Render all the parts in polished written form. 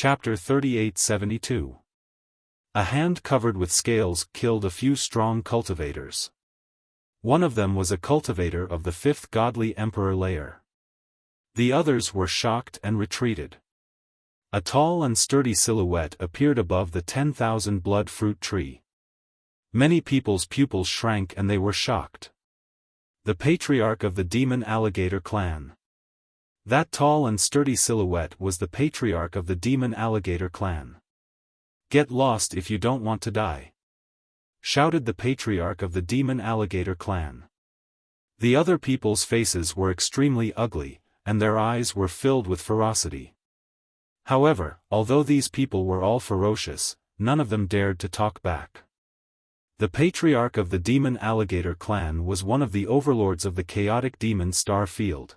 Chapter 3872. A hand covered with scales killed a few strong cultivators. One of them was a cultivator of the fifth godly emperor layer. The others were shocked and retreated. A tall and sturdy silhouette appeared above the 10,000 blood fruit tree. Many people's pupils shrank and they were shocked. The patriarch of the demon alligator clan. That tall and sturdy silhouette was the patriarch of the demon alligator clan. "Get lost if you don't want to die," shouted the patriarch of the demon alligator clan. The other people's faces were extremely ugly, and their eyes were filled with ferocity. However, although these people were all ferocious, none of them dared to talk back. The patriarch of the demon alligator clan was one of the overlords of the chaotic demon star field.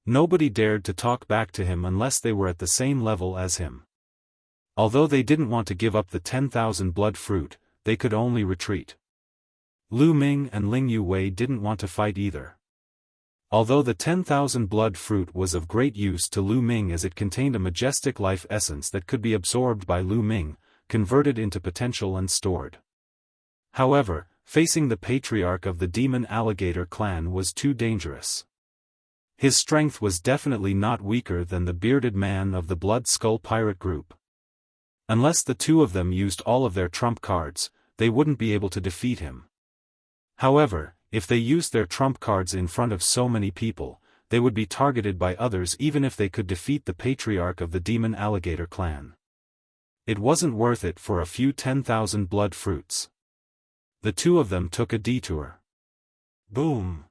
Nobody dared to talk back to him unless they were at the same level as him. Although they didn't want to give up the 10,000 blood fruit, they could only retreat. Lu Ming and Ling Yuwei didn't want to fight either. Although the 10,000 blood fruit was of great use to Lu Ming as it contained a majestic life essence that could be absorbed by Lu Ming, converted into potential and stored. However, facing the patriarch of the demon alligator clan was too dangerous. His strength was definitely not weaker than the bearded man of the Blood Skull pirate group. Unless the two of them used all of their trump cards, they wouldn't be able to defeat him. However, if they used their trump cards in front of so many people, they would be targeted by others even if they could defeat the patriarch of the demon alligator clan. It wasn't worth it for a few 10,000 blood fruits. The two of them took a detour. Boom!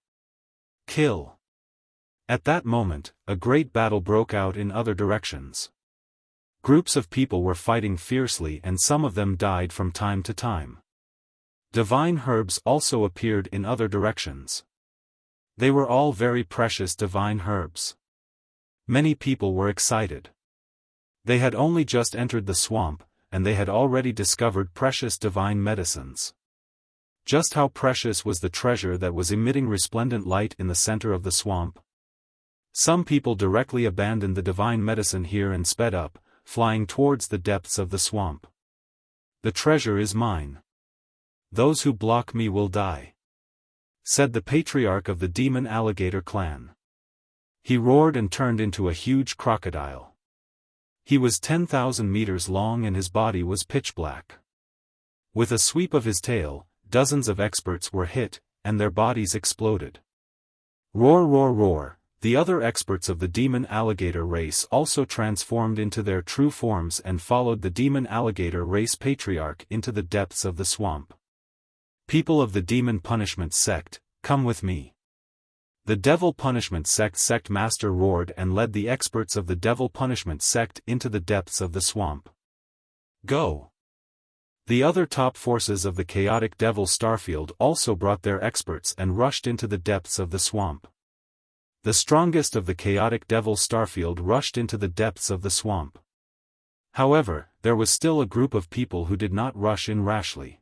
Kill! At that moment, a great battle broke out in other directions. Groups of people were fighting fiercely and some of them died from time to time. Divine herbs also appeared in other directions. They were all very precious divine herbs. Many people were excited. They had only just entered the swamp, and they had already discovered precious divine medicines. Just how precious was the treasure that was emitting resplendent light in the center of the swamp? Some people directly abandoned the divine medicine here and sped up, flying towards the depths of the swamp. "The treasure is mine. Those who block me will die," said the patriarch of the demon alligator clan. He roared and turned into a huge crocodile. He was 10,000 meters long and his body was pitch black. With a sweep of his tail, dozens of experts were hit, and their bodies exploded. Roar, roar, roar! The other experts of the demon alligator race also transformed into their true forms and followed the demon alligator race patriarch into the depths of the swamp. "People of the demon punishment sect, come with me." The devil punishment sect master roared and led the experts of the devil punishment sect into the depths of the swamp. "Go!" The other top forces of the chaotic devil starfield also brought their experts and rushed into the depths of the swamp. The strongest of the chaotic devil starfield rushed into the depths of the swamp. However, there was still a group of people who did not rush in rashly.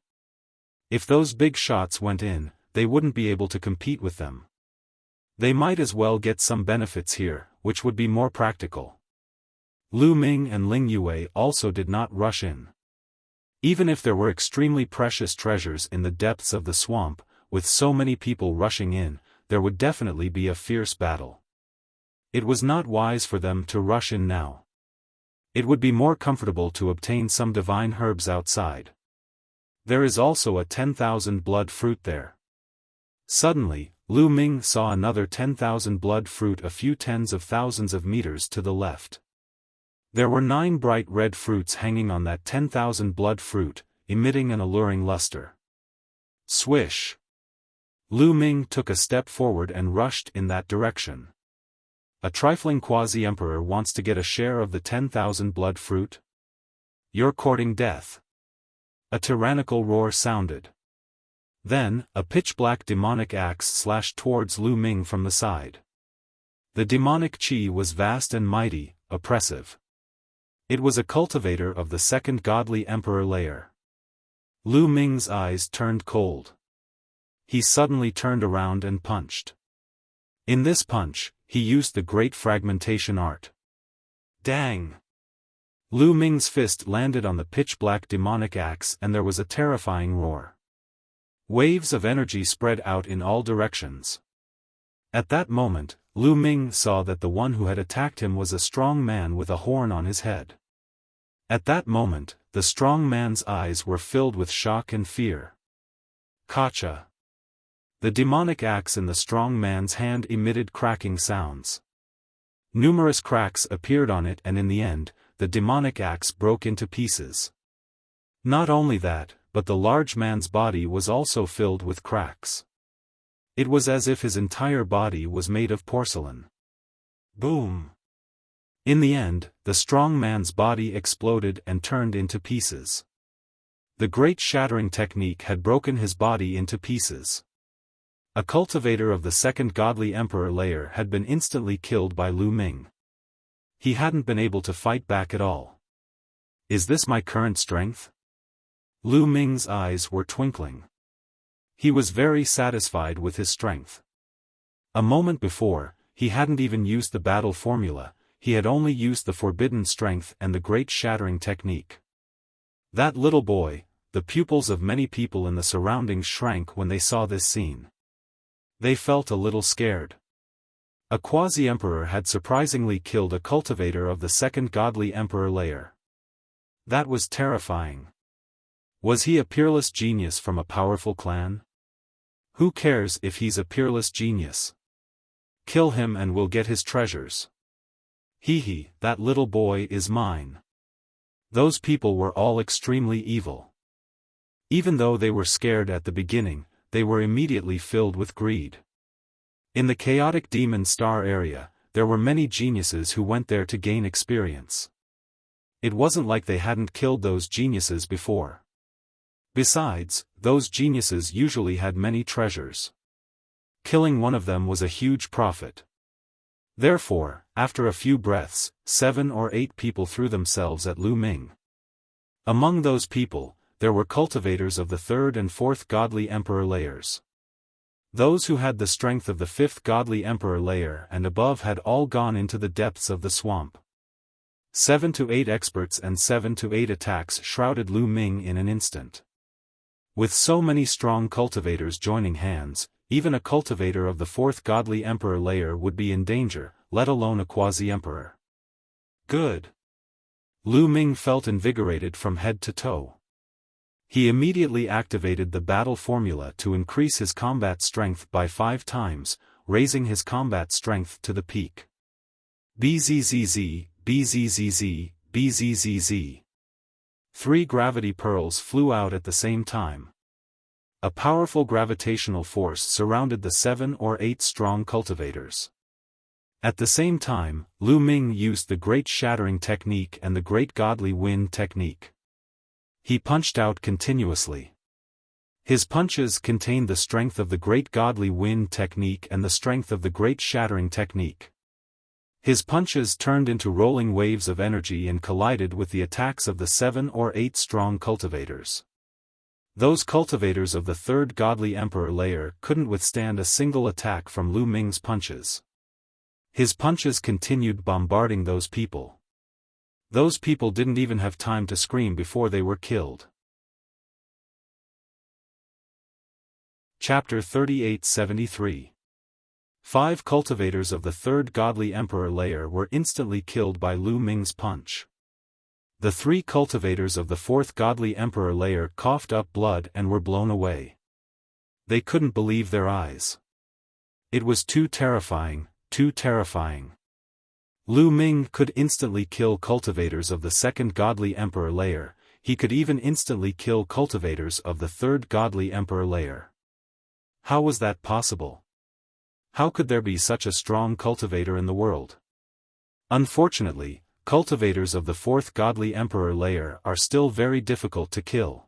If those big shots went in, they wouldn't be able to compete with them. They might as well get some benefits here, which would be more practical. Lu Ming and Ling Yuwei also did not rush in. Even if there were extremely precious treasures in the depths of the swamp, with so many people rushing in, there would definitely be a fierce battle. It was not wise for them to rush in now. It would be more comfortable to obtain some divine herbs outside. There is also a 10,000 blood fruit there. Suddenly, Lu Ming saw another 10,000 blood fruit a few tens of thousands of meters to the left. There were 9 bright red fruits hanging on that 10,000 blood fruit, emitting an alluring luster. Swish! Lu Ming took a step forward and rushed in that direction. A trifling quasi-emperor wants to get a share of the 10,000 blood fruit? You're courting death. A tyrannical roar sounded. Then, a pitch-black demonic axe slashed towards Lu Ming from the side. The demonic chi was vast and mighty, oppressive. It was a cultivator of the second godly emperor layer. Lu Ming's eyes turned cold. He suddenly turned around and punched. In this punch, he used the great fragmentation art. Dang! Lu Ming's fist landed on the pitch-black demonic axe and there was a terrifying roar. Waves of energy spread out in all directions. At that moment, Lu Ming saw that the one who had attacked him was a strong man with a horn on his head. At that moment, the strong man's eyes were filled with shock and fear. Kacha! The demonic axe in the strong man's hand emitted cracking sounds. Numerous cracks appeared on it and in the end, the demonic axe broke into pieces. Not only that, but the large man's body was also filled with cracks. It was as if his entire body was made of porcelain. Boom! In the end, the strong man's body exploded and turned into pieces. The great shattering technique had broken his body into pieces. A cultivator of the second godly emperor layer had been instantly killed by Lu Ming. He hadn't been able to fight back at all. Is this my current strength? Lu Ming's eyes were twinkling. He was very satisfied with his strength. A moment before, he hadn't even used the battle formula, he had only used the forbidden strength and the great shattering technique. That little boy, the pupils of many people in the surroundings shrank when they saw this scene. They felt a little scared. A quasi-emperor had surprisingly killed a cultivator of the second godly emperor layer. That was terrifying. Was he a peerless genius from a powerful clan? Who cares if he's a peerless genius? Kill him and we'll get his treasures. Hee, that little boy is mine. Those people were all extremely evil. Even though they were scared at the beginning, they were immediately filled with greed. In the chaotic demon star area, there were many geniuses who went there to gain experience. It wasn't like they hadn't killed those geniuses before. Besides, those geniuses usually had many treasures. Killing one of them was a huge profit. Therefore, after a few breaths, 7 or 8 people threw themselves at Lu Ming. Among those people, there were cultivators of the third and fourth godly emperor layers. Those who had the strength of the fifth godly emperor layer and above had all gone into the depths of the swamp. 7 to 8 experts and 7 to 8 attacks shrouded Lu Ming in an instant. With so many strong cultivators joining hands, even a cultivator of the fourth godly emperor layer would be in danger, let alone a quasi-emperor. Good. Lu Ming felt invigorated from head to toe. He immediately activated the battle formula to increase his combat strength by 5 times, raising his combat strength to the peak. BZZZ, BZZZ, BZZZ. 3 gravity pearls flew out at the same time. A powerful gravitational force surrounded the 7 or 8 strong cultivators. At the same time, Lu Ming used the great shattering technique and the great godly wind technique. He punched out continuously. His punches contained the strength of the great godly wind technique and the strength of the great shattering technique. His punches turned into rolling waves of energy and collided with the attacks of the 7 or 8 strong cultivators. Those cultivators of the third godly emperor layer couldn't withstand a single attack from Lu Ming's punches. His punches continued bombarding those people. Those people didn't even have time to scream before they were killed. Chapter 3873. 5 cultivators of the third godly emperor layer were instantly killed by Lu Ming's punch. The 3 cultivators of the fourth godly emperor layer coughed up blood and were blown away. They couldn't believe their eyes. It was too terrifying, too terrifying. Lu Ming could instantly kill cultivators of the second godly emperor layer, he could even instantly kill cultivators of the third godly emperor layer. How was that possible? How could there be such a strong cultivator in the world? Unfortunately, cultivators of the fourth godly emperor layer are still very difficult to kill.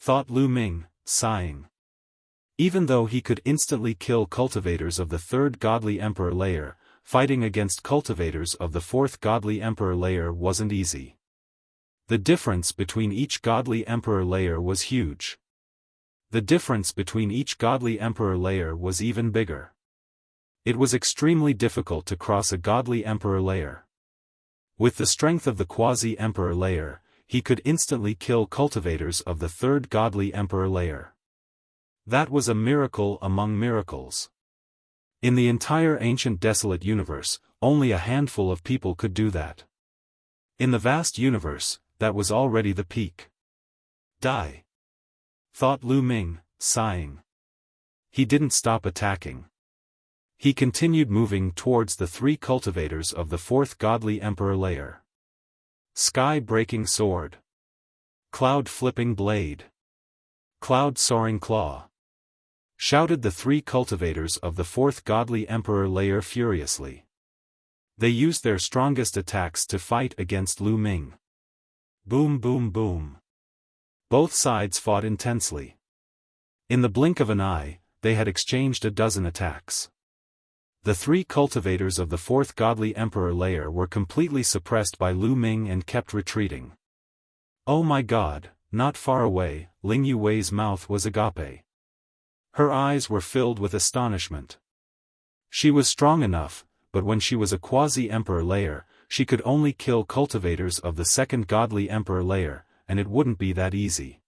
Thought Lu Ming, sighing. Even though he could instantly kill cultivators of the third godly emperor layer, fighting against cultivators of the fourth godly emperor layer wasn't easy. The difference between each godly emperor layer was huge. The difference between each godly emperor layer was even bigger. It was extremely difficult to cross a godly emperor layer. With the strength of the quasi-emperor layer, he could instantly kill cultivators of the third godly emperor layer. That was a miracle among miracles. In the entire ancient desolate universe, only a handful of people could do that. In the vast universe, that was already the peak. Die, thought Lu Ming, sighing. He didn't stop attacking. He continued moving towards the three cultivators of the fourth godly emperor layer. Sky-breaking sword. Cloud-flipping blade. Cloud-soaring claw. Shouted the three cultivators of the fourth godly emperor layer furiously. They used their strongest attacks to fight against Lu Ming. Boom boom boom. Both sides fought intensely. In the blink of an eye, they had exchanged a dozen attacks. The three cultivators of the fourth godly emperor layer were completely suppressed by Lu Ming and kept retreating. Oh my god, not far away, Ling Yuwei's mouth was agape. Her eyes were filled with astonishment. She was strong enough, but when she was a quasi-emperor layer, she could only kill cultivators of the second godly emperor layer, and it wouldn't be that easy.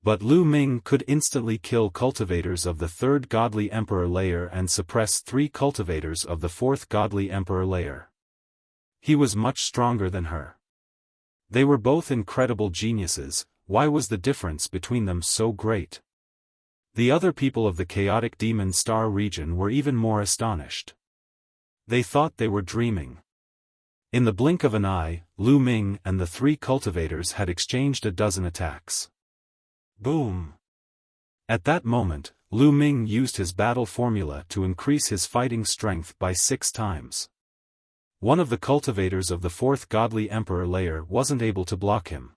But Lu Ming could instantly kill cultivators of the third godly emperor layer and suppress three cultivators of the fourth godly emperor layer. He was much stronger than her. They were both incredible geniuses. Why was the difference between them so great? The other people of the chaotic demon star region were even more astonished. They thought they were dreaming. In the blink of an eye, Lu Ming and the three cultivators had exchanged a dozen attacks. Boom! At that moment, Lu Ming used his battle formula to increase his fighting strength by 6 times. One of the cultivators of the fourth godly emperor layer wasn't able to block him.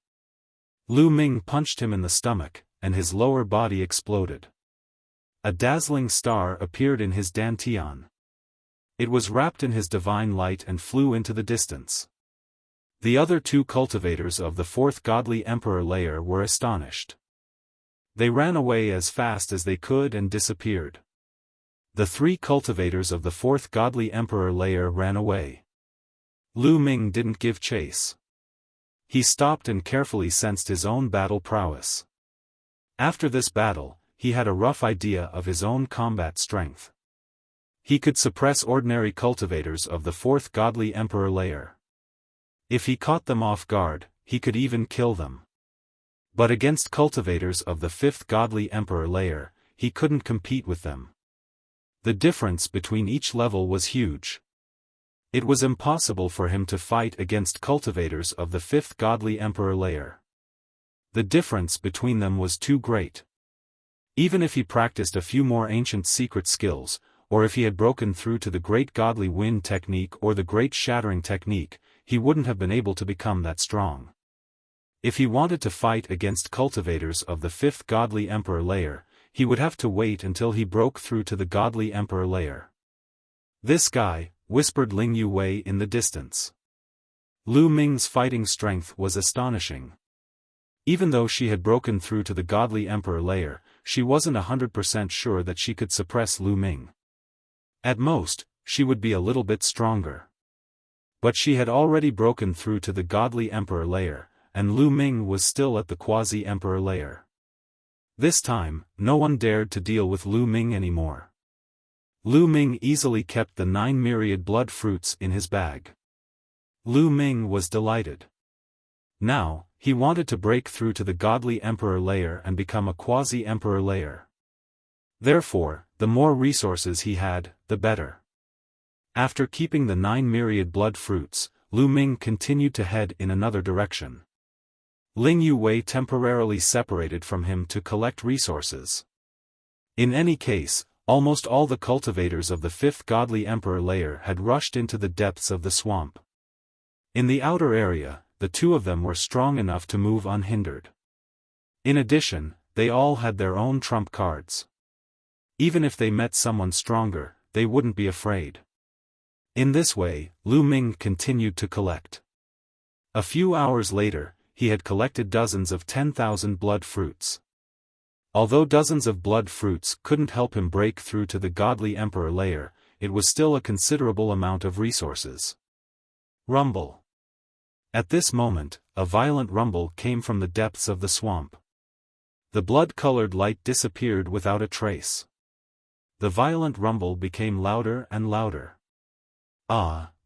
Lu Ming punched him in the stomach, and his lower body exploded. A dazzling star appeared in his dantian. It was wrapped in his divine light and flew into the distance. The other 2 cultivators of the fourth godly emperor layer were astonished. They ran away as fast as they could and disappeared. The 3 cultivators of the fourth godly emperor layer ran away. Lu Ming didn't give chase. He stopped and carefully sensed his own battle prowess. After this battle, he had a rough idea of his own combat strength. He could suppress ordinary cultivators of the fourth godly emperor layer. If he caught them off guard, he could even kill them. But against cultivators of the fifth godly emperor layer, he couldn't compete with them. The difference between each level was huge. It was impossible for him to fight against cultivators of the fifth godly emperor layer. The difference between them was too great. Even if he practiced a few more ancient secret skills, or if he had broken through to the great godly wind technique or the great shattering technique, he wouldn't have been able to become that strong. If he wanted to fight against cultivators of the fifth godly emperor layer, he would have to wait until he broke through to the godly emperor layer. This guy, whispered Ling Yuwei in the distance. Lu Ming's fighting strength was astonishing. Even though she had broken through to the godly emperor layer, she wasn't 100% sure that she could suppress Lu Ming. At most, she would be a little bit stronger. But she had already broken through to the godly emperor layer, and Lu Ming was still at the quasi-emperor layer. This time, no one dared to deal with Lu Ming anymore. Lu Ming easily kept the 9 myriad blood fruits in his bag. Lu Ming was delighted. Now, he wanted to break through to the godly emperor layer and become a quasi-emperor layer. Therefore, the more resources he had, the better. After keeping the 9 myriad blood fruits, Lu Ming continued to head in another direction. Ling Yuwei temporarily separated from him to collect resources. In any case, almost all the cultivators of the fifth godly emperor layer had rushed into the depths of the swamp. In the outer area, the 2 of them were strong enough to move unhindered. In addition, they all had their own trump cards. Even if they met someone stronger, they wouldn't be afraid. In this way, Lu Ming continued to collect. A few hours later, he had collected dozens of 10,000 blood fruits. Although dozens of blood fruits couldn't help him break through to the godly emperor layer, it was still a considerable amount of resources. Rumble. At this moment, a violent rumble came from the depths of the swamp. The blood-colored light disappeared without a trace. The violent rumble became louder and louder.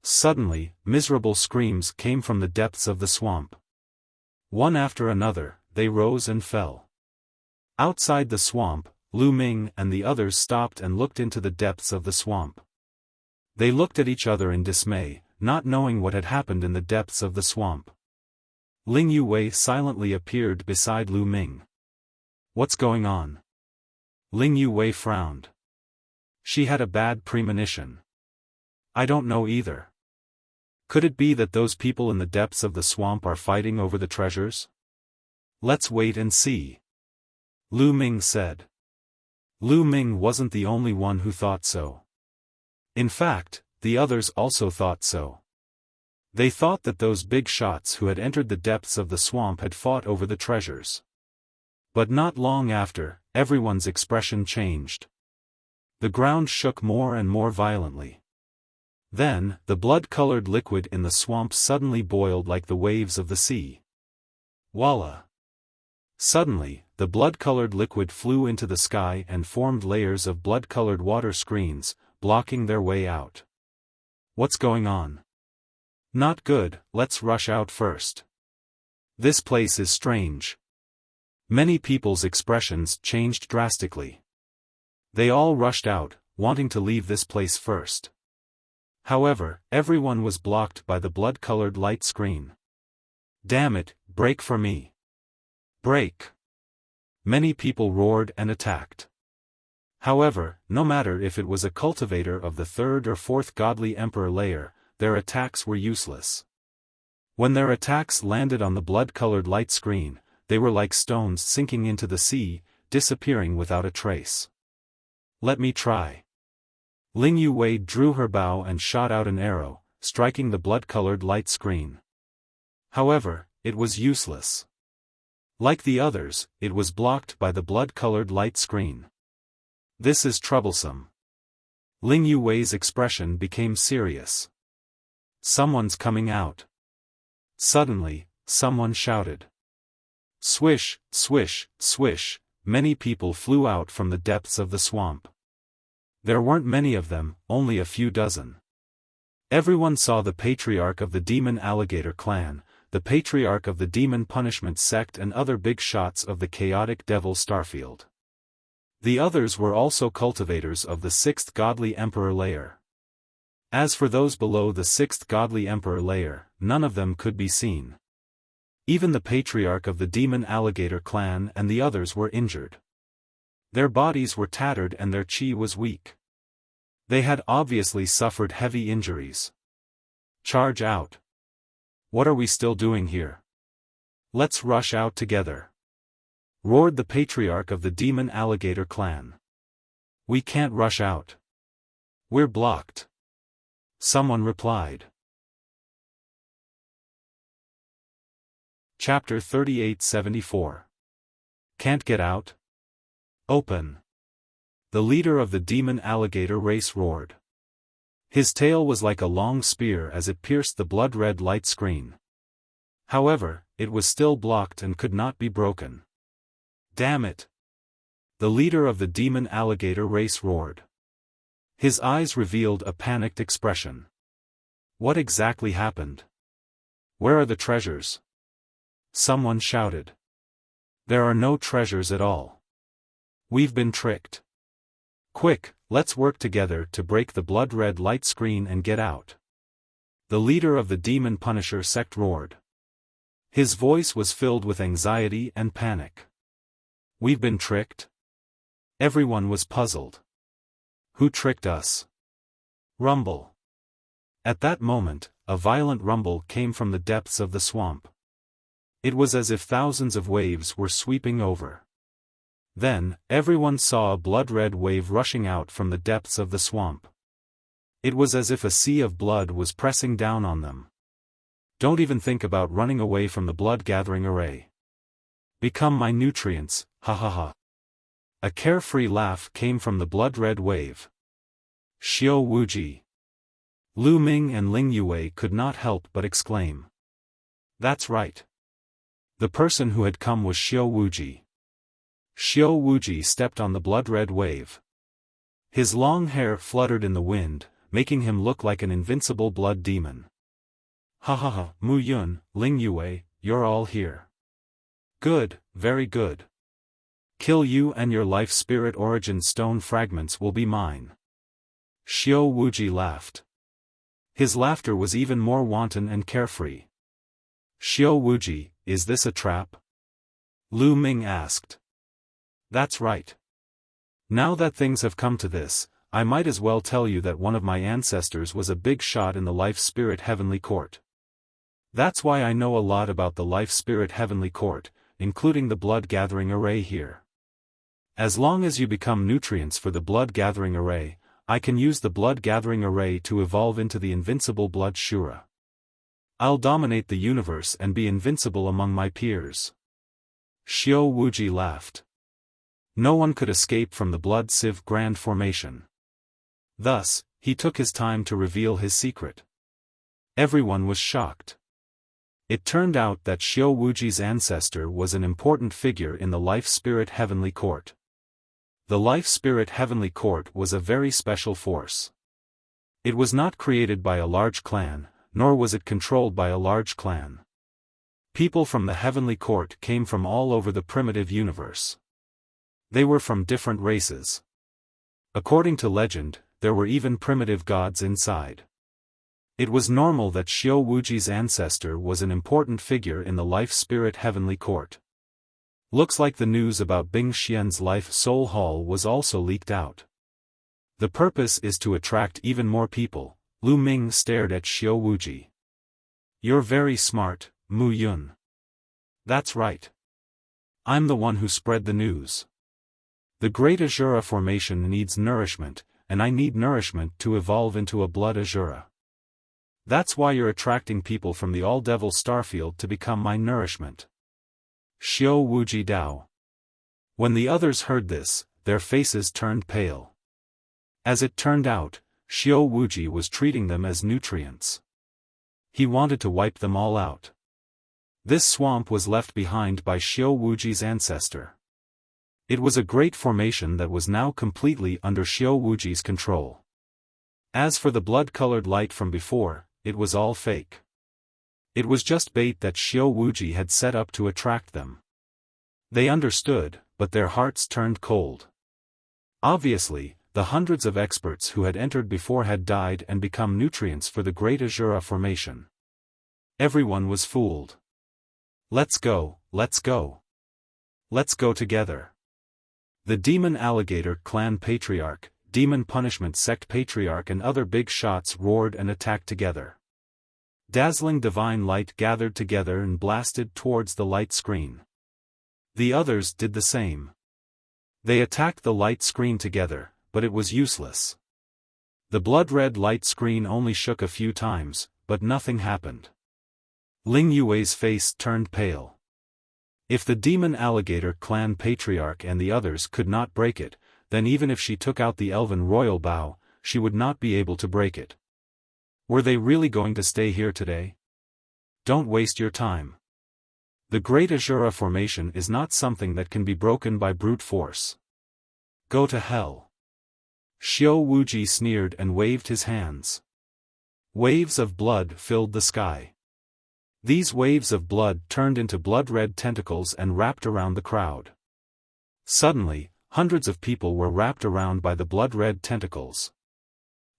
Suddenly, miserable screams came from the depths of the swamp. One after another, they rose and fell. Outside the swamp, Lu Ming and the others stopped and looked into the depths of the swamp. They looked at each other in dismay, not knowing what had happened in the depths of the swamp. Ling Yue silently appeared beside Lu Ming. "What's going on?" Ling Yue frowned. She had a bad premonition. "I don't know either. Could it be that those people in the depths of the swamp are fighting over the treasures? Let's wait and see," Lu Ming said. Lu Ming wasn't the only one who thought so. In fact, the others also thought so. They thought that those big shots who had entered the depths of the swamp had fought over the treasures. But not long after, everyone's expression changed. The ground shook more and more violently. Then, the blood-colored liquid in the swamp suddenly boiled like the waves of the sea. Voila! Suddenly, the blood-colored liquid flew into the sky and formed layers of blood-colored water screens, blocking their way out. "What's going on? Not good, let's rush out first. This place is strange." Many people's expressions changed drastically. They all rushed out, wanting to leave this place first. However, everyone was blocked by the blood-colored light screen. "Damn it, break for me! Break!" Many people roared and attacked. However, no matter if it was a cultivator of the third or fourth godly emperor layer, their attacks were useless. When their attacks landed on the blood-colored light screen, they were like stones sinking into the sea, disappearing without a trace. "Let me try." Ling Yue drew her bow and shot out an arrow, striking the blood-colored light screen. However, it was useless. Like the others, it was blocked by the blood-colored light screen. "This is troublesome." Ling Yue's expression became serious. "Someone's coming out." Suddenly, someone shouted. Swish, swish, swish, many people flew out from the depths of the swamp. There weren't many of them, only a few dozen. Everyone saw the patriarch of the demon alligator clan, the patriarch of the demon punishment sect and other big shots of the chaotic devil Starfield. The others were also cultivators of the sixth godly emperor layer. As for those below the sixth godly emperor layer, none of them could be seen. Even the patriarch of the demon alligator clan and the others were injured. Their bodies were tattered and their chi was weak. They had obviously suffered heavy injuries. "Charge out! What are we still doing here? Let's rush out together!" roared the patriarch of the demon alligator clan. "We can't rush out. We're blocked," someone replied. Chapter 3874. Can't get out? Open! The leader of the demon alligator race roared. His tail was like a long spear as it pierced the blood-red light screen. However, it was still blocked and could not be broken. "Damn it!" The leader of the demon alligator race roared. His eyes revealed a panicked expression. What exactly happened? Where are the treasures? Someone shouted. There are no treasures at all. We've been tricked. Quick, let's work together to break the blood-red light screen and get out. The leader of the Demon Punisher sect roared. His voice was filled with anxiety and panic. We've been tricked? Everyone was puzzled. Who tricked us? Rumble. At that moment, a violent rumble came from the depths of the swamp. It was as if thousands of waves were sweeping over. Then, everyone saw a blood-red wave rushing out from the depths of the swamp. It was as if a sea of blood was pressing down on them. Don't even think about running away from the blood-gathering array. Become my nutrients, ha ha ha. A carefree laugh came from the blood-red wave. Xiao Wuji. Lu Ming and Ling Yue could not help but exclaim. That's right. The person who had come was Xiao Wuji. Xiao Wuji stepped on the blood-red wave. His long hair fluttered in the wind, making him look like an invincible blood demon. Ha ha ha, Mu Yun, Ling Yue, you're all here. Good, very good. Kill you and your life spirit origin stone fragments will be mine. Xiao Wuji laughed. His laughter was even more wanton and carefree. Xiao Wuji, is this a trap? Lu Ming asked. That's right. Now that things have come to this, I might as well tell you that one of my ancestors was a big shot in the Life Spirit Heavenly Court. That's why I know a lot about the Life Spirit Heavenly Court, including the blood gathering array here. As long as you become nutrients for the blood gathering array, I can use the blood gathering array to evolve into the invincible blood Shura. I'll dominate the universe and be invincible among my peers. Xiao Wuji laughed. No one could escape from the blood sieve grand formation. Thus, he took his time to reveal his secret. Everyone was shocked. It turned out that Xiao Wuji's ancestor was an important figure in the Life Spirit Heavenly Court. The Life Spirit Heavenly Court was a very special force. It was not created by a large clan, nor was it controlled by a large clan. People from the Heavenly Court came from all over the primitive universe. They were from different races. According to legend, there were even primitive gods inside. It was normal that Xiao Wuji's ancestor was an important figure in the Life Spirit Heavenly Court. Looks like the news about Bing Xian's Life Soul Hall was also leaked out. The purpose is to attract even more people. Lu Ming stared at Xiao Wuji. You're very smart, Mu Yun. That's right. I'm the one who spread the news. The Great Azura formation needs nourishment, and I need nourishment to evolve into a blood Azura. That's why you're attracting people from the All-Devil Starfield to become my nourishment. Xiao Wuji Dao. When the others heard this, their faces turned pale. As it turned out, Xiao Wuji was treating them as nutrients. He wanted to wipe them all out. This swamp was left behind by Xiao Wuji's ancestor. It was a great formation that was now completely under Xiao Wuji's control. As for the blood-colored light from before, it was all fake. It was just bait that Xiao Wuji had set up to attract them. They understood, but their hearts turned cold. Obviously, the hundreds of experts who had entered before had died and become nutrients for the Great Azura formation. Everyone was fooled. Let's go, let's go. Let's go together. The Demon Alligator Clan Patriarch, Demon Punishment Sect Patriarch and other big shots roared and attacked together. Dazzling divine light gathered together and blasted towards the light screen. The others did the same. They attacked the light screen together, but it was useless. The blood-red light screen only shook a few times, but nothing happened. Ling Yue's face turned pale. If the Demon Alligator Clan Patriarch and the others could not break it, then even if she took out the Elven Royal Bow, she would not be able to break it. Were they really going to stay here today? Don't waste your time. The Great Azura formation is not something that can be broken by brute force. Go to hell. Xiao Wuji sneered and waved his hands. Waves of blood filled the sky. These waves of blood turned into blood-red tentacles and wrapped around the crowd. Suddenly, hundreds of people were wrapped around by the blood-red tentacles.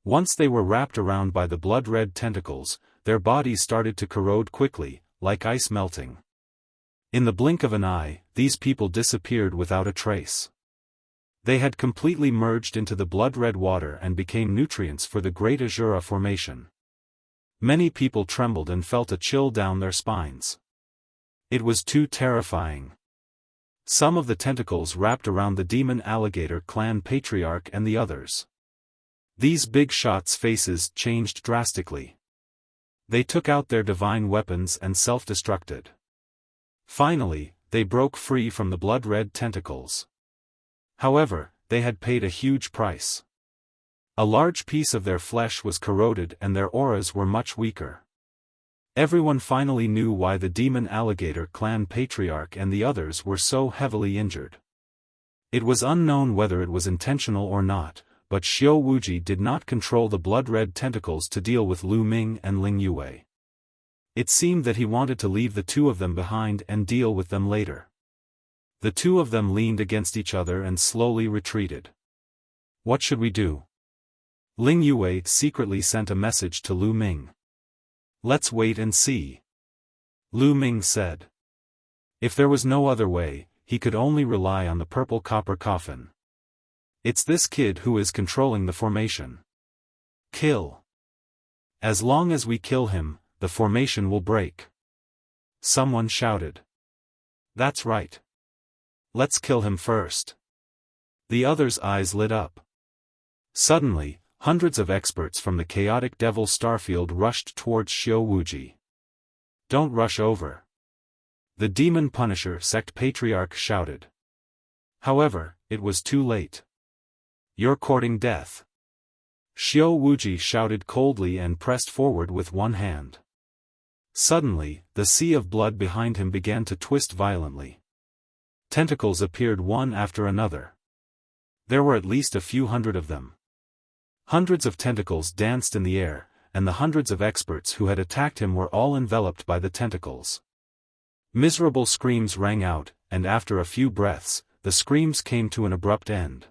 Once they were wrapped around by the blood-red tentacles, their bodies started to corrode quickly, like ice melting. In the blink of an eye, these people disappeared without a trace. They had completely merged into the blood-red water and became nutrients for the Great Azura formation. Many people trembled and felt a chill down their spines. It was too terrifying. Some of the tentacles wrapped around the Demon Alligator Clan Patriarch and the others. These big shots' faces changed drastically. They took out their divine weapons and self-destructed. Finally, they broke free from the blood-red tentacles. However, they had paid a huge price. A large piece of their flesh was corroded and their auras were much weaker. Everyone finally knew why the demon alligator clan patriarch and the others were so heavily injured. It was unknown whether it was intentional or not, but Xiao Wuji did not control the blood-red tentacles to deal with Lu Ming and Ling Yue. It seemed that he wanted to leave the two of them behind and deal with them later. The two of them leaned against each other and slowly retreated. What should we do? Ling Yue secretly sent a message to Lu Ming. Let's wait and see. Lu Ming said. If there was no other way, he could only rely on the purple copper coffin. It's this kid who is controlling the formation. Kill. As long as we kill him, the formation will break. Someone shouted. That's right. Let's kill him first. The others' eyes lit up. Suddenly, hundreds of experts from the chaotic devil starfield rushed towards Xiao Wuji. Don't rush over. The demon punisher sect patriarch shouted. However, it was too late. You're courting death. Xiao Wuji shouted coldly and pressed forward with one hand. Suddenly, the sea of blood behind him began to twist violently. Tentacles appeared one after another. There were at least a few hundred of them. Hundreds of tentacles danced in the air, and the hundreds of experts who had attacked him were all enveloped by the tentacles. Miserable screams rang out, and after a few breaths, the screams came to an abrupt end.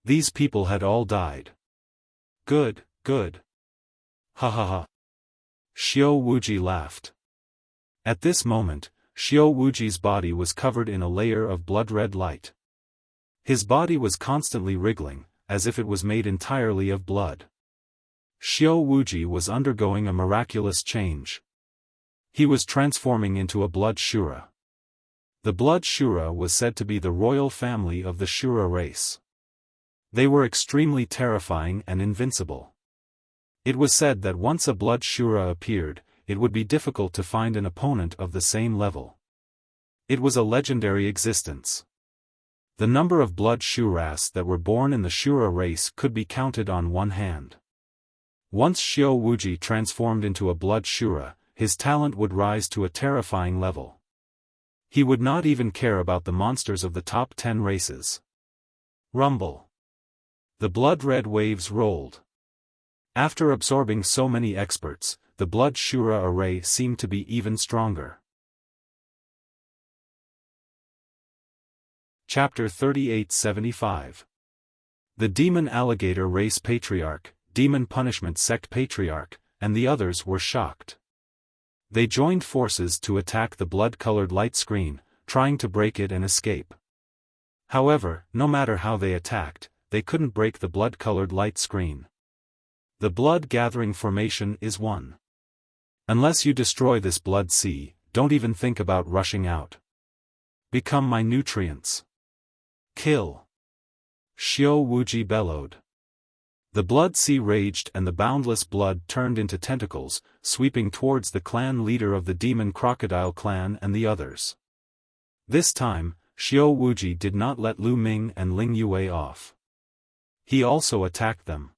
These people had all died. Good, good. Ha ha ha. Xiao Wuji laughed. At this moment, Xiao Wuji's body was covered in a layer of blood-red light. His body was constantly wriggling, as if it was made entirely of blood. Xiao Wuji was undergoing a miraculous change. He was transforming into a blood Shura. The blood Shura was said to be the royal family of the Shura race. They were extremely terrifying and invincible. It was said that once a blood Shura appeared, it would be difficult to find an opponent of the same level. It was a legendary existence. The number of blood Shuras that were born in the Shura race could be counted on one hand. Once Xiao Wuji transformed into a blood Shura, his talent would rise to a terrifying level. He would not even care about the monsters of the top 10 races. Rumble. The blood-red waves rolled. After absorbing so many experts, the blood Shura array seemed to be even stronger. Chapter 3875. The Demon Alligator Race Patriarch, Demon Punishment Sect Patriarch, and the others were shocked. They joined forces to attack the blood-colored light screen, trying to break it and escape. However, no matter how they attacked, they couldn't break the blood-colored light screen. The blood-gathering formation is one. Unless you destroy this blood sea, don't even think about rushing out. Become my nutrients. Kill. Xiao Wuji bellowed. The blood sea raged and the boundless blood turned into tentacles, sweeping towards the clan leader of the demon crocodile clan and the others. This time, Xiao Wuji did not let Lu Ming and Ling Yue off. He also attacked them.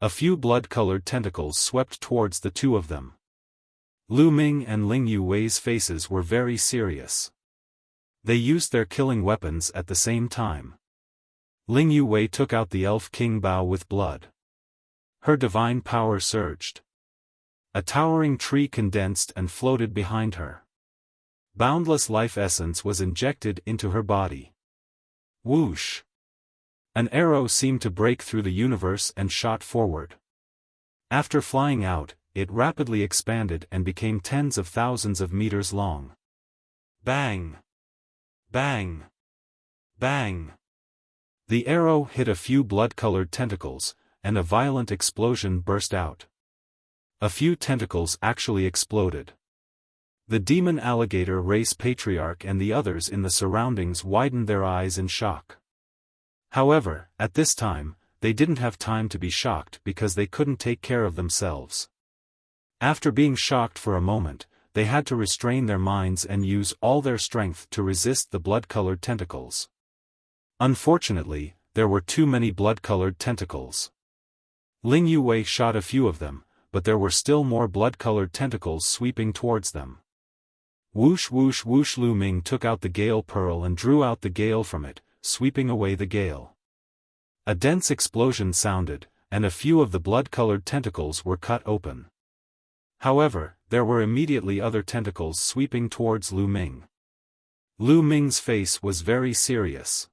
A few blood-colored tentacles swept towards the two of them. Lu Ming and Ling Yue's faces were very serious. They used their killing weapons at the same time. Ling Yue took out the Elf King Bao with blood. Her divine power surged. A towering tree condensed and floated behind her. Boundless life essence was injected into her body. Whoosh! An arrow seemed to break through the universe and shot forward. After flying out, it rapidly expanded and became tens of thousands of meters long. Bang! Bang! Bang! The arrow hit a few blood-colored tentacles, and a violent explosion burst out. A few tentacles actually exploded. The demon alligator race patriarch and the others in the surroundings widened their eyes in shock. However, at this time, they didn't have time to be shocked because they couldn't take care of themselves. After being shocked for a moment, they had to restrain their minds and use all their strength to resist the blood-colored tentacles. Unfortunately, there were too many blood-colored tentacles. Ling Yue shot a few of them, but there were still more blood-colored tentacles sweeping towards them. Whoosh whoosh whoosh. Lu Ming took out the gale pearl and drew out the gale from it, sweeping away the gale. A dense explosion sounded, and a few of the blood-colored tentacles were cut open. However, there were immediately other tentacles sweeping towards Lu Ming. Lu Ming's face was very serious.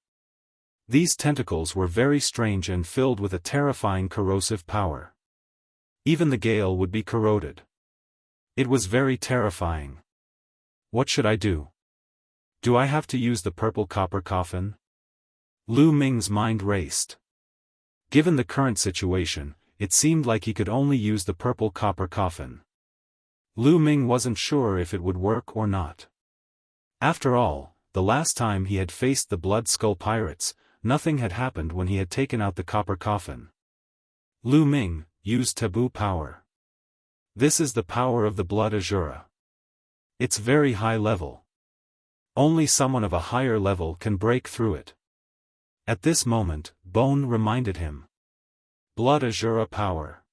These tentacles were very strange and filled with a terrifying corrosive power. Even the gale would be corroded. It was very terrifying. What should I do? Do I have to use the purple copper coffin? Lu Ming's mind raced. Given the current situation, it seemed like he could only use the purple copper coffin. Lu Ming wasn't sure if it would work or not. After all, the last time he had faced the Blood Skull pirates, nothing had happened when he had taken out the copper coffin. Lu Ming, use taboo power. This is the power of the Blood Azura. It's very high level. Only someone of a higher level can break through it. At this moment, Bone reminded him. Blood Azura power.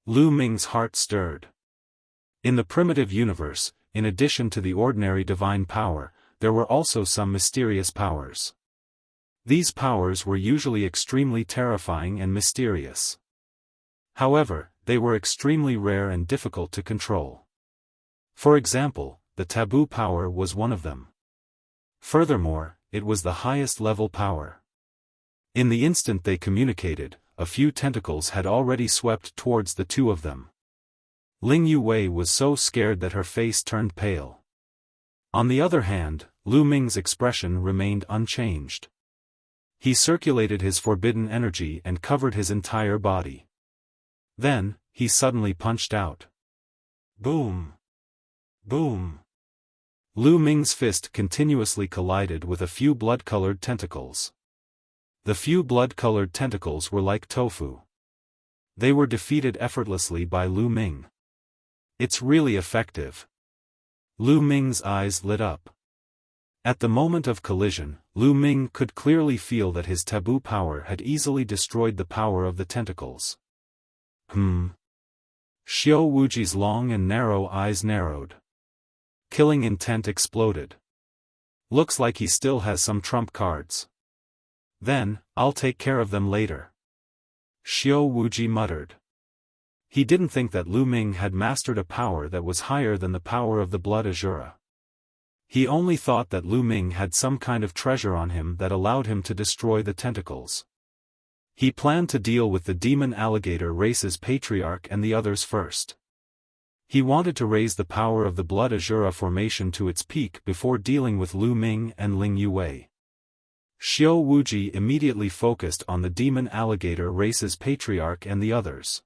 Lu Ming's heart stirred. In the primitive universe, in addition to the ordinary divine power, there were also some mysterious powers. These powers were usually extremely terrifying and mysterious. However, they were extremely rare and difficult to control. For example, the taboo power was one of them. Furthermore, it was the highest level power. In the instant they communicated, a few tentacles had already swept towards the two of them. Ling Yue was so scared that her face turned pale. On the other hand, Lu Ming's expression remained unchanged. He circulated his forbidden energy and covered his entire body. Then, he suddenly punched out. Boom! Boom! Lu Ming's fist continuously collided with a few blood-colored tentacles. The few blood-colored tentacles were like tofu. They were defeated effortlessly by Lu Ming. It's really effective. Lu Ming's eyes lit up. At the moment of collision, Lu Ming could clearly feel that his taboo power had easily destroyed the power of the tentacles. Xiao Wuji's long and narrow eyes narrowed. Killing intent exploded. Looks like he still has some trump cards. Then, I'll take care of them later. Xiao Wuji muttered. He didn't think that Lu Ming had mastered a power that was higher than the power of the Blood Azura. He only thought that Lu Ming had some kind of treasure on him that allowed him to destroy the tentacles. He planned to deal with the demon alligator race's patriarch and the others first. He wanted to raise the power of the Blood Azura formation to its peak before dealing with Lu Ming and Ling Yue. Xiao Wuji immediately focused on the demon alligator race's patriarch and the others.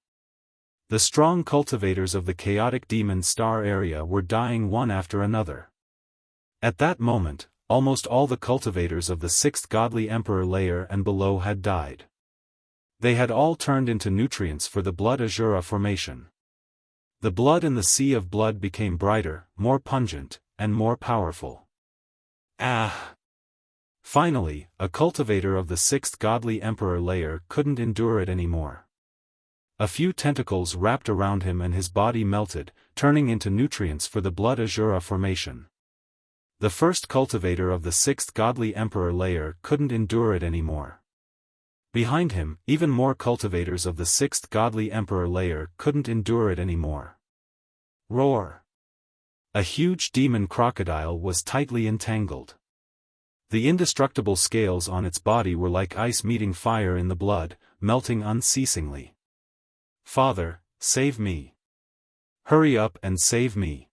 The strong cultivators of the chaotic demon star area were dying one after another. At that moment, almost all the cultivators of the 6th godly emperor layer and below had died. They had all turned into nutrients for the Blood Azura formation. The blood in the sea of blood became brighter, more pungent, and more powerful. Finally, a cultivator of the 6th godly emperor layer couldn't endure it anymore. A few tentacles wrapped around him and his body melted, turning into nutrients for the Blood Azura formation. The first cultivator of the 6th godly emperor layer couldn't endure it anymore. Behind him, even more cultivators of the 6th godly emperor layer couldn't endure it anymore. Roar! A huge demon crocodile was tightly entangled. The indestructible scales on its body were like ice meeting fire in the blood, melting unceasingly. Father, save me! Hurry up and save me!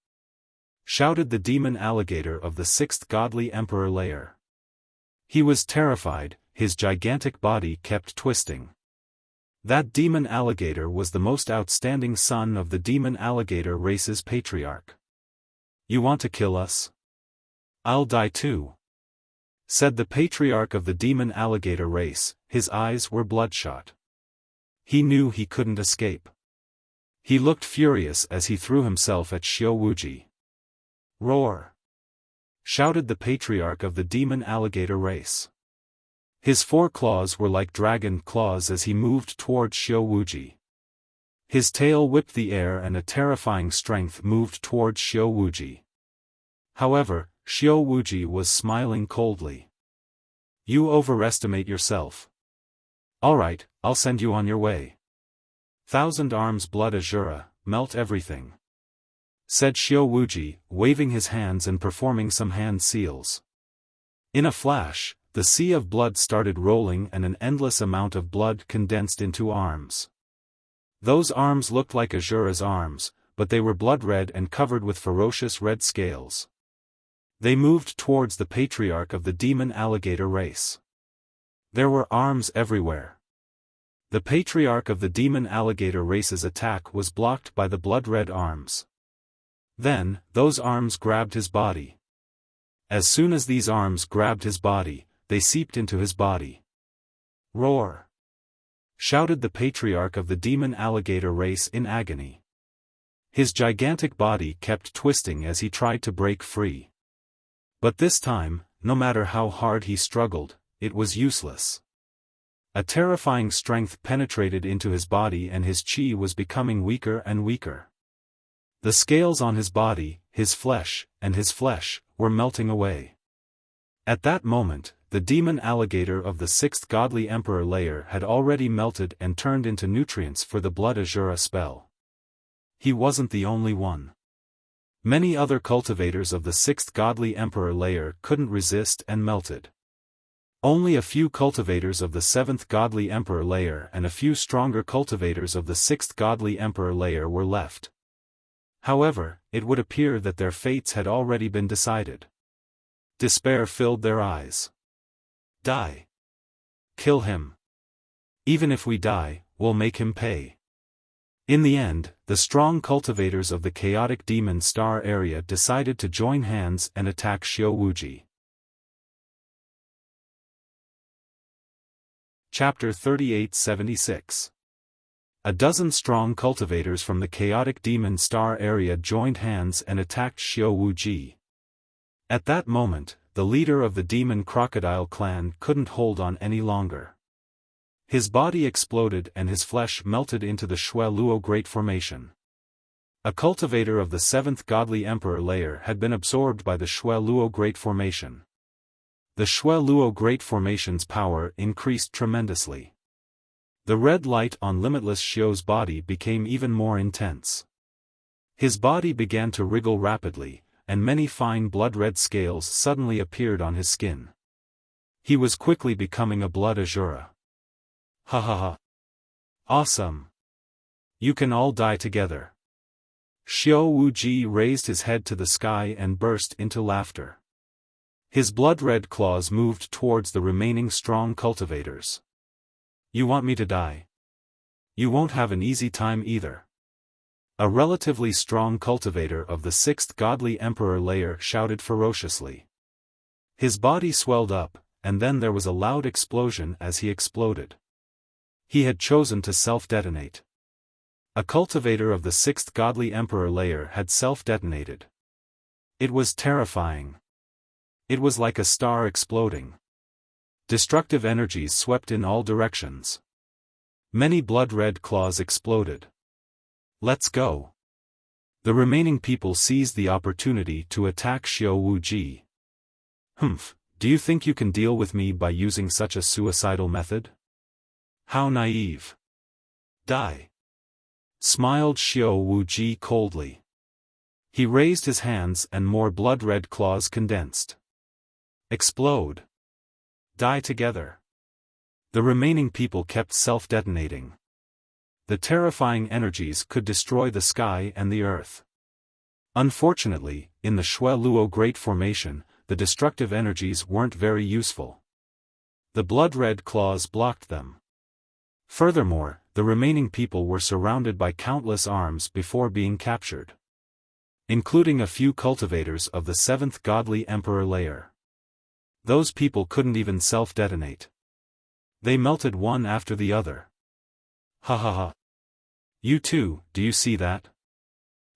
Shouted the demon alligator of the 6th godly emperor layer. He was terrified, his gigantic body kept twisting. That demon alligator was the most outstanding son of the demon alligator race's patriarch. You want to kill us? I'll die too, said the patriarch of the demon alligator race. His eyes were bloodshot. He knew he couldn't escape. He looked furious as he threw himself at Xiao Wuji. Roar! Shouted the patriarch of the demon alligator race. His 4 claws were like dragon claws as he moved toward Xiao Wuji. His tail whipped the air and a terrifying strength moved towards Xiao Wuji. However, Xiao Wuji was smiling coldly. You overestimate yourself. Alright, I'll send you on your way. Thousand Arms Blood Azura, melt everything, said Xiao Wuji, waving his hands and performing some hand seals. In a flash, the sea of blood started rolling and an endless amount of blood condensed into arms. Those arms looked like Azura's arms, but they were blood-red and covered with ferocious red scales. They moved towards the patriarch of the demon alligator race. There were arms everywhere. The patriarch of the demon alligator race's attack was blocked by the blood-red arms. Then, those arms grabbed his body. As soon as these arms grabbed his body, they seeped into his body. Roar! Shouted the patriarch of the demon alligator race in agony. His gigantic body kept twisting as he tried to break free. But this time, no matter how hard he struggled, it was useless. A terrifying strength penetrated into his body and his chi was becoming weaker and weaker. The scales on his body, his flesh, were melting away. At that moment, the demon alligator of the 6th godly emperor layer had already melted and turned into nutrients for the Blood Azura spell. He wasn't the only one. Many other cultivators of the 6th godly emperor layer couldn't resist and melted. Only a few cultivators of the 7th godly emperor layer and a few stronger cultivators of the 6th godly emperor layer were left. However, it would appear that their fates had already been decided. Despair filled their eyes. Die. Kill him. Even if we die, we'll make him pay. In the end, the strong cultivators of the chaotic demon star area decided to join hands and attack Xiao Wuji. Chapter 3876. A dozen strong cultivators from the chaotic demon star area joined hands and attacked Xiao Wuji. At that moment, the leader of the demon crocodile clan couldn't hold on any longer. His body exploded and his flesh melted into the Shui Luo Great Formation. A cultivator of the 7th godly emperor layer had been absorbed by the Shui Luo Great Formation. The Shui Luo Great Formation's power increased tremendously. The red light on Limitless Xiu's body became even more intense. His body began to wriggle rapidly, and many fine blood-red scales suddenly appeared on his skin. He was quickly becoming a Blood Azura. Ha ha ha. Awesome. You can all die together. Xiao Wuji raised his head to the sky and burst into laughter. His blood-red claws moved towards the remaining strong cultivators. You want me to die? You won't have an easy time either. A relatively strong cultivator of the 6th godly emperor layer shouted ferociously. His body swelled up, and then there was a loud explosion as he exploded. He had chosen to self-detonate. A cultivator of the 6th godly emperor layer had self-detonated. It was terrifying. It was like a star exploding. Destructive energies swept in all directions. Many blood-red claws exploded. Let's go. The remaining people seized the opportunity to attack Xiao Wuji. Humph, do you think you can deal with me by using such a suicidal method? How naive. Die. Smiled Xiao Wuji coldly. He raised his hands and more blood-red claws condensed. Explode. Die together. The remaining people kept self-detonating. The terrifying energies could destroy the sky and the earth. Unfortunately, in the Shui Luo Great Formation, the destructive energies weren't very useful. The blood-red claws blocked them. Furthermore, the remaining people were surrounded by countless arms before being captured. Including a few cultivators of the 7th godly emperor layer. Those people couldn't even self-detonate. They melted one after the other. Ha ha ha. You too, do you see that?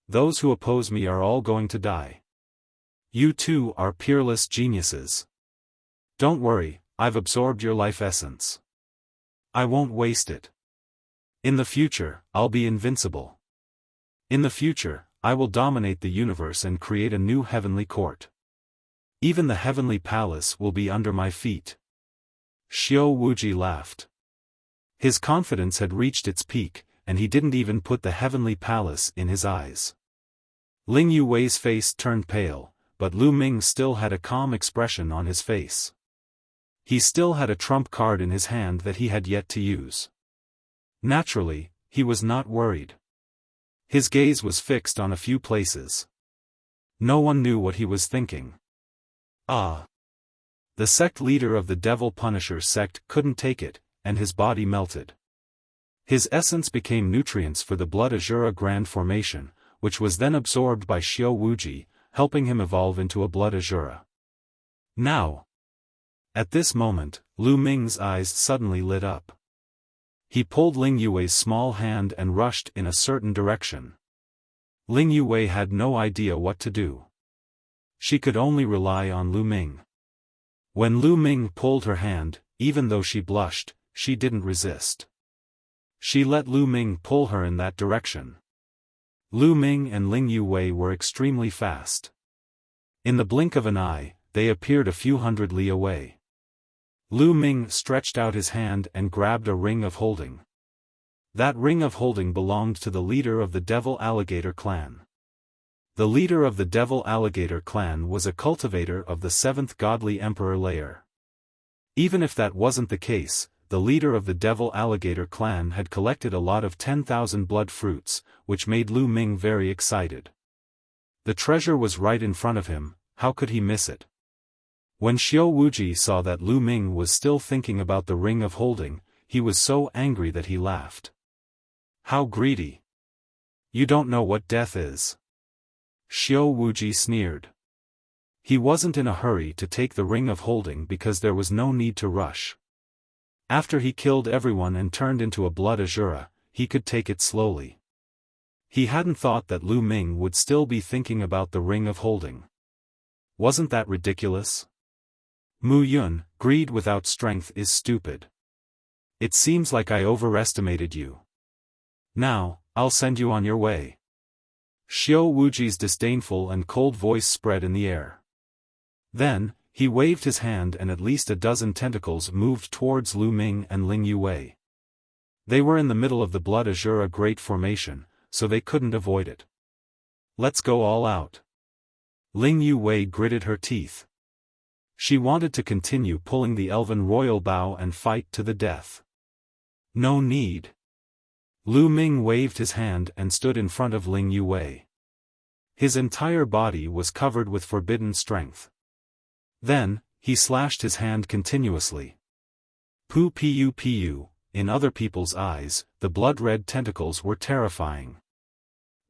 Those who oppose me are all going to die. You too are peerless geniuses. Don't worry, I've absorbed your life essence. I won't waste it. In the future, I'll be invincible. In the future, I will dominate the universe and create a new heavenly court. Even the heavenly palace will be under my feet. Xiao Wuji laughed. His confidence had reached its peak, and he didn't even put the heavenly palace in his eyes. Ling Yuwei's face turned pale, but Lu Ming still had a calm expression on his face. He still had a trump card in his hand that he had yet to use. Naturally, he was not worried. His gaze was fixed on a few places. No one knew what he was thinking. Ah! The sect leader of the Devil Punisher sect couldn't take it, and his body melted. His essence became nutrients for the Blood Azura Grand Formation, which was then absorbed by Xiao Wuji, helping him evolve into a Blood Azura. Now! At this moment, Lu Ming's eyes suddenly lit up. He pulled Ling Yuwei's small hand and rushed in a certain direction. Ling Yuwei had no idea what to do. She could only rely on Lu Ming. When Lu Ming pulled her hand, even though she blushed, she didn't resist. She let Lu Ming pull her in that direction. Lu Ming and Ling Yuwei were extremely fast. In the blink of an eye, they appeared a few hundred li away. Lu Ming stretched out his hand and grabbed a ring of holding. That ring of holding belonged to the leader of the Devil Alligator clan. The leader of the Devil Alligator clan was a cultivator of the 7th Godly Emperor layer. Even if that wasn't the case, the leader of the Devil Alligator clan had collected a lot of 10,000 blood fruits, which made Lu Ming very excited. The treasure was right in front of him, how could he miss it? When Xiao Wuji saw that Lu Ming was still thinking about the ring of holding, he was so angry that he laughed. How greedy! You don't know what death is. Xiao Wuji sneered. He wasn't in a hurry to take the ring of holding because there was no need to rush. After he killed everyone and turned into a Blood Azura, he could take it slowly. He hadn't thought that Lu Ming would still be thinking about the ring of holding. Wasn't that ridiculous? Mu Yun, greed without strength is stupid. It seems like I overestimated you. Now, I'll send you on your way. Xiao Wuji's disdainful and cold voice spread in the air. Then, he waved his hand and at least a dozen tentacles moved towards Lu Ming and Ling Yuwei. They were in the middle of the Blood Azura Great Formation, so they couldn't avoid it. Let's go all out. Ling Yuwei gritted her teeth. She wanted to continue pulling the Elven Royal Bow and fight to the death. No need. Lu Ming waved his hand and stood in front of Ling Yuwei. His entire body was covered with forbidden strength. Then, he slashed his hand continuously. Pu, in other people's eyes, the blood-red tentacles were terrifying.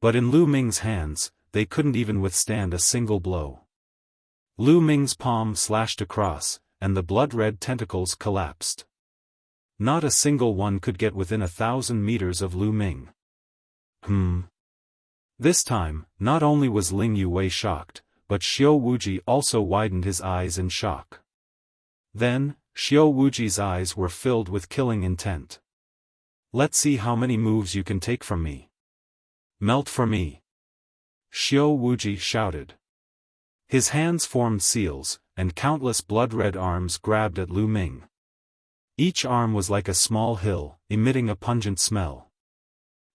But in Lu Ming's hands, they couldn't even withstand a single blow. Lu Ming's palm slashed across, and the blood-red tentacles collapsed. Not a single one could get within 1,000 meters of Lu Ming. This time, not only was Ling Yuwei shocked, but Xiao Wuji also widened his eyes in shock. Then, Xiao Wuji's eyes were filled with killing intent. Let's see how many moves you can take from me. Melt for me. Xiao Wuji shouted. His hands formed seals, and countless blood-red arms grabbed at Lu Ming. Each arm was like a small hill, emitting a pungent smell.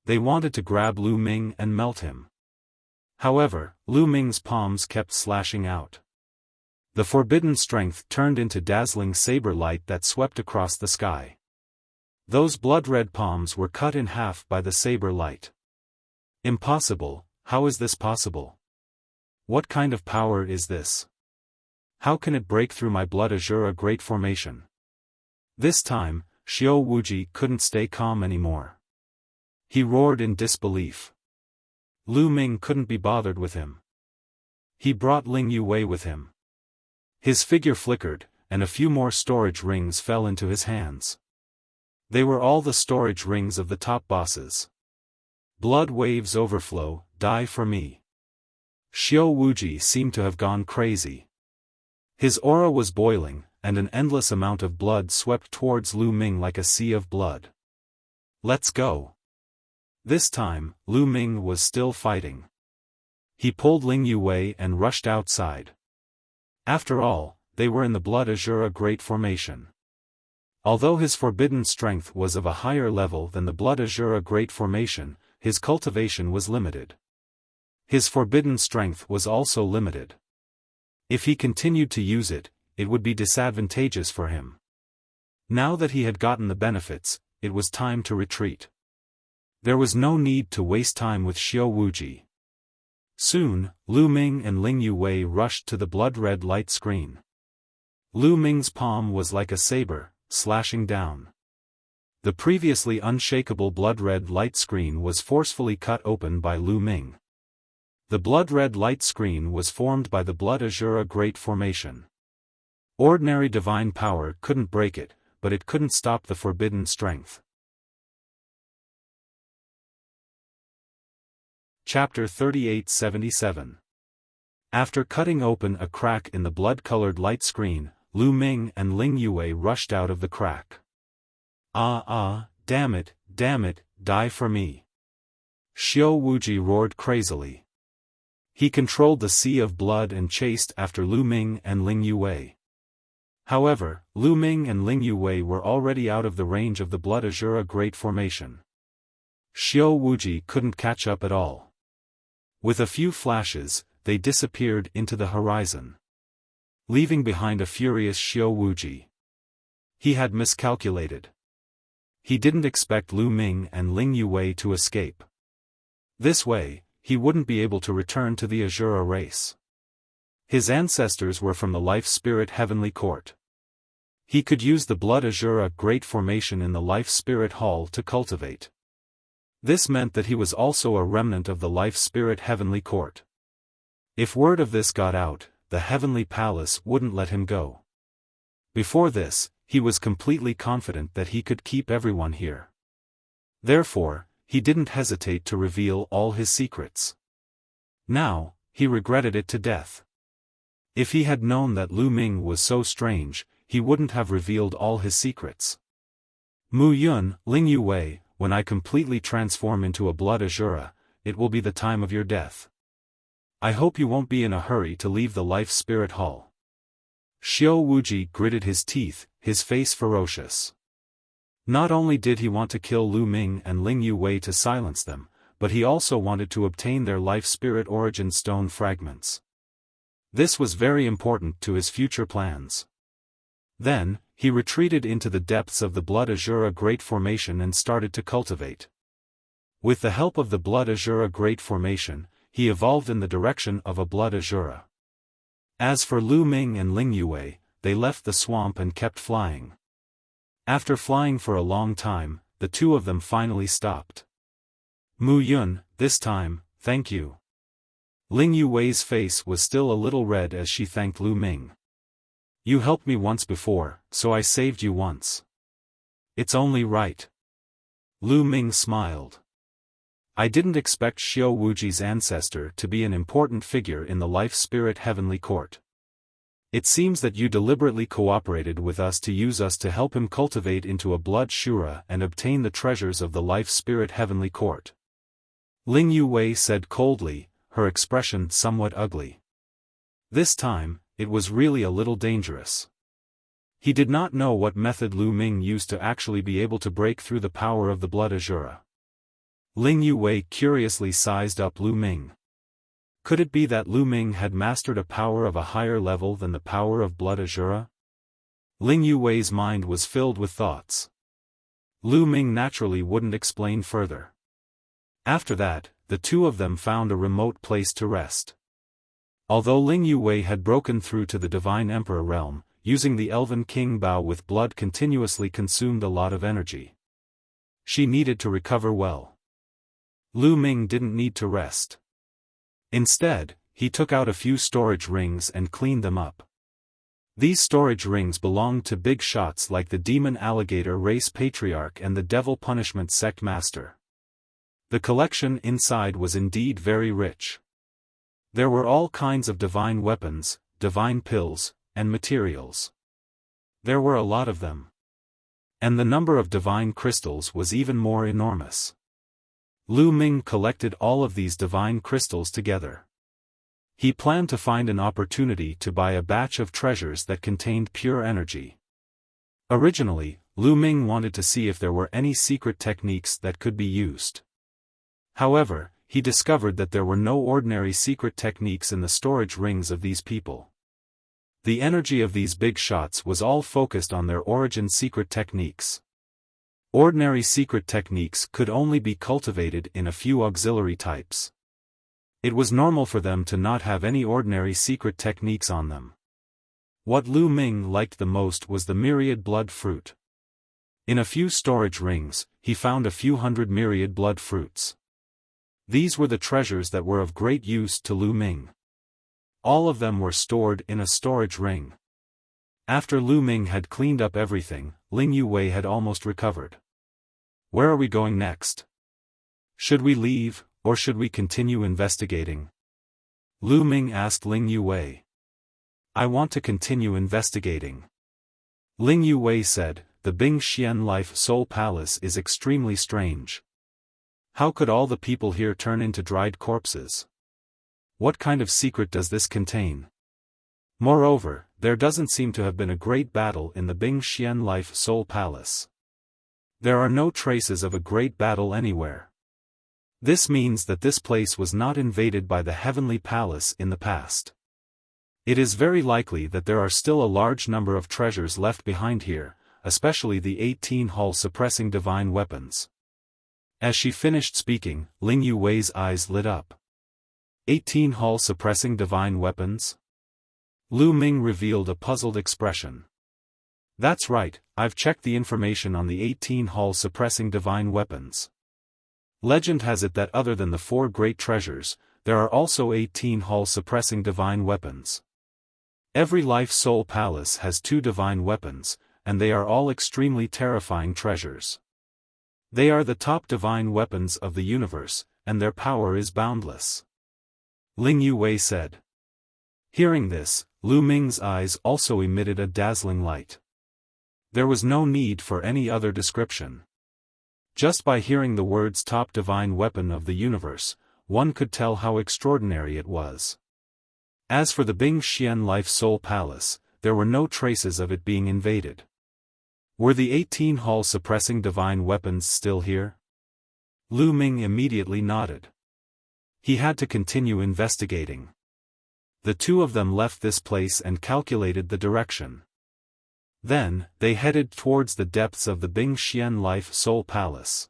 They wanted to grab Lu Ming and melt him. However, Lu Ming's palms kept slashing out. The forbidden strength turned into dazzling saber light that swept across the sky. Those blood-red palms were cut in half by the saber light. Impossible, how is this possible? What kind of power is this? How can it break through my Blood Azura Great Formation? This time, Xiao Wuji couldn't stay calm anymore. He roared in disbelief. Lu Ming couldn't be bothered with him. He brought Ling Yuwei with him. His figure flickered, and a few more storage rings fell into his hands. They were all the storage rings of the top bosses. Blood waves overflow, die for me. Xiao Wuji seemed to have gone crazy. His aura was boiling, and an endless amount of blood swept towards Lu Ming like a sea of blood. Let's go. This time, Lu Ming was still fighting. He pulled Ling Yue and rushed outside. After all, they were in the Blood Azura Great Formation. Although his forbidden strength was of a higher level than the Blood Azura Great Formation, his cultivation was limited. His forbidden strength was also limited. If he continued to use it, it would be disadvantageous for him. Now that he had gotten the benefits, it was time to retreat. There was no need to waste time with Xiao Wuji. Soon, Lu Ming and Ling Yue rushed to the blood-red light screen. Lu Ming's palm was like a saber, slashing down. The previously unshakable blood-red light screen was forcefully cut open by Lu Ming. The blood-red light screen was formed by the Blood Azura Great Formation. Ordinary divine power couldn't break it, but it couldn't stop the forbidden strength. Chapter 3877. After cutting open a crack in the blood-colored light screen, Lu Ming and Ling Yue rushed out of the crack. Damn it, die for me. Xiao Wuji roared crazily. He controlled the sea of blood and chased after Lu Ming and Ling Yue. However, Lu Ming and Ling Yue were already out of the range of the Blood Azura Great Formation. Xiao Wuji couldn't catch up at all. With a few flashes, they disappeared into the horizon, leaving behind a furious Xiao Wuji. He had miscalculated. He didn't expect Lu Ming and Ling Yue to escape. This way, he wouldn't be able to return to the Azura race. His ancestors were from the Life Spirit Heavenly Court. He could use the Blood Azura Great Formation in the Life Spirit Hall to cultivate. This meant that he was also a remnant of the Life Spirit Heavenly Court. If word of this got out, the Heavenly Palace wouldn't let him go. Before this, he was completely confident that he could keep everyone here. Therefore, he didn't hesitate to reveal all his secrets. Now, he regretted it to death. If he had known that Lu Ming was so strange, he wouldn't have revealed all his secrets. Mu Yun, Ling Yue, when I completely transform into a Blood Azura, it will be the time of your death. I hope you won't be in a hurry to leave the Life Spirit Hall. Xiao Wuji gritted his teeth, his face ferocious. Not only did he want to kill Lu Ming and Ling Yue to silence them, but he also wanted to obtain their Life Spirit Origin Stone fragments. This was very important to his future plans. Then, he retreated into the depths of the Blood Azura Great Formation and started to cultivate. With the help of the Blood Azura Great Formation, he evolved in the direction of a Blood Azura. As for Lu Ming and Ling Yue, they left the swamp and kept flying. After flying for a long time, the two of them finally stopped. Mu Yun, this time, thank you. Ling Yue's face was still a little red as she thanked Lu Ming. You helped me once before, so I saved you once. It's only right. Lu Ming smiled. I didn't expect Xiao Wuji's ancestor to be an important figure in the Life Spirit Heavenly Court. It seems that you deliberately cooperated with us to help him cultivate into a Blood Shura and obtain the treasures of the Life Spirit Heavenly Court. Ling Yue said coldly, her expression somewhat ugly. This time, it was really a little dangerous. He did not know what method Lu Ming used to actually be able to break through the power of the Blood Azura. Ling Yue curiously sized up Lu Ming. Could it be that Lu Ming had mastered a power of a higher level than the power of Blood Azura? Ling Yue's mind was filled with thoughts. Lu Ming naturally wouldn't explain further. After that, the two of them found a remote place to rest. Although Ling Yue had broken through to the Divine Emperor realm, using the Elven King Bao with blood continuously consumed a lot of energy. She needed to recover well. Lu Ming didn't need to rest. Instead, he took out a few storage rings and cleaned them up. These storage rings belonged to big shots like the Demon Alligator Race Patriarch and the Devil Punishment Sect Master. The collection inside was indeed very rich. There were all kinds of divine weapons, divine pills, and materials. There were a lot of them. And the number of divine crystals was even more enormous. Lu Ming collected all of these divine crystals together. He planned to find an opportunity to buy a batch of treasures that contained pure energy. Originally, Lu Ming wanted to see if there were any secret techniques that could be used. However, he discovered that there were no ordinary secret techniques in the storage rings of these people. The energy of these big shots was all focused on their origin secret techniques. Ordinary secret techniques could only be cultivated in a few auxiliary types. It was normal for them to not have any ordinary secret techniques on them. What Lu Ming liked the most was the myriad blood fruit. In a few storage rings, he found a few hundred myriad blood fruits. These were the treasures that were of great use to Lu Ming. All of them were stored in a storage ring. After Lu Ming had cleaned up everything, Ling Yuwei had almost recovered. Where are we going next? Should we leave, or should we continue investigating? Lu Ming asked Ling Yuwei. I want to continue investigating. Ling Yuwei said, the Bing Xian Life Soul Palace is extremely strange. How could all the people here turn into dried corpses? What kind of secret does this contain? Moreover, there doesn't seem to have been a great battle in the Bing Xian Life Soul Palace. There are no traces of a great battle anywhere. This means that this place was not invaded by the Heavenly Palace in the past. It is very likely that there are still a large number of treasures left behind here, especially the 18 hull suppressing divine weapons. As she finished speaking, Ling Yuwei's eyes lit up. 18 hull suppressing divine weapons? Lu Ming revealed a puzzled expression. That's right, I've checked the information on the 18 hull suppressing divine weapons. Legend has it that other than the 4 great treasures, there are also 18 hull suppressing divine weapons. Every life soul palace has 2 divine weapons, and they are all extremely terrifying treasures. They are the top divine weapons of the universe, and their power is boundless. Ling Yuwei said. Hearing this, Lu Ming's eyes also emitted a dazzling light. There was no need for any other description. Just by hearing the words top divine weapon of the universe, one could tell how extraordinary it was. As for the Bing Xian Life Soul Palace, there were no traces of it being invaded. Were the 18 hull suppressing divine weapons still here? Lu Ming immediately nodded. He had to continue investigating. The 2 of them left this place and calculated the direction. Then, they headed towards the depths of the Bing Xian Life Soul Palace.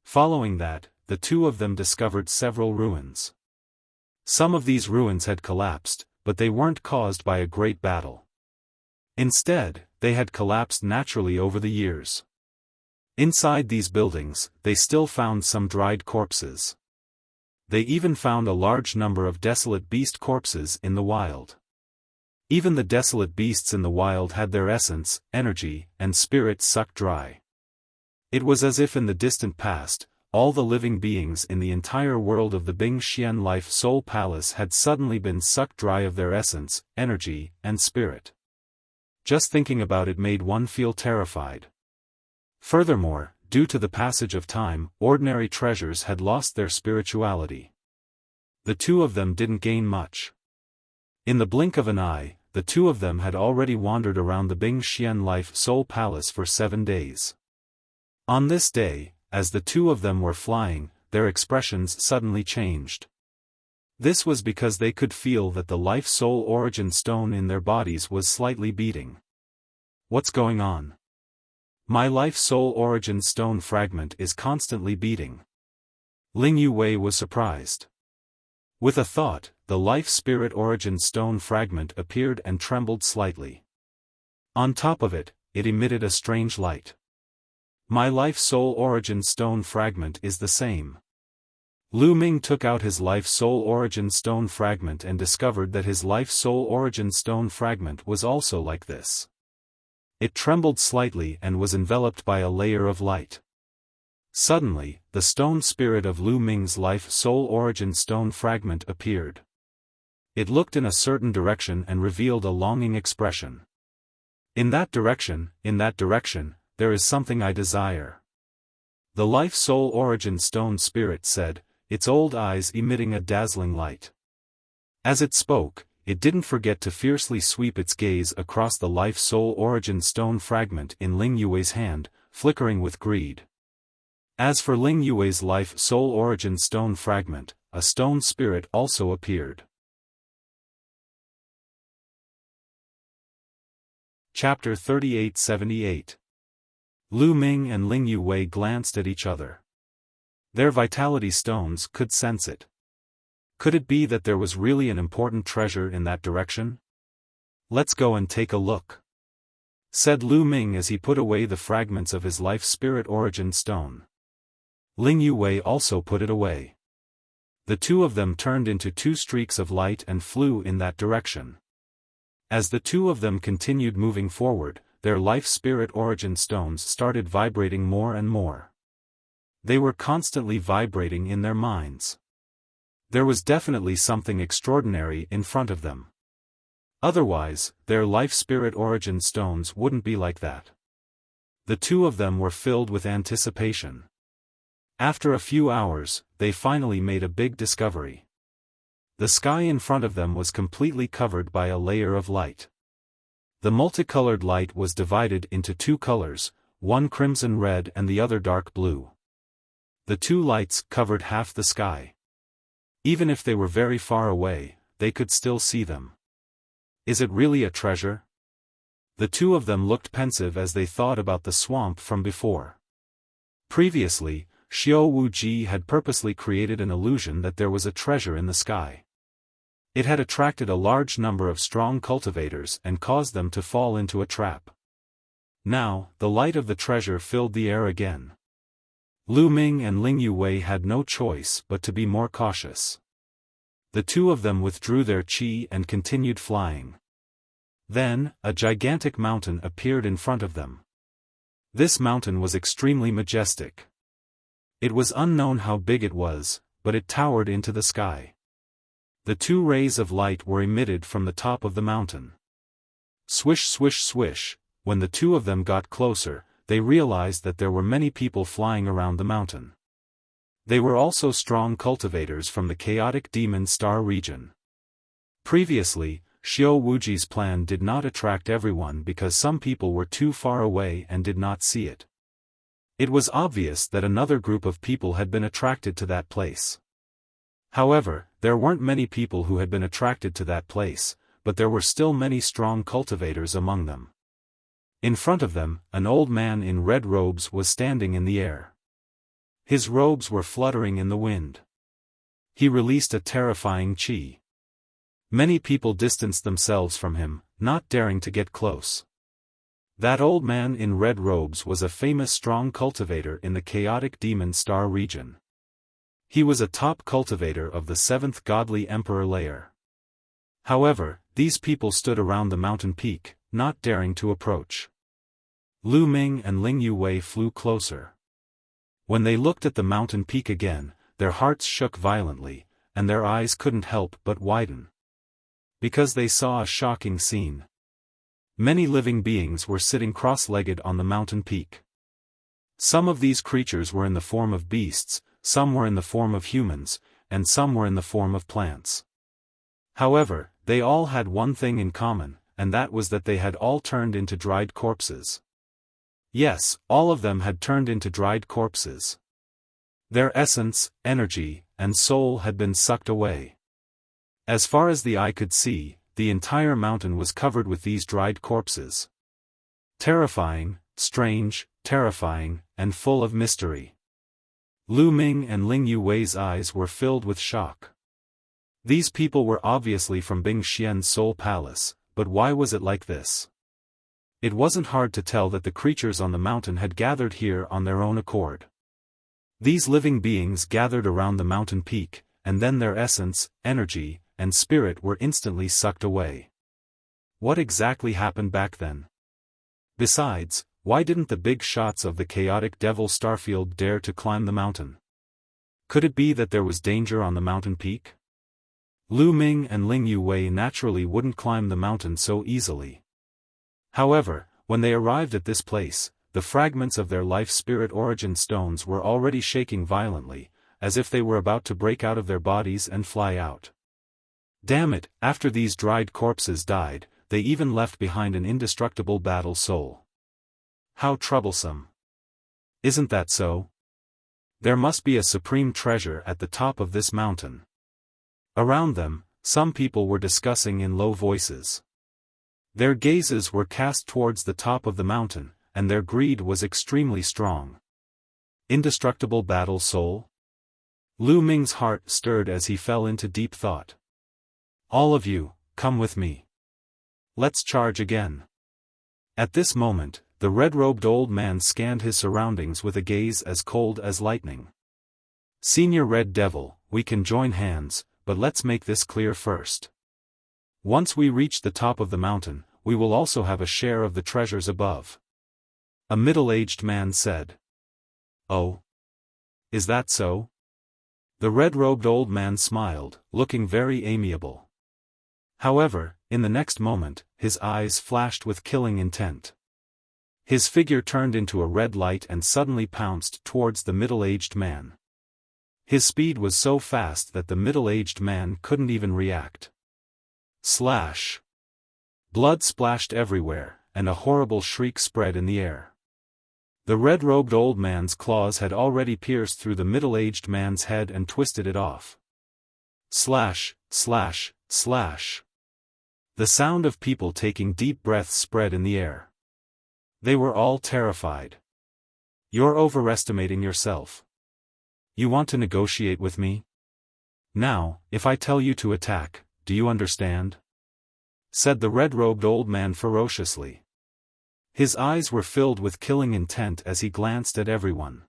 Following that, the 2 of them discovered several ruins. Some of these ruins had collapsed, but they weren't caused by a great battle. Instead, they had collapsed naturally over the years. Inside these buildings, they still found some dried corpses. They even found a large number of desolate beast corpses in the wild. Even the desolate beasts in the wild had their essence, energy, and spirit sucked dry. It was as if in the distant past, all the living beings in the entire world of the Bing Xian Life Soul Palace had suddenly been sucked dry of their essence, energy, and spirit. Just thinking about it made one feel terrified. Furthermore, due to the passage of time, ordinary treasures had lost their spirituality. The 2 of them didn't gain much. In the blink of an eye, the 2 of them had already wandered around the Bing Xian Life Soul Palace for 7 days. On this day, as the 2 of them were flying, their expressions suddenly changed. This was because they could feel that the Life Soul Origin Stone in their bodies was slightly beating. What's going on? My Life Soul Origin Stone fragment is constantly beating. Ling Yuwei was surprised. With a thought, the Life Spirit Origin Stone fragment appeared and trembled slightly. On top of it, it emitted a strange light. My Life Soul Origin Stone fragment is the same. Lu Ming took out his Life Soul Origin Stone fragment and discovered that his Life Soul Origin Stone fragment was also like this. It trembled slightly and was enveloped by a layer of light. Suddenly, the stone spirit of Lu Ming's Life Soul Origin Stone fragment appeared. It looked in a certain direction and revealed a longing expression. In that direction, there is something I desire. The Life Soul Origin Stone Spirit said, its old eyes emitting a dazzling light. As it spoke, it didn't forget to fiercely sweep its gaze across the Life Soul Origin Stone fragment in Ling Yue's hand, flickering with greed. As for Ling Yue's Life Soul Origin Stone fragment, a stone spirit also appeared. Chapter 3878. Lu Ming and Ling Yue glanced at each other. Their vitality stones could sense it. Could it be that there was really an important treasure in that direction? Let's go and take a look, said Lu Ming as he put away the fragments of his Life Spirit Origin Stone. Ling Yue also put it away. The two of them turned into two streaks of light and flew in that direction. As the two of them continued moving forward, their Life Spirit Origin Stones started vibrating more and more. They were constantly vibrating in their minds. There was definitely something extraordinary in front of them. Otherwise, their Life Spirit Origin Stones wouldn't be like that. The two of them were filled with anticipation. After a few hours, they finally made a big discovery. The sky in front of them was completely covered by a layer of light. The multicolored light was divided into two colors, one crimson red and the other dark blue. The two lights covered half the sky. Even if they were very far away, they could still see them. Is it really a treasure? The two of them looked pensive as they thought about the swamp from before. Previously, Xiao Wuji had purposely created an illusion that there was a treasure in the sky. It had attracted a large number of strong cultivators and caused them to fall into a trap. Now, the light of the treasure filled the air again. Lu Ming and Ling Yue had no choice but to be more cautious. The two of them withdrew their qi and continued flying. Then, a gigantic mountain appeared in front of them. This mountain was extremely majestic. It was unknown how big it was, but it towered into the sky. The two rays of light were emitted from the top of the mountain. Swish swish swish, when the two of them got closer, they realized that there were many people flying around the mountain. They were also strong cultivators from the chaotic demon star region. Previously, Xiao Wuji's plan did not attract everyone because some people were too far away and did not see it. It was obvious that another group of people had been attracted to that place. However, there weren't many people who had been attracted to that place, but there were still many strong cultivators among them. In front of them, an old man in red robes was standing in the air. His robes were fluttering in the wind. He released a terrifying qi. Many people distanced themselves from him, not daring to get close. That old man in red robes was a famous strong cultivator in the chaotic demon star region. He was a top cultivator of the 7th godly emperor layer. However, these people stood around the mountain peak, not daring to approach. Lu Ming and Ling Yue flew closer. When they looked at the mountain peak again, their hearts shook violently, and their eyes couldn't help but widen. Because they saw a shocking scene. Many living beings were sitting cross-legged on the mountain peak. Some of these creatures were in the form of beasts, some were in the form of humans, and some were in the form of plants. However, they all had one thing in common, and that was that they had all turned into dried corpses. Yes, all of them had turned into dried corpses. Their essence, energy, and soul had been sucked away. As far as the eye could see, the entire mountain was covered with these dried corpses. Terrifying, strange, terrifying, and full of mystery. Lu Ming and Ling Yue's eyes were filled with shock. These people were obviously from Bing Xian's Soul Palace, but why was it like this? It wasn't hard to tell that the creatures on the mountain had gathered here on their own accord. These living beings gathered around the mountain peak, and then their essence, energy, and spirit were instantly sucked away. What exactly happened back then? Besides, why didn't the big shots of the chaotic devil Starfield dare to climb the mountain? Could it be that there was danger on the mountain peak? Lu Ming and Ling Yue naturally wouldn't climb the mountain so easily. However, when they arrived at this place, the fragments of their life spirit origin stones were already shaking violently, as if they were about to break out of their bodies and fly out. Damn it, after these dried corpses died, they even left behind an indestructible battle soul. How troublesome. Isn't that so? There must be a supreme treasure at the top of this mountain. Around them, some people were discussing in low voices. Their gazes were cast towards the top of the mountain, and their greed was extremely strong. Indestructible battle soul? Lu Ming's heart stirred as he fell into deep thought. All of you, come with me. Let's charge again. At this moment, the red-robed old man scanned his surroundings with a gaze as cold as lightning. Senior Red Devil, we can join hands, but let's make this clear first. Once we reach the top of the mountain, we will also have a share of the treasures above. A middle-aged man said. Oh? Is that so? The red-robed old man smiled, looking very amiable. However, in the next moment, his eyes flashed with killing intent. His figure turned into a red light and suddenly pounced towards the middle-aged man. His speed was so fast that the middle-aged man couldn't even react. Slash! Blood splashed everywhere, and a horrible shriek spread in the air. The red-robed old man's claws had already pierced through the middle-aged man's head and twisted it off. Slash, slash, slash. The sound of people taking deep breaths spread in the air. They were all terrified. You're overestimating yourself. You want to negotiate with me? Now, if I tell you to attack, do you understand? Said the red-robed old man ferociously. His eyes were filled with killing intent as he glanced at everyone.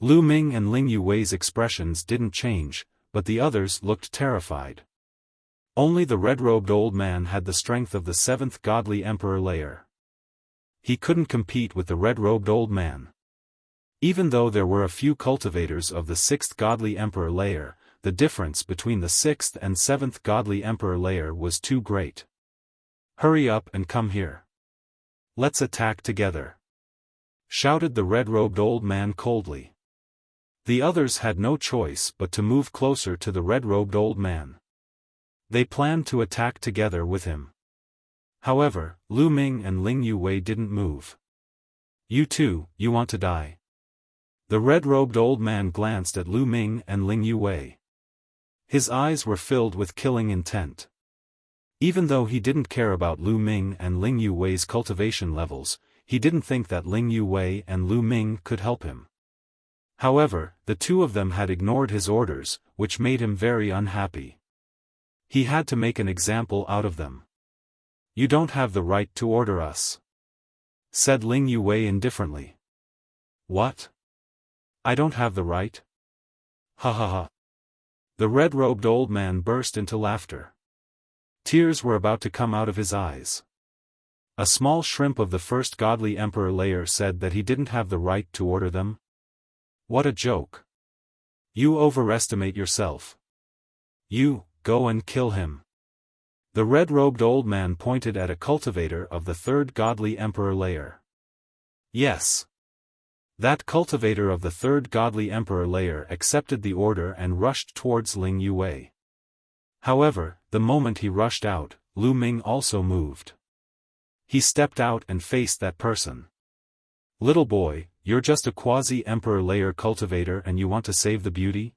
Lu Ming and Ling Yuwei's expressions didn't change, but the others looked terrified. Only the red-robed old man had the strength of the seventh godly emperor layer. He couldn't compete with the red-robed old man. Even though there were a few cultivators of the sixth godly emperor layer, the difference between the sixth and seventh godly emperor layer was too great. Hurry up and come here. Let's attack together. Shouted the red-robed old man coldly. The others had no choice but to move closer to the red-robed old man. They planned to attack together with him. However, Lu Ming and Ling Yuwei didn't move. You too, you want to die? The red-robed old man glanced at Lu Ming and Ling Yuwei. His eyes were filled with killing intent. Even though he didn't care about Lu Ming and Ling Yuwei's cultivation levels, he didn't think that Ling Yuwei and Lu Ming could help him. However, the two of them had ignored his orders, which made him very unhappy. He had to make an example out of them. You don't have the right to order us, said Ling Yuwei indifferently. What? I don't have the right? Ha ha ha. The red-robed old man burst into laughter. Tears were about to come out of his eyes. A small shrimp of the first godly emperor layer said that he didn't have the right to order them? What a joke. You overestimate yourself. You, go and kill him. The red-robed old man pointed at a cultivator of the third godly emperor layer. Yes. That cultivator of the third godly emperor layer accepted the order and rushed towards Ling Yuwei. However, the moment he rushed out, Lu Ming also moved. He stepped out and faced that person. Little boy, you're just a quasi-emperor layer cultivator and you want to save the beauty?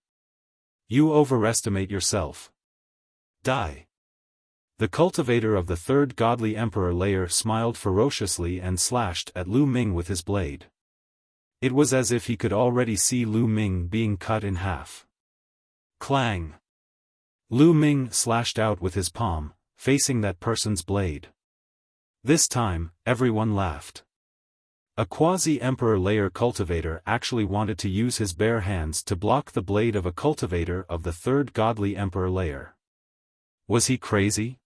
You overestimate yourself. Die. The cultivator of the third godly emperor layer smiled ferociously and slashed at Lu Ming with his blade. It was as if he could already see Lu Ming being cut in half. Clang! Lu Ming slashed out with his palm, facing that person's blade. This time, everyone laughed. A quasi-emperor layer cultivator actually wanted to use his bare hands to block the blade of a cultivator of the third godly emperor layer. Was he crazy?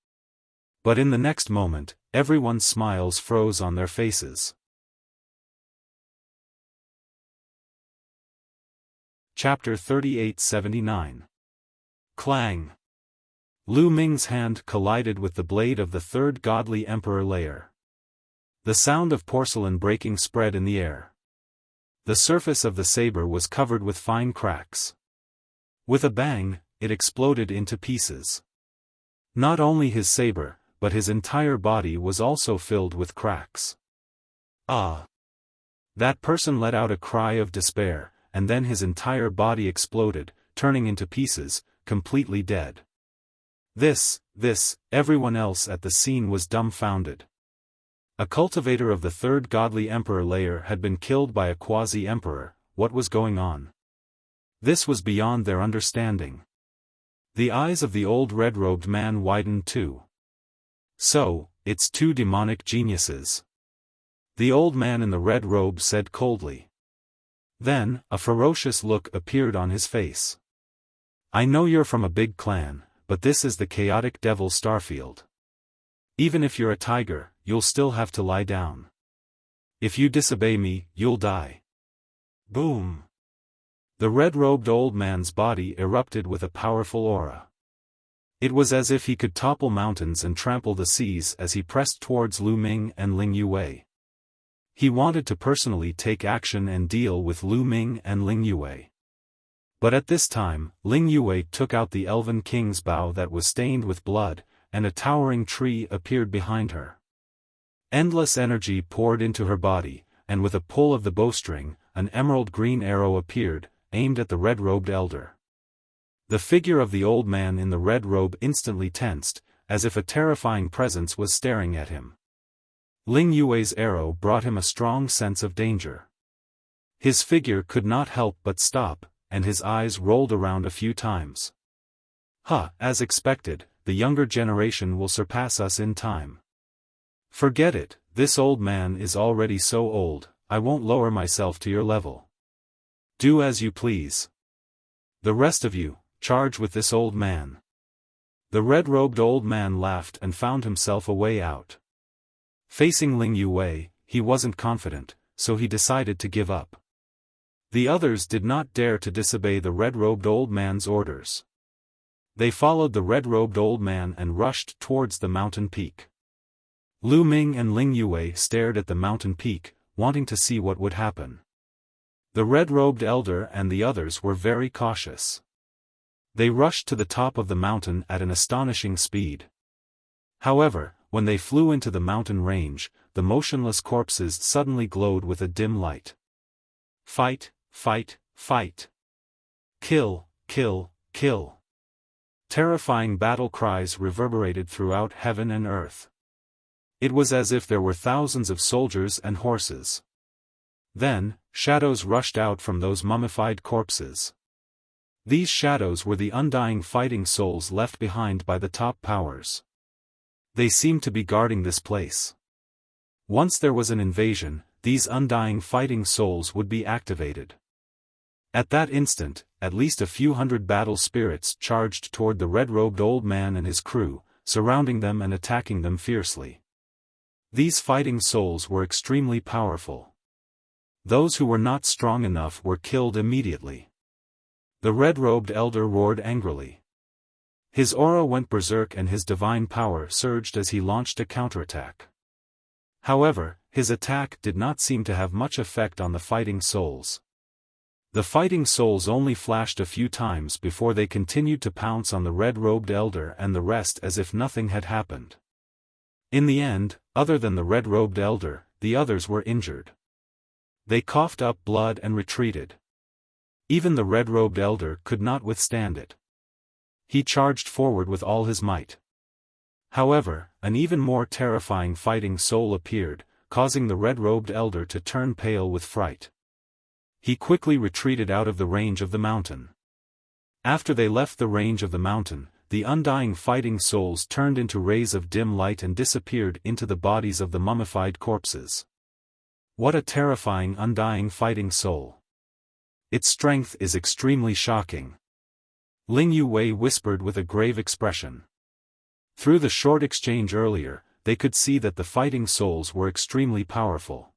But in the next moment, everyone's smiles froze on their faces. Chapter 3879. Clang! Lu Ming's hand collided with the blade of the third godly emperor layer. The sound of porcelain breaking spread in the air. The surface of the saber was covered with fine cracks. With a bang, it exploded into pieces. Not only his saber, but his entire body was also filled with cracks. Ah! That person let out a cry of despair, and then his entire body exploded, turning into pieces, completely dead. Everyone else at the scene was dumbfounded. A cultivator of the third godly emperor layer had been killed by a quasi-emperor. What was going on? This was beyond their understanding. The eyes of the old red-robed man widened too. So, it's two demonic geniuses. The old man in the red robe said coldly. Then, a ferocious look appeared on his face. I know you're from a big clan, but this is the chaotic devil Starfield. Even if you're a tiger, you'll still have to lie down. If you disobey me, you'll die. Boom! The red-robed old man's body erupted with a powerful aura. It was as if he could topple mountains and trample the seas as he pressed towards Lu Ming and Ling Yue. He wanted to personally take action and deal with Lu Ming and Ling Yue. But at this time, Ling Yue took out the Elven King's bow that was stained with blood, and a towering tree appeared behind her. Endless energy poured into her body, and with a pull of the bowstring, an emerald green arrow appeared, aimed at the red-robed elder. The figure of the old man in the red robe instantly tensed, as if a terrifying presence was staring at him. Ling Yue's arrow brought him a strong sense of danger. His figure could not help but stop, and his eyes rolled around a few times. As expected, the younger generation will surpass us in time. Forget it, this old man is already so old, I won't lower myself to your level. Do as you please. The rest of you, charge with this old man. The red-robed old man laughed and found himself a way out. Facing Ling Yue, he wasn't confident, so he decided to give up. The others did not dare to disobey the red-robed old man's orders. They followed the red-robed old man and rushed towards the mountain peak. Lu Ming and Ling Yue stared at the mountain peak, wanting to see what would happen. The red-robed elder and the others were very cautious. They rushed to the top of the mountain at an astonishing speed. However, when they flew into the mountain range, the motionless corpses suddenly glowed with a dim light. Fight, fight, fight. Kill, kill, kill. Terrifying battle cries reverberated throughout heaven and earth. It was as if there were thousands of soldiers and horses. Then, shadows rushed out from those mummified corpses. These shadows were the undying fighting souls left behind by the top powers. They seemed to be guarding this place. Once there was an invasion, these undying fighting souls would be activated. At that instant, at least a few hundred battle spirits charged toward the red-robed old man and his crew, surrounding them and attacking them fiercely. These fighting souls were extremely powerful. Those who were not strong enough were killed immediately. The red-robed elder roared angrily. His aura went berserk and his divine power surged as he launched a counterattack. However, his attack did not seem to have much effect on the fighting souls. The fighting souls only flashed a few times before they continued to pounce on the red-robed elder and the rest as if nothing had happened. In the end, other than the red-robed elder, the others were injured. They coughed up blood and retreated. Even the red-robed elder could not withstand it. He charged forward with all his might. However, an even more terrifying fighting soul appeared, causing the red-robed elder to turn pale with fright. He quickly retreated out of the range of the mountain. After they left the range of the mountain, the undying fighting souls turned into rays of dim light and disappeared into the bodies of the mummified corpses. What a terrifying undying fighting soul. Its strength is extremely shocking. Ling Yue whispered with a grave expression. Through the short exchange earlier, they could see that the fighting souls were extremely powerful.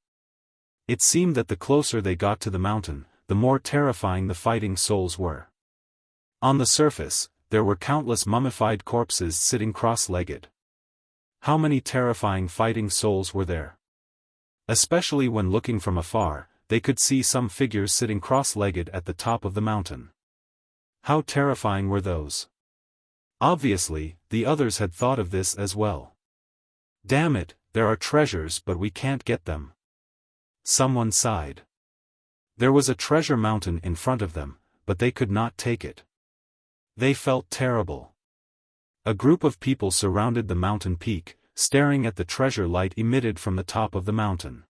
It seemed that the closer they got to the mountain, the more terrifying the fighting souls were. On the surface, there were countless mummified corpses sitting cross-legged. How many terrifying fighting souls were there? Especially when looking from afar, they could see some figures sitting cross-legged at the top of the mountain. How terrifying were those? Obviously, the others had thought of this as well. Damn it, there are treasures but we can't get them. Someone sighed. There was a treasure mountain in front of them, but they could not take it. They felt terrible. A group of people surrounded the mountain peak, staring at the treasure light emitted from the top of the mountain.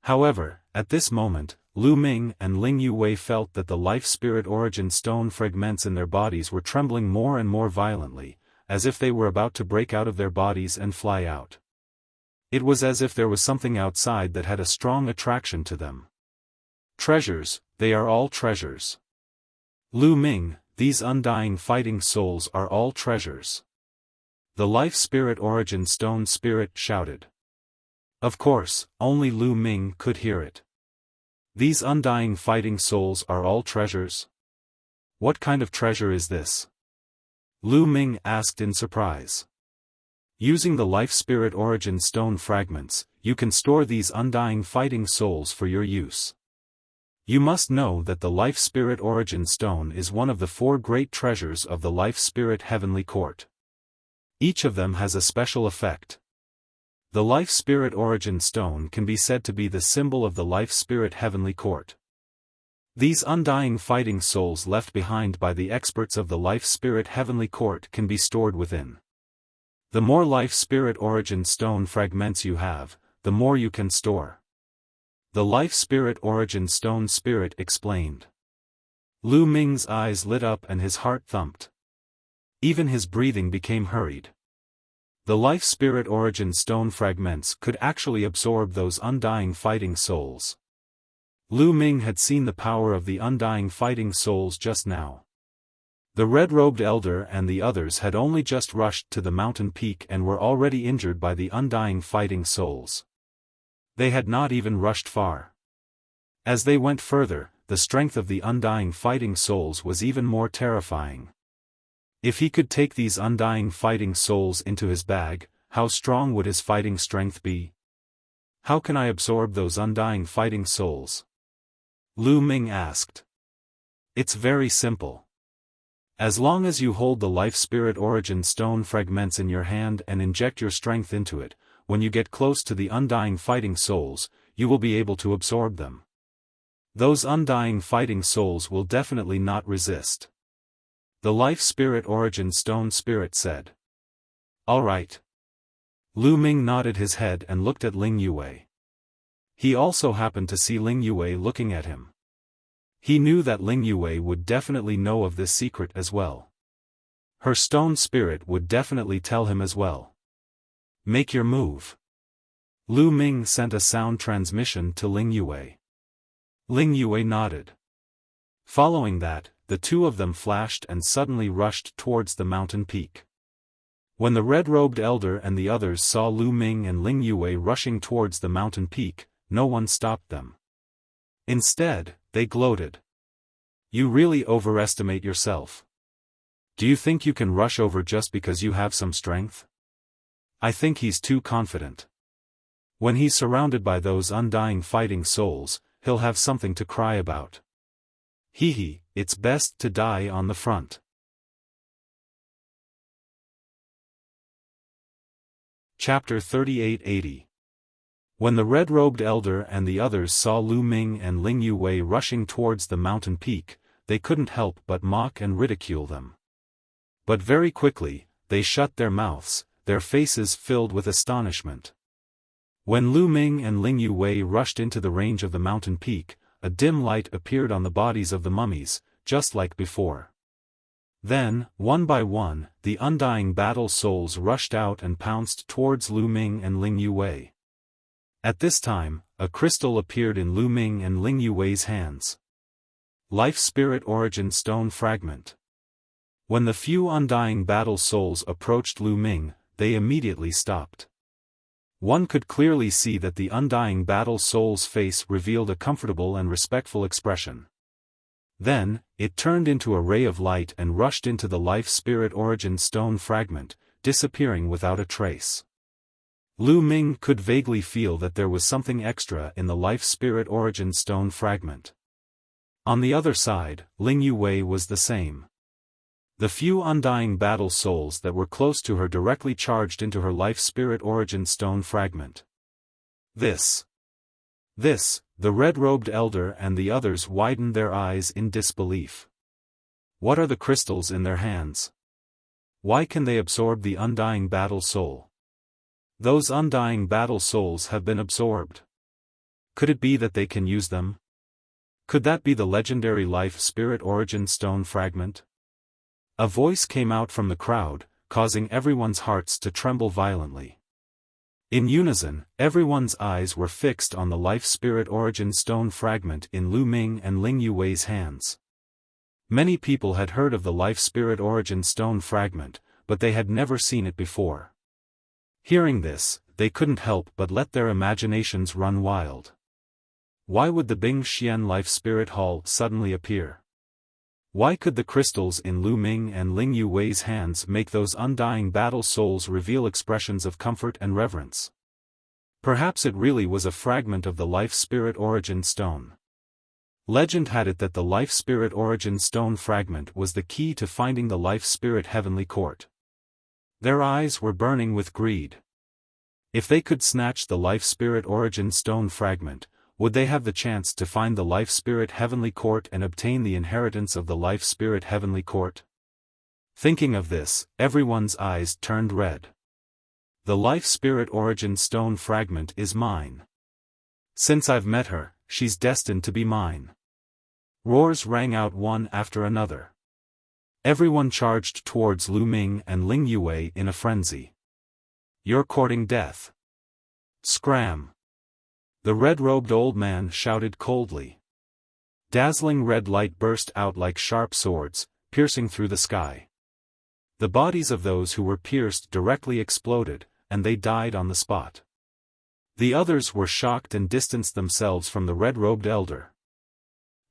However, at this moment, Lu Ming and Ling Yuwei felt that the life spirit origin stone fragments in their bodies were trembling more and more violently, as if they were about to break out of their bodies and fly out. It was as if there was something outside that had a strong attraction to them. Treasures, they are all treasures. Lu Ming, these undying fighting souls are all treasures. The life spirit origin stone spirit shouted. Of course, only Lu Ming could hear it. These undying fighting souls are all treasures? What kind of treasure is this? Lu Ming asked in surprise. Using the life spirit origin stone fragments, you can store these undying fighting souls for your use. You must know that the life spirit origin stone is one of the 4 great treasures of the life spirit heavenly court. Each of them has a special effect. The life spirit origin stone can be said to be the symbol of the life spirit heavenly court. These undying fighting souls left behind by the experts of the life spirit heavenly court can be stored within. The more life spirit origin stone fragments you have, the more you can store. The life spirit origin stone spirit explained. Lu Ming's eyes lit up and his heart thumped. Even his breathing became hurried. The life spirit origin stone fragments could actually absorb those undying fighting souls. Lu Ming had seen the power of the undying fighting souls just now. The red-robed elder and the others had only just rushed to the mountain peak and were already injured by the undying fighting souls. They had not even rushed far. As they went further, the strength of the undying fighting souls was even more terrifying. If he could take these undying fighting souls into his bag, how strong would his fighting strength be? How can I absorb those undying fighting souls? Lu Ming asked. It's very simple. As long as you hold the life spirit origin stone fragments in your hand and inject your strength into it, when you get close to the undying fighting souls, you will be able to absorb them. Those undying fighting souls will definitely not resist. The life spirit origin stone spirit said. All right. Lu Ming nodded his head and looked at Ling Yuwei. He also happened to see Ling Yuwei looking at him. He knew that Ling Yuwei would definitely know of this secret as well. Her stone spirit would definitely tell him as well. Make your move. Lu Ming sent a sound transmission to Ling Yuwei. Ling Yuwei nodded. Following that, the two of them flashed and suddenly rushed towards the mountain peak. When the red-robed elder and the others saw Lu Ming and Ling Yuwei rushing towards the mountain peak, no one stopped them. Instead, they gloated. You really overestimate yourself. Do you think you can rush over just because you have some strength? I think he's too confident. When he's surrounded by those undying fighting souls, he'll have something to cry about. Hee, it's best to die on the front. Chapter 3880. When the red-robed elder and the others saw Lu Ming and Ling Yuwei rushing towards the mountain peak, they couldn't help but mock and ridicule them. But very quickly, they shut their mouths, their faces filled with astonishment. When Lu Ming and Ling Yuwei rushed into the range of the mountain peak, a dim light appeared on the bodies of the mummies, just like before. Then, one by one, the undying battle souls rushed out and pounced towards Lu Ming and Ling Yuwei. At this time, a crystal appeared in Lu Ming and Ling Yuwei's hands. Life Spirit Origin Stone Fragment. When the few undying battle souls approached Lu Ming, they immediately stopped. One could clearly see that the undying battle soul's face revealed a comfortable and respectful expression. Then, it turned into a ray of light and rushed into the Life Spirit Origin Stone Fragment, disappearing without a trace. Lu Ming could vaguely feel that there was something extra in the life spirit origin stone fragment. On the other side, Ling Yue was the same. The few undying battle souls that were close to her directly charged into her life spirit origin stone fragment. This, the red-robed elder and the others widened their eyes in disbelief. What are the crystals in their hands? Why can they absorb the undying battle soul? Those undying battle souls have been absorbed. Could it be that they can use them? Could that be the legendary life spirit origin stone fragment? A voice came out from the crowd, causing everyone's hearts to tremble violently. In unison, everyone's eyes were fixed on the life spirit origin stone fragment in Lu Ming and Ling Yue's hands. Many people had heard of the life spirit origin stone fragment, but they had never seen it before. Hearing this, they couldn't help but let their imaginations run wild. Why would the Bing Xian life spirit hall suddenly appear? Why could the crystals in Lu Ming and Ling Yue's hands make those undying battle souls reveal expressions of comfort and reverence? Perhaps it really was a fragment of the life spirit origin stone. Legend had it that the life spirit origin stone fragment was the key to finding the life spirit heavenly court. Their eyes were burning with greed. If they could snatch the life spirit origin stone fragment, would they have the chance to find the life spirit heavenly court and obtain the inheritance of the life spirit heavenly court? Thinking of this, everyone's eyes turned red. The life spirit origin stone fragment is mine. Since I've met her, she's destined to be mine. Roars rang out one after another. Everyone charged towards Lu Ming and Ling Yue in a frenzy. You're courting death. Scram! The red-robed old man shouted coldly. Dazzling red light burst out like sharp swords, piercing through the sky. The bodies of those who were pierced directly exploded, and they died on the spot. The others were shocked and distanced themselves from the red-robed elder.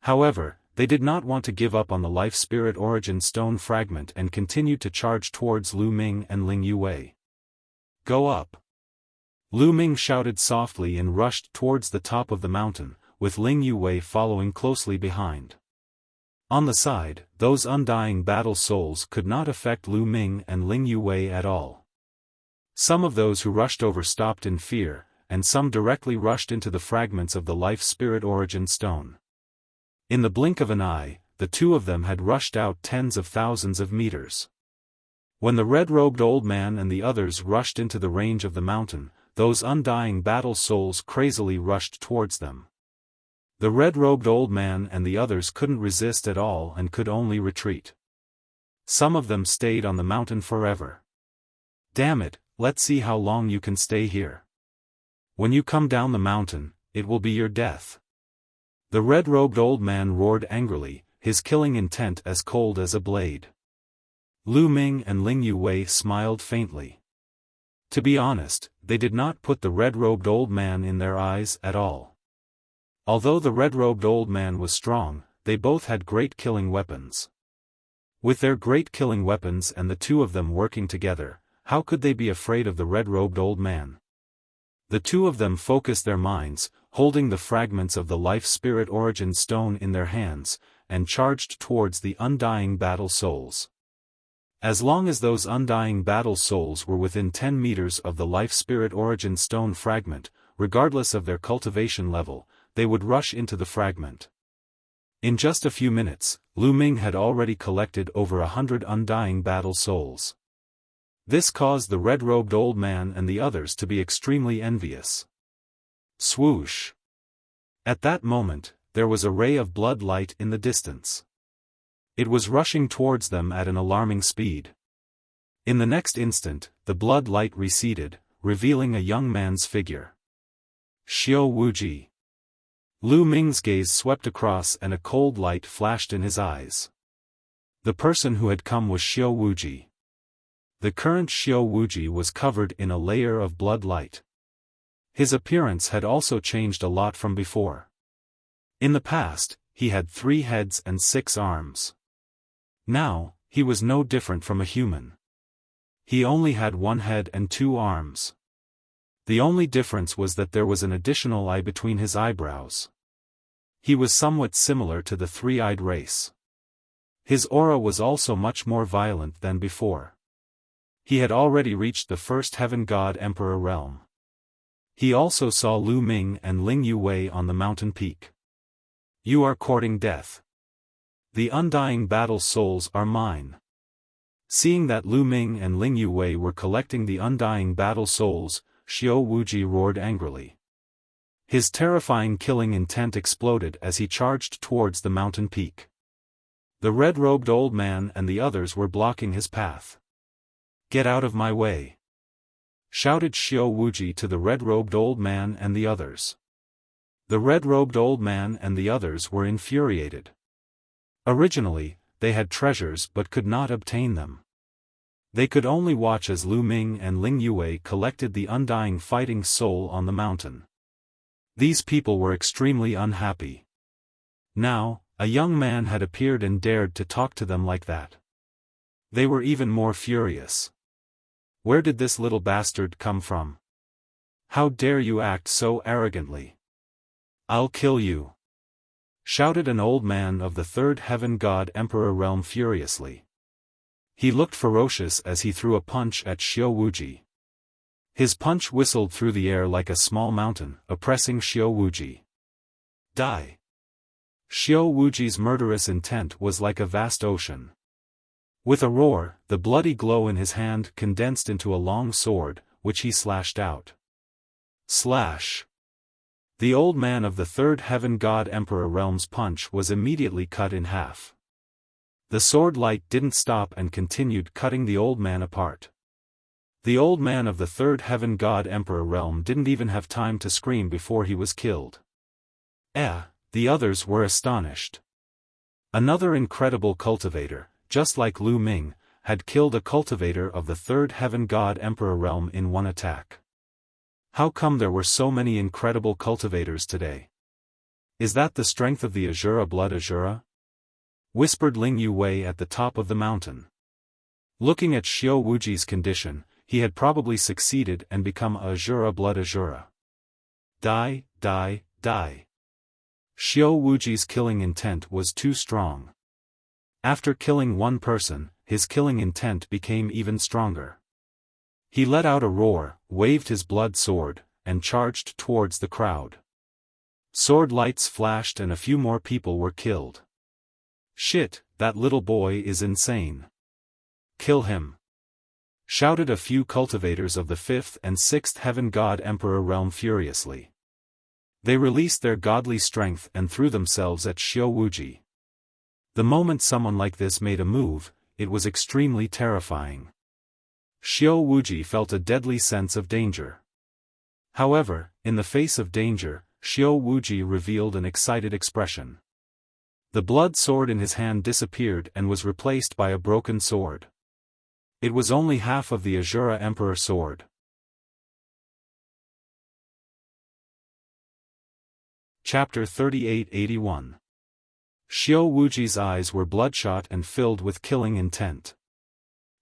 However, they did not want to give up on the life spirit origin stone fragment and continued to charge towards Lu Ming and Ling Yue. Go up! Lu Ming shouted softly and rushed towards the top of the mountain, with Ling Yue following closely behind. On the side, those undying battle souls could not affect Lu Ming and Ling Yue at all. Some of those who rushed over stopped in fear, and some directly rushed into the fragments of the life spirit origin stone. In the blink of an eye, the two of them had rushed out tens of thousands of meters. When the red-robed old man and the others rushed into the range of the mountain, those undying battle souls crazily rushed towards them. The red-robed old man and the others couldn't resist at all and could only retreat. Some of them stayed on the mountain forever. Damn it, let's see how long you can stay here. When you come down the mountain, it will be your death. The red-robed old man roared angrily, his killing intent as cold as a blade. Lu Ming and Ling Yue smiled faintly. To be honest, they did not put the red-robed old man in their eyes at all. Although the red-robed old man was strong, they both had great killing weapons. With their great killing weapons and the two of them working together, how could they be afraid of the red-robed old man? The two of them focused their minds, holding the fragments of the life spirit origin stone in their hands, and charged towards the undying battle souls. As long as those undying battle souls were within 10 meters of the life spirit origin stone fragment, regardless of their cultivation level, they would rush into the fragment. In just a few minutes, Lu Ming had already collected over 100 undying battle souls. This caused the red-robed old man and the others to be extremely envious. Swoosh! At that moment, there was a ray of blood light in the distance. It was rushing towards them at an alarming speed. In the next instant, the blood light receded, revealing a young man's figure. Xiao Wuji. Lu Ming's gaze swept across and a cold light flashed in his eyes. The person who had come was Xiao Wuji. The current Xiao Wuji was covered in a layer of blood light. His appearance had also changed a lot from before. In the past, he had 3 heads and 6 arms. Now, he was no different from a human. He only had 1 head and 2 arms. The only difference was that there was an additional eye between his eyebrows. He was somewhat similar to the three-eyed race. His aura was also much more violent than before. He had already reached the first Heaven God Emperor realm. He also saw Lu Ming and Ling Yuwei on the mountain peak. You are courting death. The undying battle souls are mine. Seeing that Lu Ming and Ling Yuwei were collecting the undying battle souls, Xiao Wuji roared angrily. His terrifying killing intent exploded as he charged towards the mountain peak. The red-robed old man and the others were blocking his path. "Get out of my way!" shouted Xiao Wuji to the red-robed old man and the others. The red-robed old man and the others were infuriated. Originally, they had treasures but could not obtain them. They could only watch as Lu Ming and Ling Yuwei collected the undying fighting soul on the mountain. These people were extremely unhappy. Now, a young man had appeared and dared to talk to them like that. They were even more furious. Where did this little bastard come from? How dare you act so arrogantly? I'll kill you! Shouted an old man of the third Heaven God Emperor realm furiously. He looked ferocious as he threw a punch at Xiao Wuji. His punch whistled through the air like a small mountain, oppressing Xiao Wuji. Die! Xiao Wuji's murderous intent was like a vast ocean. With a roar, the bloody glow in his hand condensed into a long sword, which he slashed out. Slash! The old man of the third Heaven God Emperor realm's punch was immediately cut in half. The sword light didn't stop and continued cutting the old man apart. The old man of the third Heaven God Emperor realm didn't even have time to scream before he was killed. The others were astonished. Another incredible cultivator, just like Lu Ming, had killed a cultivator of the third Heaven God Emperor realm in one attack. How come there were so many incredible cultivators today? Is that the strength of the Azura blood Azura? Whispered Ling Yuwei at the top of the mountain. Looking at Xiao Wuji's condition, he had probably succeeded and become a Azura blood Azura. Die, die, die. Xiao Wuji's killing intent was too strong. After killing one person, his killing intent became even stronger. He let out a roar, waved his blood sword, and charged towards the crowd. Sword lights flashed and a few more people were killed. Shit, that little boy is insane. Kill him! Shouted a few cultivators of the 5th and 6th Heaven God Emperor realm furiously. They released their godly strength and threw themselves at Xiao Wuji. The moment someone like this made a move, it was extremely terrifying. Xiao Wuji felt a deadly sense of danger. However, in the face of danger, Xiao Wuji revealed an excited expression. The blood sword in his hand disappeared and was replaced by a broken sword. It was only half of the Azura Emperor sword. Chapter 3881. Xiao Wuji's eyes were bloodshot and filled with killing intent.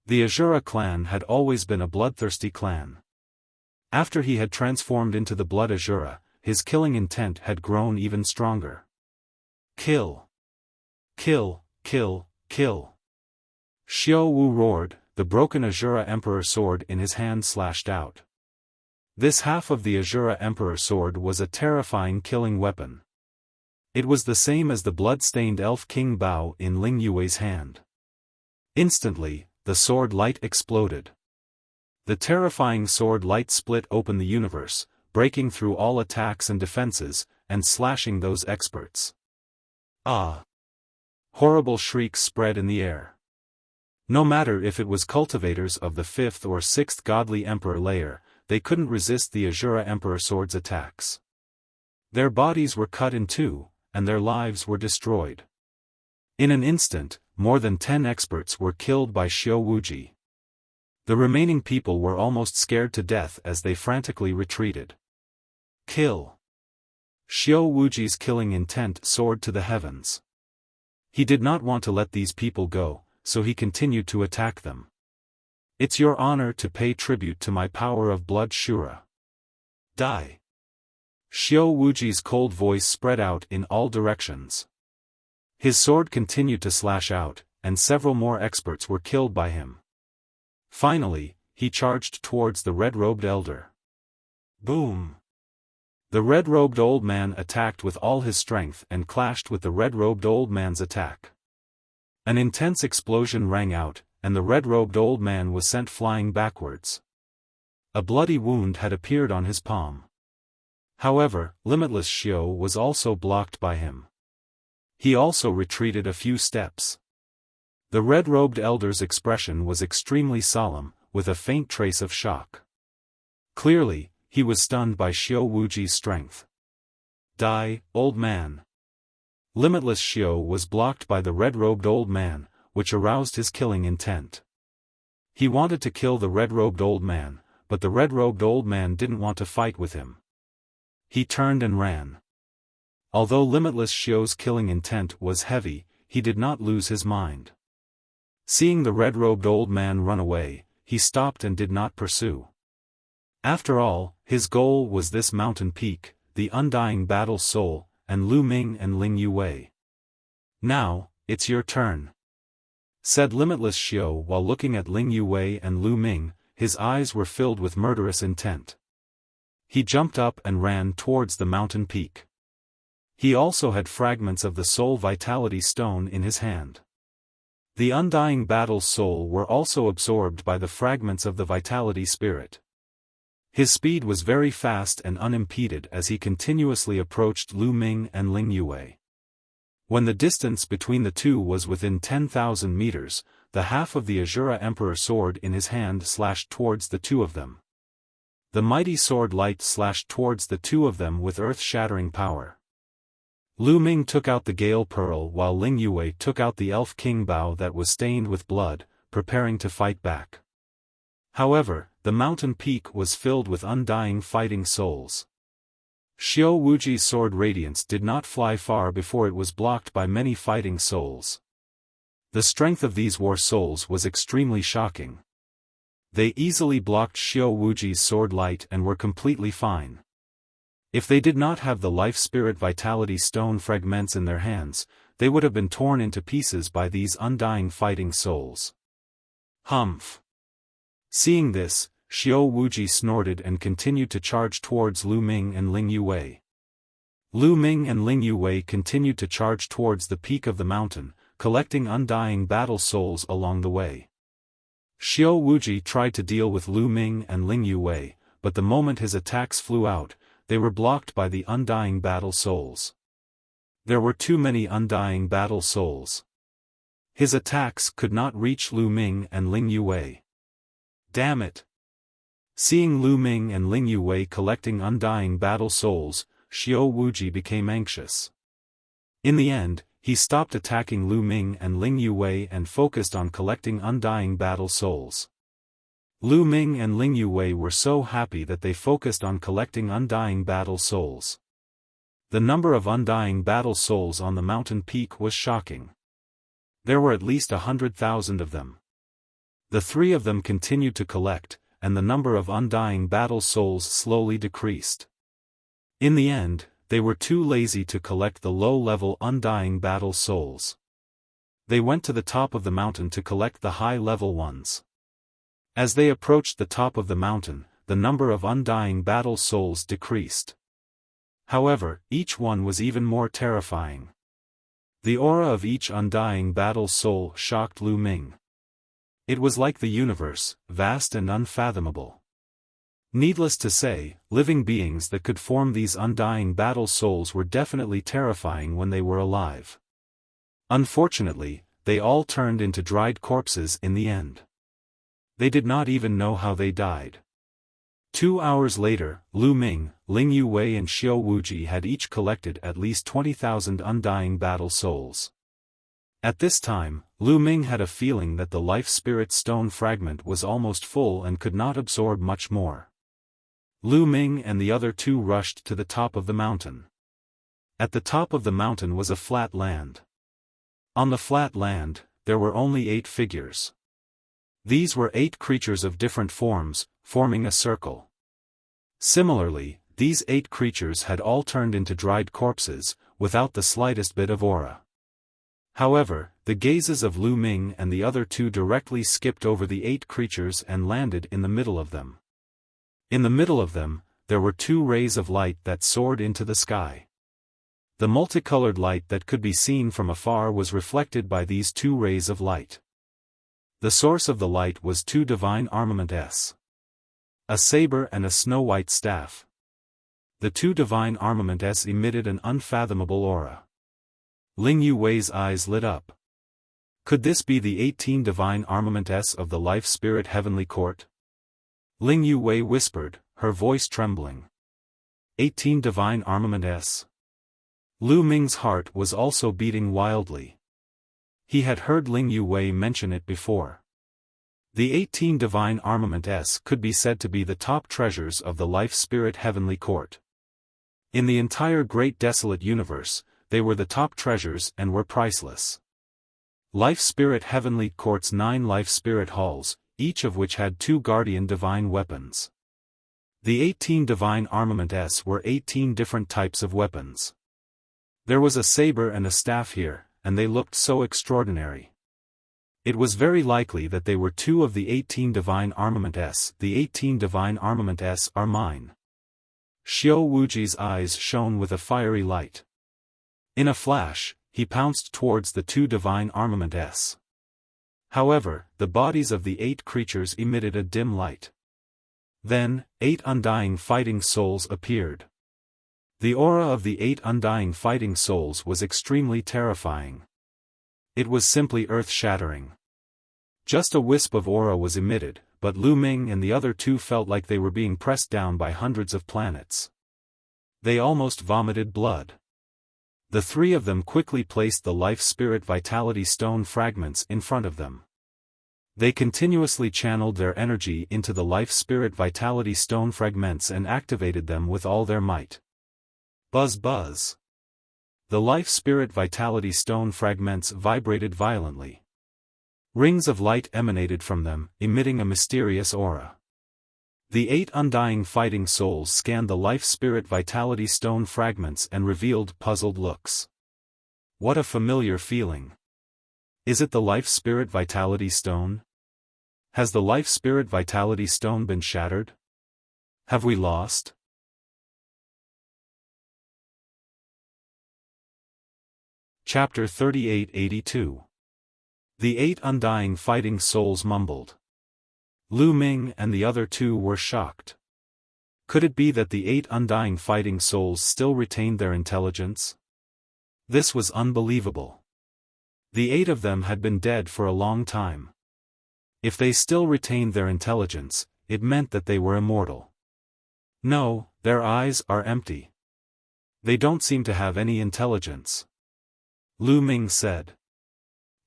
The Azura clan had always been a bloodthirsty clan. After he had transformed into the blood Azura, his killing intent had grown even stronger. Kill! Kill, kill, kill! Xiao Wu roared, the broken Azura Emperor sword in his hand slashed out. This half of the Azura Emperor sword was a terrifying killing weapon. It was the same as the blood-stained Elf King Bao in Ling Yuwei's hand. Instantly, the sword light exploded. The terrifying sword light split open the universe, breaking through all attacks and defenses, and slashing those experts. Ah! Horrible shrieks spread in the air. No matter if it was cultivators of the 5th or 6th godly emperor layer, they couldn't resist the Azura Emperor sword's attacks. Their bodies were cut in two, and their lives were destroyed. In an instant, more than 10 experts were killed by Xiao Wuji. The remaining people were almost scared to death as they frantically retreated. Kill! Xiao Wuji's killing intent soared to the heavens. He did not want to let these people go, so he continued to attack them. It's your honor to pay tribute to my power of blood Shura. Die! Xiao Wuji's cold voice spread out in all directions. His sword continued to slash out, and several more experts were killed by him. Finally, he charged towards the red-robed elder. Boom! The red-robed old man attacked with all his strength and clashed with the red-robed old man's attack. An intense explosion rang out, and the red-robed old man was sent flying backwards. A bloody wound had appeared on his palm. However, Limitless Xiao was also blocked by him. He also retreated a few steps. The red-robed elder's expression was extremely solemn, with a faint trace of shock. Clearly, he was stunned by Xiao Wuji's strength. Die, old man! Limitless Xiao was blocked by the red-robed old man, which aroused his killing intent. He wanted to kill the red-robed old man, but the red-robed old man didn't want to fight with him. He turned and ran. Although Limitless Xiao's killing intent was heavy, he did not lose his mind. Seeing the red-robed old man run away, he stopped and did not pursue. After all, his goal was this mountain peak, the undying battle soul, and Lu Ming and Ling Yue. Now, it's your turn, said Limitless Xiao while looking at Ling Yue and Lu Ming. His eyes were filled with murderous intent. He jumped up and ran towards the mountain peak. He also had fragments of the soul vitality stone in his hand. The undying battle soul were also absorbed by the fragments of the vitality spirit. His speed was very fast and unimpeded as he continuously approached Lu Ming and Ling Yue. When the distance between the two was within 10,000 meters, the half of the Azura Emperor sword in his hand slashed towards the two of them. The mighty sword light slashed towards the two of them with earth-shattering power. Lu Ming took out the Gale Pearl while Ling Yue took out the Elf King Bow that was stained with blood, preparing to fight back. However, the mountain peak was filled with undying fighting souls. Xiao Wuji's sword radiance did not fly far before it was blocked by many fighting souls. The strength of these war souls was extremely shocking. They easily blocked Xiao Wuji's sword light and were completely fine. If they did not have the life spirit vitality stone fragments in their hands, they would have been torn into pieces by these undying fighting souls. Humph! Seeing this, Xiao Wuji snorted and continued to charge towards Lu Ming and Ling Yue. Lu Ming and Ling Yue continued to charge towards the peak of the mountain, collecting undying battle souls along the way. Xiao Wuji tried to deal with Lu Ming and Ling Yue, but the moment his attacks flew out, they were blocked by the undying battle souls. There were too many undying battle souls. His attacks could not reach Lu Ming and Ling Yue. Damn it! Seeing Lu Ming and Ling Yue collecting undying battle souls, Xiao Wuji became anxious. In the end, he stopped attacking Lu Ming and Ling Yue and focused on collecting undying battle souls. Lu Ming and Ling Yue were so happy that they focused on collecting undying battle souls. The number of undying battle souls on the mountain peak was shocking. There were at least 100,000 of them. The three of them continued to collect, and the number of undying battle souls slowly decreased. In the end, they were too lazy to collect the low-level undying battle souls. They went to the top of the mountain to collect the high-level ones. As they approached the top of the mountain, the number of undying battle souls decreased. However, each one was even more terrifying. The aura of each undying battle soul shocked Lu Ming. It was like the universe, vast and unfathomable. Needless to say, living beings that could form these undying battle souls were definitely terrifying when they were alive. Unfortunately, they all turned into dried corpses in the end. They did not even know how they died. 2 hours later, Lu Ming, Ling Yue and Xiao Wuji had each collected at least 20,000 undying battle souls. At this time, Lu Ming had a feeling that the life spirit stone fragment was almost full and could not absorb much more. Lu Ming and the other two rushed to the top of the mountain. At the top of the mountain was a flat land. On the flat land, there were only 8 figures. These were 8 creatures of different forms, forming a circle. Similarly, these 8 creatures had all turned into dried corpses, without the slightest bit of aura. However, the gazes of Lu Ming and the other 2 directly skipped over the 8 creatures and landed in the middle of them. In the middle of them, there were 2 rays of light that soared into the sky. The multicolored light that could be seen from afar was reflected by these 2 rays of light. The source of the light was 2 divine armaments. A saber and a snow-white staff. The 2 divine armaments emitted an unfathomable aura. Ling Yuwei's eyes lit up. Could this be the 18 divine armaments of the Life Spirit Heavenly Court? Ling Yuwei whispered, her voice trembling. 18 divine armaments. Lu Ming's heart was also beating wildly. He had heard Ling Yuwei mention it before. The 18 divine armaments could be said to be the top treasures of the Life Spirit Heavenly Court. In the entire great desolate universe, they were the top treasures and were priceless. Life Spirit Heavenly Court's 9 Life Spirit Halls, each of which had 2 guardian divine weapons. The 18 divine armaments were 18 different types of weapons. There was a saber and a staff here, and they looked so extraordinary. It was very likely that they were 2 of the 18 divine armaments. The 18 divine armaments are mine. Xiao Wuji's eyes shone with a fiery light. In a flash, he pounced towards the 2 divine armaments. However, the bodies of the 8 creatures emitted a dim light. Then, 8 undying fighting souls appeared. The aura of the 8 undying fighting souls was extremely terrifying. It was simply earth-shattering. Just a wisp of aura was emitted, but Lu Ming and the other 2 felt like they were being pressed down by hundreds of planets. They almost vomited blood. The 3 of them quickly placed the Life Spirit Vitality Stone fragments in front of them. They continuously channeled their energy into the Life Spirit Vitality Stone fragments and activated them with all their might. Buzz buzz. The Life Spirit Vitality Stone fragments vibrated violently. Rings of light emanated from them, emitting a mysterious aura. The 8 undying fighting souls scanned the Life Spirit Vitality Stone fragments and revealed puzzled looks. What a familiar feeling. Is it the Life Spirit Vitality Stone? Has the Life Spirit Vitality Stone been shattered? Have we lost? Chapter 3882. The 8 undying fighting souls mumbled. Lu Ming and the other 2 were shocked. Could it be that the 8 undying fighting souls still retained their intelligence? This was unbelievable. The 8 of them had been dead for a long time. If they still retained their intelligence, it meant that they were immortal. No, their eyes are empty. They don't seem to have any intelligence. Lu Ming said.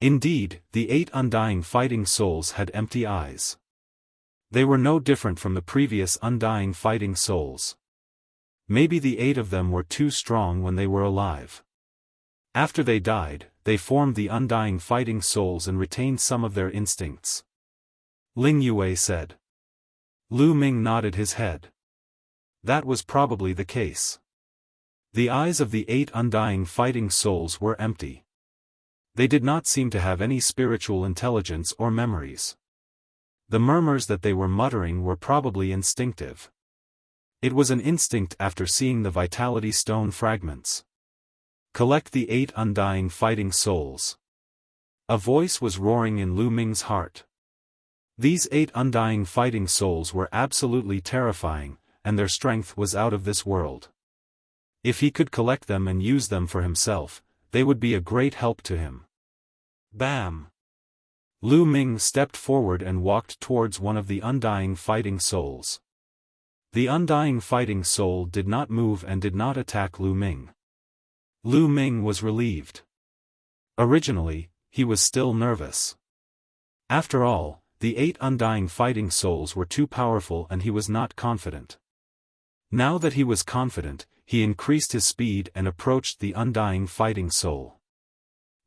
Indeed, the 8 undying fighting souls had empty eyes. They were no different from the previous undying fighting souls. Maybe the 8 of them were too strong when they were alive. After they died, they formed the undying fighting souls and retained some of their instincts. Ling Yuwei said. Lu Ming nodded his head. That was probably the case. The eyes of the 8 undying fighting souls were empty. They did not seem to have any spiritual intelligence or memories. The murmurs that they were muttering were probably instinctive. It was an instinct after seeing the Vitality Stone fragments. Collect the 8 undying fighting souls. A voice was roaring in Lu Ming's heart. These 8 undying fighting souls were absolutely terrifying, and their strength was out of this world. If he could collect them and use them for himself, they would be a great help to him. Bam! Lu Ming stepped forward and walked towards one of the undying fighting souls. The undying fighting soul did not move and did not attack Lu Ming. Lu Ming was relieved. Originally, he was still nervous. After all, the 8 undying fighting souls were too powerful and he was not confident. Now that he was confident, he increased his speed and approached the undying fighting soul.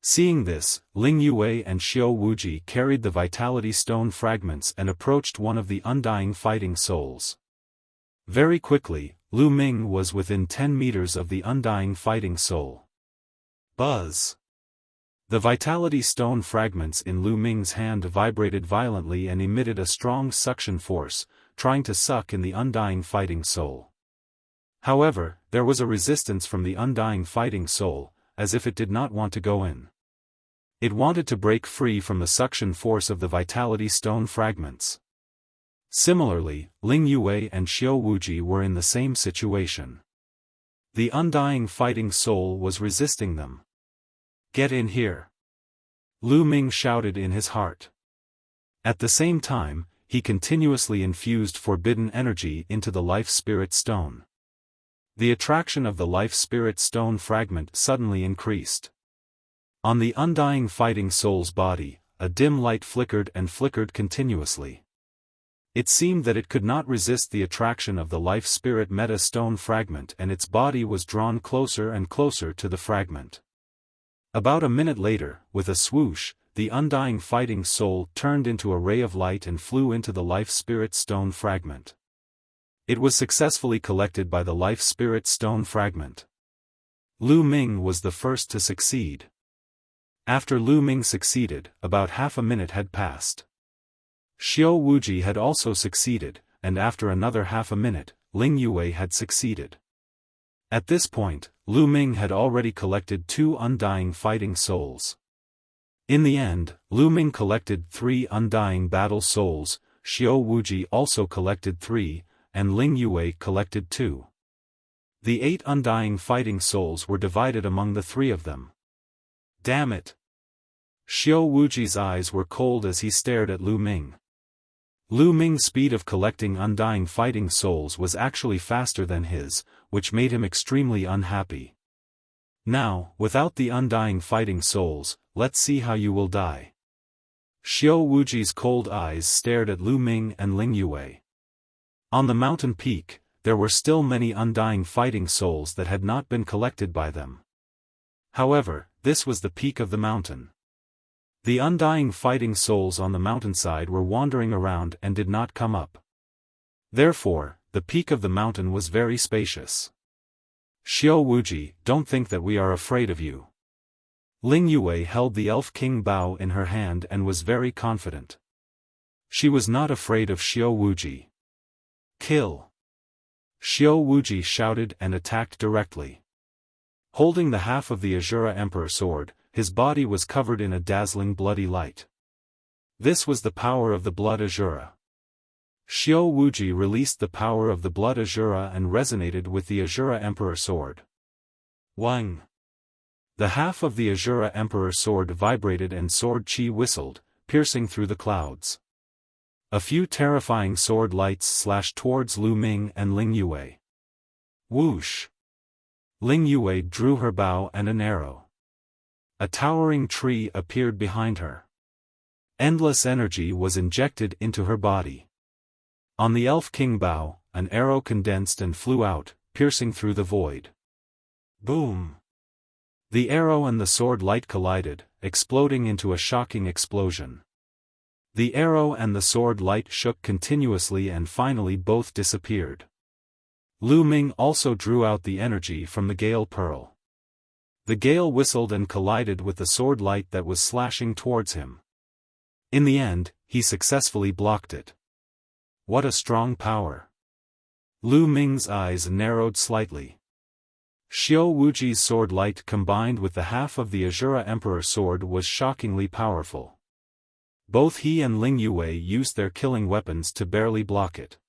Seeing this, Ling Yuwei and Xiao Wuji carried the Vitality Stone fragments and approached one of the undying fighting souls. Very quickly, Lu Ming was within 10 meters of the undying fighting soul. Buzz! The vitality stone fragments in Lu Ming's hand vibrated violently and emitted a strong suction force, trying to suck in the undying fighting soul. However, there was a resistance from the undying fighting soul, as if it did not want to go in. It wanted to break free from the suction force of the vitality stone fragments. Similarly, Ling Yue and Xiao Wuji were in the same situation. The undying fighting soul was resisting them. "Get in here!" Lu Ming shouted in his heart. At the same time, he continuously infused forbidden energy into the life spirit stone. The attraction of the life spirit stone fragment suddenly increased. On the undying fighting soul's body, a dim light flickered and flickered continuously. It seemed that it could not resist the attraction of the life spirit meta stone fragment, and its body was drawn closer and closer to the fragment. About a minute later, with a swoosh, the undying fighting soul turned into a ray of light and flew into the life spirit stone fragment. It was successfully collected by the life spirit stone fragment. Lu Ming was the first to succeed. After Lu Ming succeeded, about half a minute had passed. Xiao Wuji had also succeeded, and after another half a minute, Ling Yue had succeeded. At this point, Lu Ming had already collected 2 undying fighting souls. In the end, Lu Ming collected 3 undying battle souls, Xiao Wuji also collected 3, and Ling Yue collected 2. The 8 undying fighting souls were divided among the 3 of them. Damn it! Xiao Wuji's eyes were cold as he stared at Lu Ming. Lu Ming's speed of collecting undying fighting souls was actually faster than his, which made him extremely unhappy. "Now, without the undying fighting souls, let's see how you will die." Xiao Wuji's cold eyes stared at Lu Ming and Ling Yue. On the mountain peak, there were still many undying fighting souls that had not been collected by them. However, this was the peak of the mountain. The undying fighting souls on the mountainside were wandering around and did not come up. Therefore, the peak of the mountain was very spacious. "Xiao Wuji, don't think that we are afraid of you." Ling Yue held the Elf King Bao in her hand and was very confident. She was not afraid of Xiao Wuji. "Kill!" Xiao Wuji shouted and attacked directly. Holding the half of the Azura Emperor sword, his body was covered in a dazzling bloody light. This was the power of the blood Azura. Xiao Wuji released the power of the blood Azura and resonated with the Azura Emperor sword. Wang! The half of the Azura Emperor sword vibrated and sword chi whistled, piercing through the clouds. A few terrifying sword lights slashed towards Lu Ming and Ling Yue. Whoosh! Ling Yue drew her bow and an arrow. A towering tree appeared behind her. Endless energy was injected into her body. On the Elf King Bao, an arrow condensed and flew out, piercing through the void. Boom! The arrow and the sword light collided, exploding into a shocking explosion. The arrow and the sword light shook continuously and finally both disappeared. Lu Ming also drew out the energy from the Gale Pearl. The gale whistled and collided with the sword light that was slashing towards him. In the end, he successfully blocked it. What a strong power! Lu Ming's eyes narrowed slightly. Xiao Wuji's sword light combined with the half of the Azura Emperor sword was shockingly powerful. Both he and Ling Yue used their killing weapons to barely block it.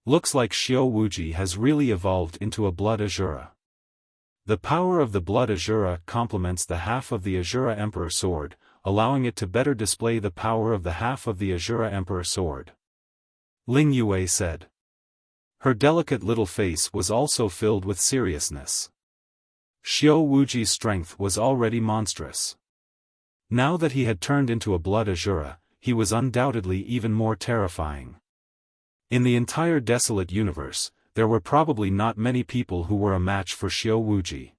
Looks like Xiao Wuji has really evolved into a blood Azura. The power of the blood Azura complements the half of the Azura Emperor sword, allowing it to better display the power of the half of the Azura Emperor sword. Ling Yue said. Her delicate little face was also filled with seriousness. Xiao Wuji's strength was already monstrous. Now that he had turned into a blood Azura, he was undoubtedly even more terrifying. In the entire desolate universe, there were probably not many people who were a match for Xiao Wuji.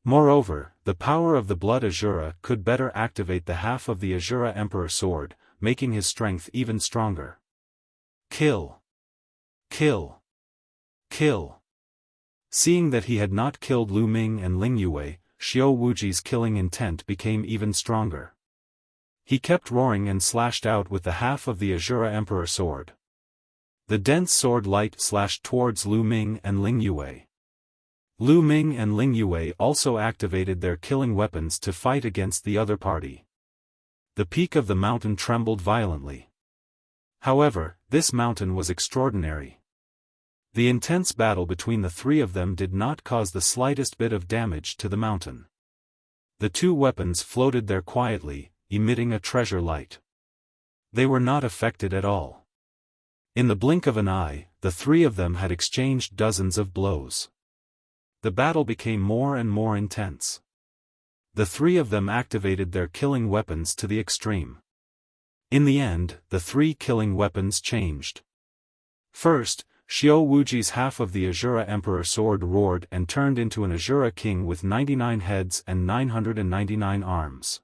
Moreover, the power of the blood Azura could better activate the half of the Azura Emperor sword, making his strength even stronger. Kill! Kill! Kill. Seeing that he had not killed Lu Ming and Ling Yue, Xiao Wuji's killing intent became even stronger. He kept roaring and slashed out with the half of the Azura Emperor sword. The dense sword light slashed towards Lu Ming and Ling Yue. Lu Ming and Ling Yue also activated their killing weapons to fight against the other party. The peak of the mountain trembled violently. However, this mountain was extraordinary. The intense battle between the three of them did not cause the slightest bit of damage to the mountain. The two weapons floated there quietly, emitting a treasure light. They were not affected at all. In the blink of an eye, the three of them had exchanged dozens of blows. The battle became more and more intense. The three of them activated their killing weapons to the extreme. In the end, the three killing weapons changed. First, Xiao Wuji's half of the Azura Emperor sword roared and turned into an Azura king with 99 heads and 999 arms.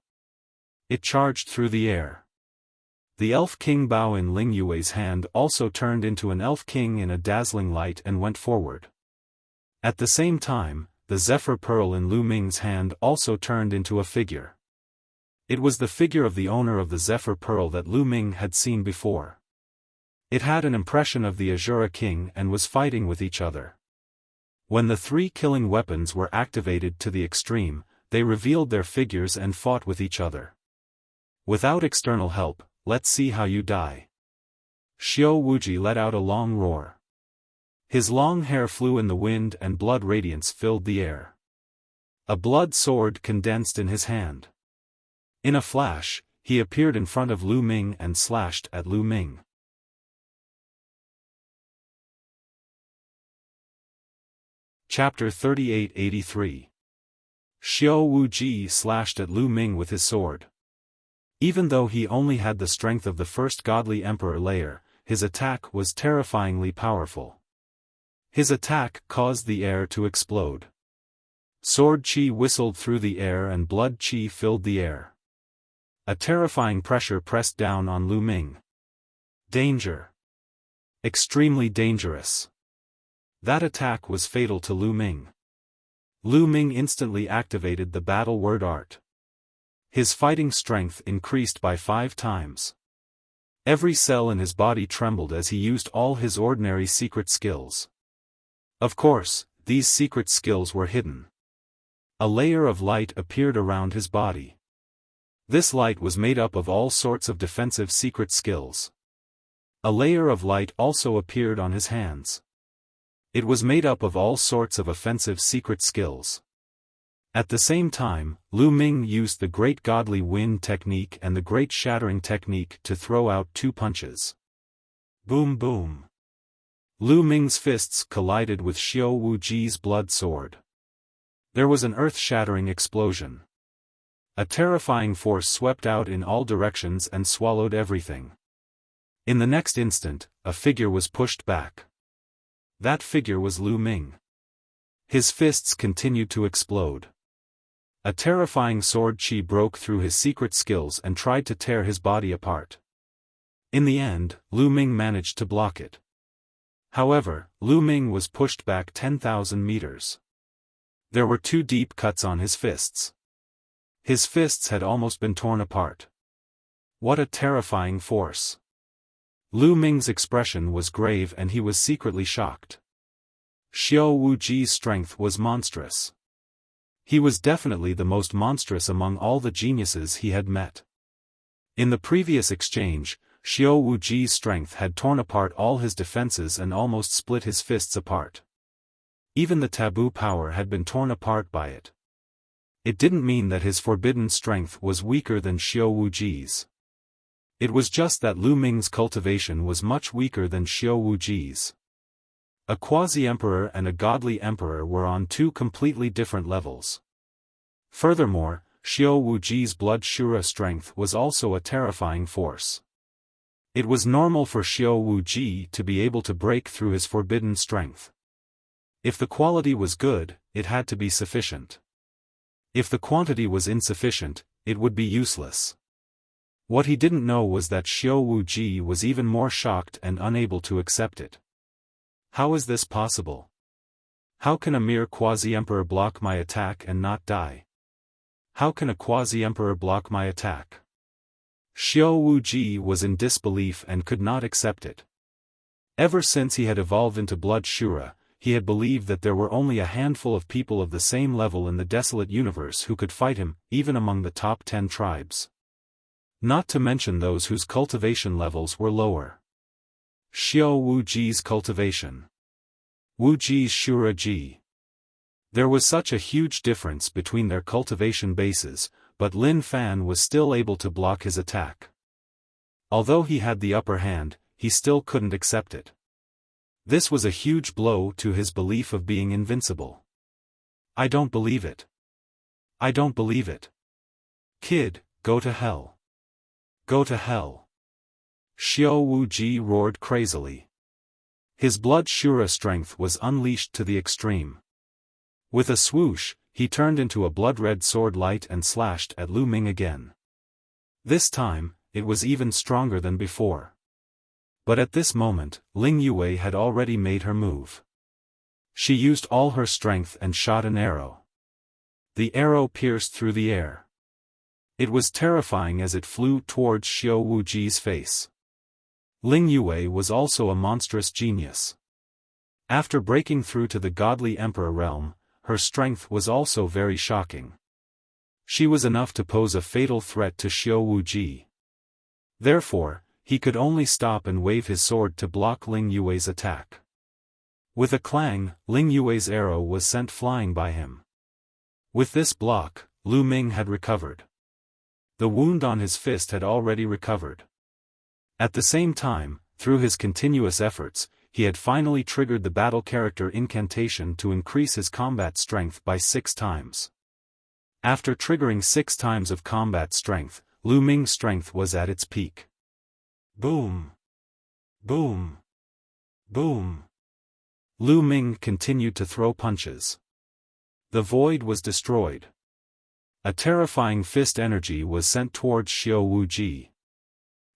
It charged through the air. The elf king Bao in Ling Yue's hand also turned into an elf king in a dazzling light and went forward. At the same time, the Zephyr Pearl in Lu Ming's hand also turned into a figure. It was the figure of the owner of the Zephyr Pearl that Lu Ming had seen before. It had an impression of the Azura King and was fighting with each other. When the three killing weapons were activated to the extreme, they revealed their figures and fought with each other. Without external help, let's see how you die. Xiao Wuji let out a long roar. His long hair flew in the wind and blood radiance filled the air. A blood sword condensed in his hand. In a flash, he appeared in front of Lu Ming and slashed at Lu Ming. Chapter 3883. Xiao Wuji slashed at Lu Ming with his sword. Even though he only had the strength of the first godly emperor layer, his attack was terrifyingly powerful. His attack caused the air to explode. Sword chi whistled through the air and blood chi filled the air. A terrifying pressure pressed down on Lu Ming. Danger. Extremely dangerous. That attack was fatal to Lu Ming. Lu Ming instantly activated the battle word art. His fighting strength increased by 5 times. Every cell in his body trembled as he used all his ordinary secret skills. Of course, these secret skills were hidden. A layer of light appeared around his body. This light was made up of all sorts of defensive secret skills. A layer of light also appeared on his hands. It was made up of all sorts of offensive secret skills. At the same time, Lu Ming used the Great Godly Wind technique and the Great Shattering technique to throw out 2 punches. Boom boom. Lu Ming's fists collided with Xiao Wuji's blood sword. There was an earth-shattering explosion. A terrifying force swept out in all directions and swallowed everything. In the next instant, a figure was pushed back. That figure was Lu Ming. His fists continued to explode. A terrifying sword chi broke through his secret skills and tried to tear his body apart. In the end, Lu Ming managed to block it. However, Lu Ming was pushed back 10,000 meters. There were 2 deep cuts on his fists. His fists had almost been torn apart. What a terrifying force. Lu Ming's expression was grave and he was secretly shocked. Xiao Wuji's strength was monstrous. He was definitely the most monstrous among all the geniuses he had met. In the previous exchange, Xiao Wuji's strength had torn apart all his defenses and almost split his fists apart. Even the taboo power had been torn apart by it. It didn't mean that his forbidden strength was weaker than Xiao Wuji's. It was just that Lu Ming's cultivation was much weaker than Xiao Wuji's. A quasi-emperor and a godly emperor were on 2 completely different levels. Furthermore, Xiao Wuji's blood Shura strength was also a terrifying force. It was normal for Xiao Wuji to be able to break through his forbidden strength. If the quality was good, it had to be sufficient. If the quantity was insufficient, it would be useless. What he didn't know was that Xiao Wuji was even more shocked and unable to accept it. How is this possible? How can a mere quasi-emperor block my attack and not die? How can a quasi-emperor block my attack? Xiao Wuji was in disbelief and could not accept it. Ever since he had evolved into Blood Shura, he had believed that there were only a handful of people of the same level in the desolate universe who could fight him, even among the top 10 tribes. Not to mention those whose cultivation levels were lower. Xiao Wuji's cultivation. Wuji's Shura Ji. There was such a huge difference between their cultivation bases, but Lin Fan was still able to block his attack. Although he had the upper hand, he still couldn't accept it. This was a huge blow to his belief of being invincible. I don't believe it. I don't believe it. Kid, go to hell. Go to hell. Xiao Wuji roared crazily. His Blood Shura strength was unleashed to the extreme. With a swoosh, he turned into a blood-red sword light and slashed at Lu Ming again. This time, it was even stronger than before. But at this moment, Ling Yue had already made her move. She used all her strength and shot an arrow. The arrow pierced through the air. It was terrifying as it flew towards Xiao Wuji's face. Ling Yue was also a monstrous genius. After breaking through to the godly emperor realm, her strength was also very shocking. She was enough to pose a fatal threat to Xiao Wuji. Therefore, he could only stop and wave his sword to block Ling Yue's attack. With a clang, Ling Yue's arrow was sent flying by him. With this block, Lu Ming had recovered. The wound on his fist had already recovered. At the same time, through his continuous efforts, he had finally triggered the battle character incantation to increase his combat strength by 6 times. After triggering 6 times of combat strength, Lu Ming's strength was at its peak. Boom! Boom! Boom! Lu Ming continued to throw punches. The void was destroyed. A terrifying fist energy was sent towards Xiao Wuji.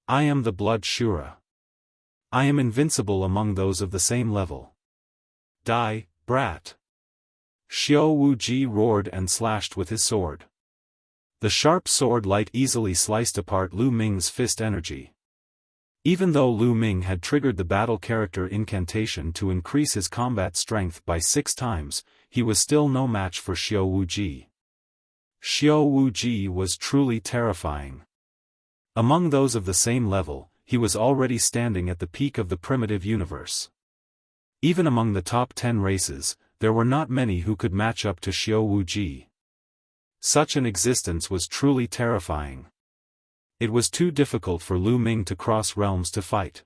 I am the Blood Shura. I am invincible among those of the same level. Die, brat! Xiao Wuji roared and slashed with his sword. The sharp sword light easily sliced apart Lu Ming's fist energy. Even though Lu Ming had triggered the battle character incantation to increase his combat strength by 6 times, he was still no match for Xiao Wuji. Xiao Wuji was truly terrifying. Among those of the same level, he was already standing at the peak of the primitive universe. Even among the top 10 races, there were not many who could match up to Xiao Wuji. Such an existence was truly terrifying. It was too difficult for Lu Ming to cross realms to fight.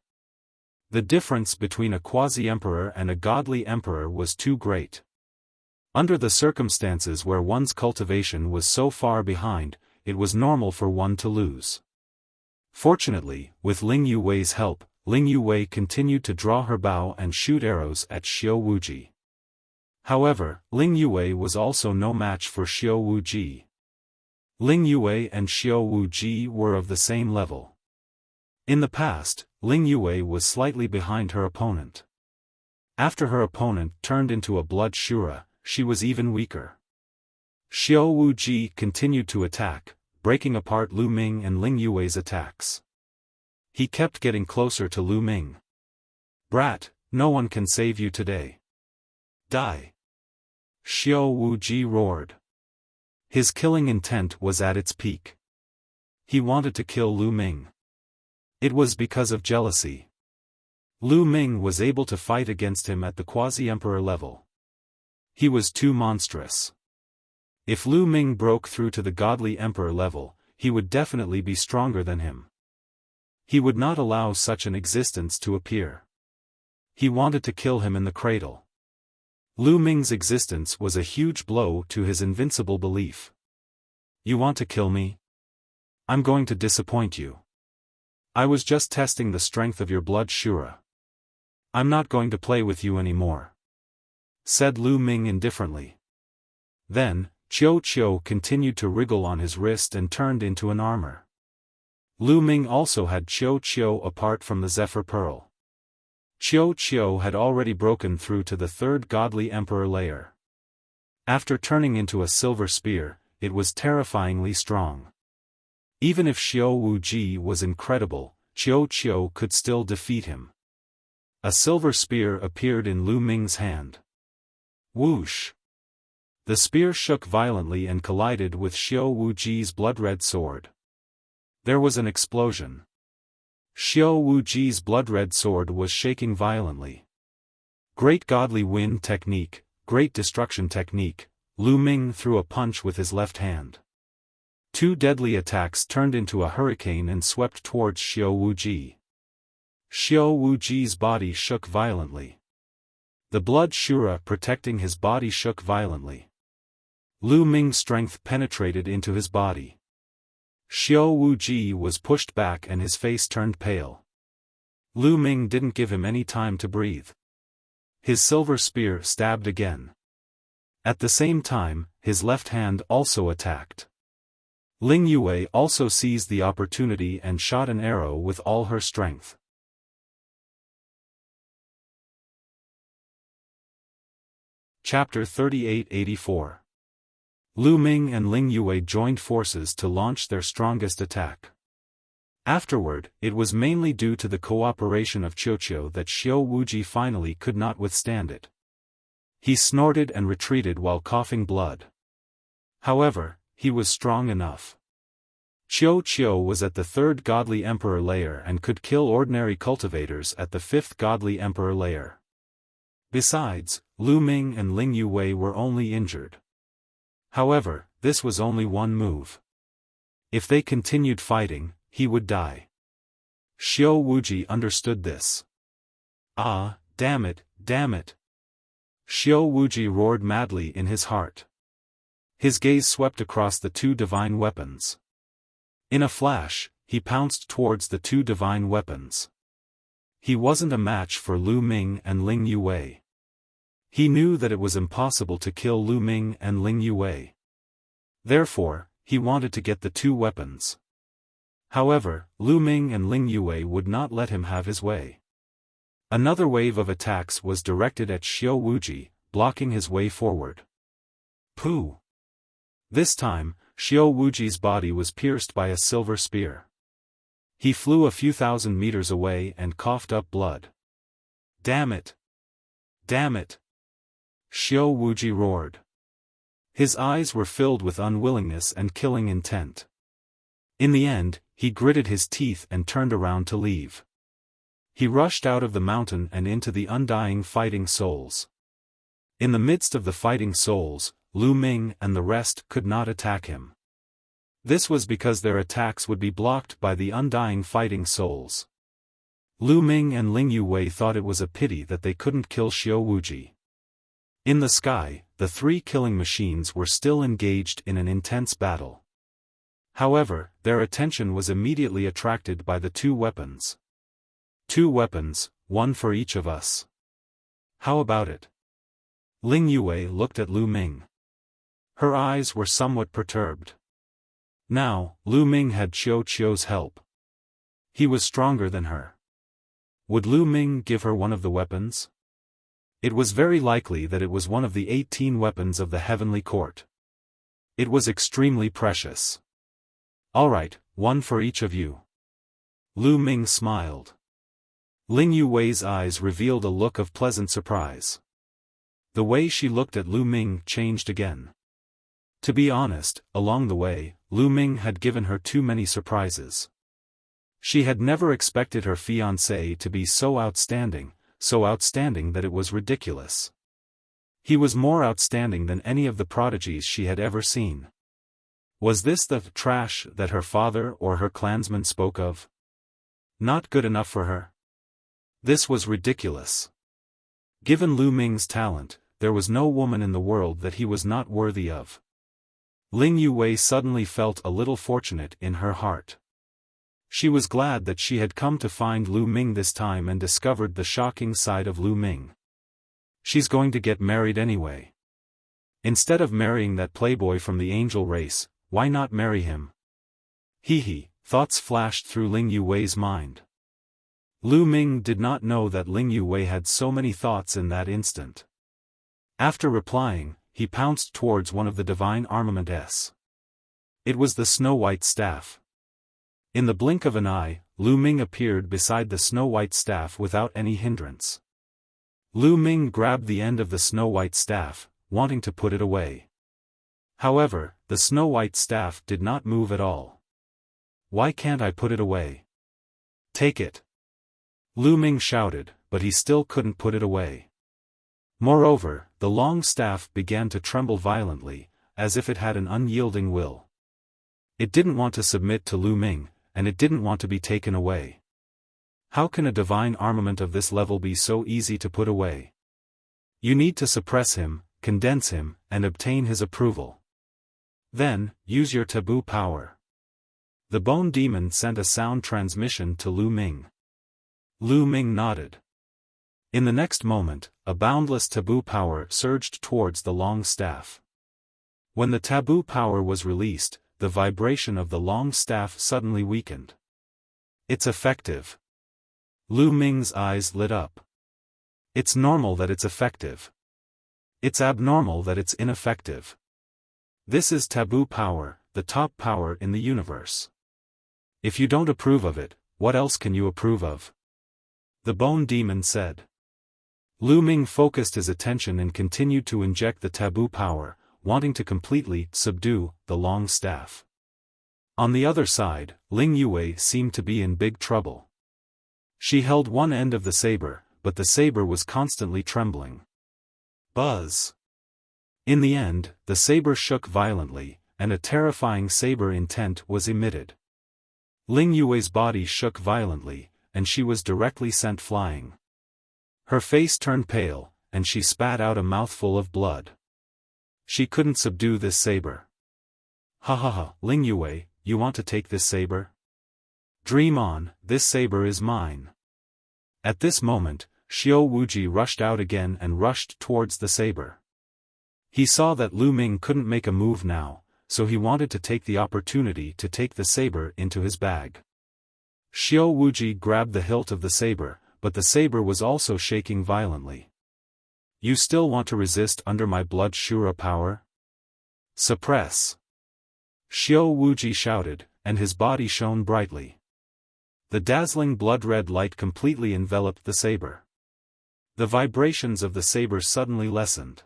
The difference between a quasi-emperor and a godly emperor was too great. Under the circumstances where one's cultivation was so far behind, it was normal for one to lose. Fortunately, with Ling Yue's help, Ling Yue continued to draw her bow and shoot arrows at Xiao Wuji. However, Ling Yue was also no match for Xiao Wuji. Ling Yue and Xiao Wuji were of the same level. In the past, Ling Yue was slightly behind her opponent. After her opponent turned into a Blood Shura, she was even weaker. Xiao Wuji continued to attack, breaking apart Lu Ming and Ling Yue's attacks. He kept getting closer to Lu Ming. Brat, no one can save you today. Die! Xiao Wuji roared. His killing intent was at its peak. He wanted to kill Lu Ming. It was because of jealousy. Lu Ming was able to fight against him at the quasi-emperor level. He was too monstrous. If Lu Ming broke through to the godly emperor level, he would definitely be stronger than him. He would not allow such an existence to appear. He wanted to kill him in the cradle. Lu Ming's existence was a huge blow to his invincible belief. You want to kill me? I'm going to disappoint you. I was just testing the strength of your Blood Shura. I'm not going to play with you anymore, said Lu Ming indifferently. Then, Qiu Qiu continued to wriggle on his wrist and turned into an armor. Lu Ming also had Qiu Qiu apart from the Zephyr Pearl. Xiao had already broken through to the third godly emperor layer. After turning into a silver spear, it was terrifyingly strong. Even if Xiao Wuji was incredible, Xiao could still defeat him. A silver spear appeared in Lu Ming's hand. Whoosh! The spear shook violently and collided with Xiao Wuji's blood-red sword. There was an explosion. Xiao Wuji's blood-red sword was shaking violently. Great godly wind technique, great destruction technique, Lu Ming threw a punch with his left hand. Two deadly attacks turned into a hurricane and swept towards Xiao Wuji. Xiao Wuji's body shook violently. The blood shura protecting his body shook violently. Lu Ming's strength penetrated into his body. Xiao Wuji was pushed back and his face turned pale. Lu Ming didn't give him any time to breathe. His silver spear stabbed again. At the same time, his left hand also attacked. Ling Yue also seized the opportunity and shot an arrow with all her strength. Chapter 38-84. Lu Ming and Ling Yue joined forces to launch their strongest attack. Afterward, it was mainly due to the cooperation of Xiao that Xiao Wuji finally could not withstand it. He snorted and retreated while coughing blood. However, he was strong enough. Xiao was at the third godly emperor layer and could kill ordinary cultivators at the fifth godly emperor layer. Besides, Lu Ming and Ling Yue were only injured. However, this was only one move. If they continued fighting, he would die. Xiao Wuji understood this. Ah, damn it, damn it. Xiao Wuji roared madly in his heart. His gaze swept across the two divine weapons. In a flash, he pounced towards the two divine weapons. He wasn't a match for Lu Ming and Ling Yue. He knew that it was impossible to kill Lu Ming and Ling Yue. Therefore, he wanted to get the two weapons. However, Lu Ming and Ling Yue would not let him have his way. Another wave of attacks was directed at Xiao Wuji, blocking his way forward. Pooh! This time, Xiao Wuji's body was pierced by a silver spear. He flew a few thousand meters away and coughed up blood. Damn it! Damn it! Xiao Wuji roared. His eyes were filled with unwillingness and killing intent. In the end, he gritted his teeth and turned around to leave. He rushed out of the mountain and into the undying fighting souls. In the midst of the fighting souls, Lu Ming and the rest could not attack him. This was because their attacks would be blocked by the undying fighting souls. Lu Ming and Ling Yue thought it was a pity that they couldn't kill Xiao Wuji. In the sky, the three killing machines were still engaged in an intense battle. However, their attention was immediately attracted by the two weapons. Two weapons, one for each of us. How about it? Ling Yue looked at Lu Ming. Her eyes were somewhat perturbed. Now, Lu Ming had Xiao's help. He was stronger than her. Would Lu Ming give her one of the weapons? It was very likely that it was one of the 18 weapons of the Heavenly Court. It was extremely precious. Alright, one for each of you. Lu Ming smiled. Ling Yue's eyes revealed a look of pleasant surprise. The way she looked at Lu Ming changed again. To be honest, along the way, Lu Ming had given her too many surprises. She had never expected her fiancé to be so outstanding that it was ridiculous. He was more outstanding than any of the prodigies she had ever seen. Was this the trash that her father or her clansmen spoke of? Not good enough for her? This was ridiculous. Given Lu Ming's talent, there was no woman in the world that he was not worthy of. Ling Yue suddenly felt a little fortunate in her heart. She was glad that she had come to find Lu Ming this time and discovered the shocking side of Lu Ming. She's going to get married anyway. Instead of marrying that playboy from the angel race, why not marry him? Thoughts flashed through Ling Yue's mind. Lu Ming did not know that Ling Yue had so many thoughts in that instant. After replying, he pounced towards one of the divine armaments. It was the snow-white staff. In the blink of an eye, Lu Ming appeared beside the snow-white staff without any hindrance. Lu Ming grabbed the end of the snow-white staff, wanting to put it away. However, the snow-white staff did not move at all. "Why can't I put it away?" "Take it!" Lu Ming shouted, but he still couldn't put it away. Moreover, the long staff began to tremble violently, as if it had an unyielding will. It didn't want to submit to Lu Ming, and it didn't want to be taken away. How can a divine armament of this level be so easy to put away? You need to suppress him, condense him, and obtain his approval. Then, use your taboo power. The Bone Demon sent a sound transmission to Lu Ming. Lu Ming nodded. In the next moment, a boundless taboo power surged towards the long staff. When the taboo power was released, the vibration of the long staff suddenly weakened. "It's effective." Lu Ming's eyes lit up. "It's normal that it's effective. It's abnormal that it's ineffective. This is taboo power, the top power in the universe. If you don't approve of it, what else can you approve of?" The Bone Demon said. Lu Ming focused his attention and continued to inject the taboo power, wanting to completely subdue the long staff. On the other side, Ling Yue seemed to be in big trouble. She held one end of the saber, but the saber was constantly trembling. Buzz! In the end, the saber shook violently, and a terrifying saber intent was emitted. Ling Yue's body shook violently, and she was directly sent flying. Her face turned pale, and she spat out a mouthful of blood. She couldn't subdue this saber. "Ha ha ha, Ling Yue, you want to take this saber? Dream on, this saber is mine." At this moment, Xiao Wuji rushed out again and rushed towards the saber. He saw that Lu Ming couldn't make a move now, so he wanted to take the opportunity to take the saber into his bag. Xiao Wuji grabbed the hilt of the saber, but the saber was also shaking violently. "You still want to resist under my blood Shura power? Suppress!" Xiao Wuji shouted, and his body shone brightly. The dazzling blood-red light completely enveloped the saber. The vibrations of the saber suddenly lessened.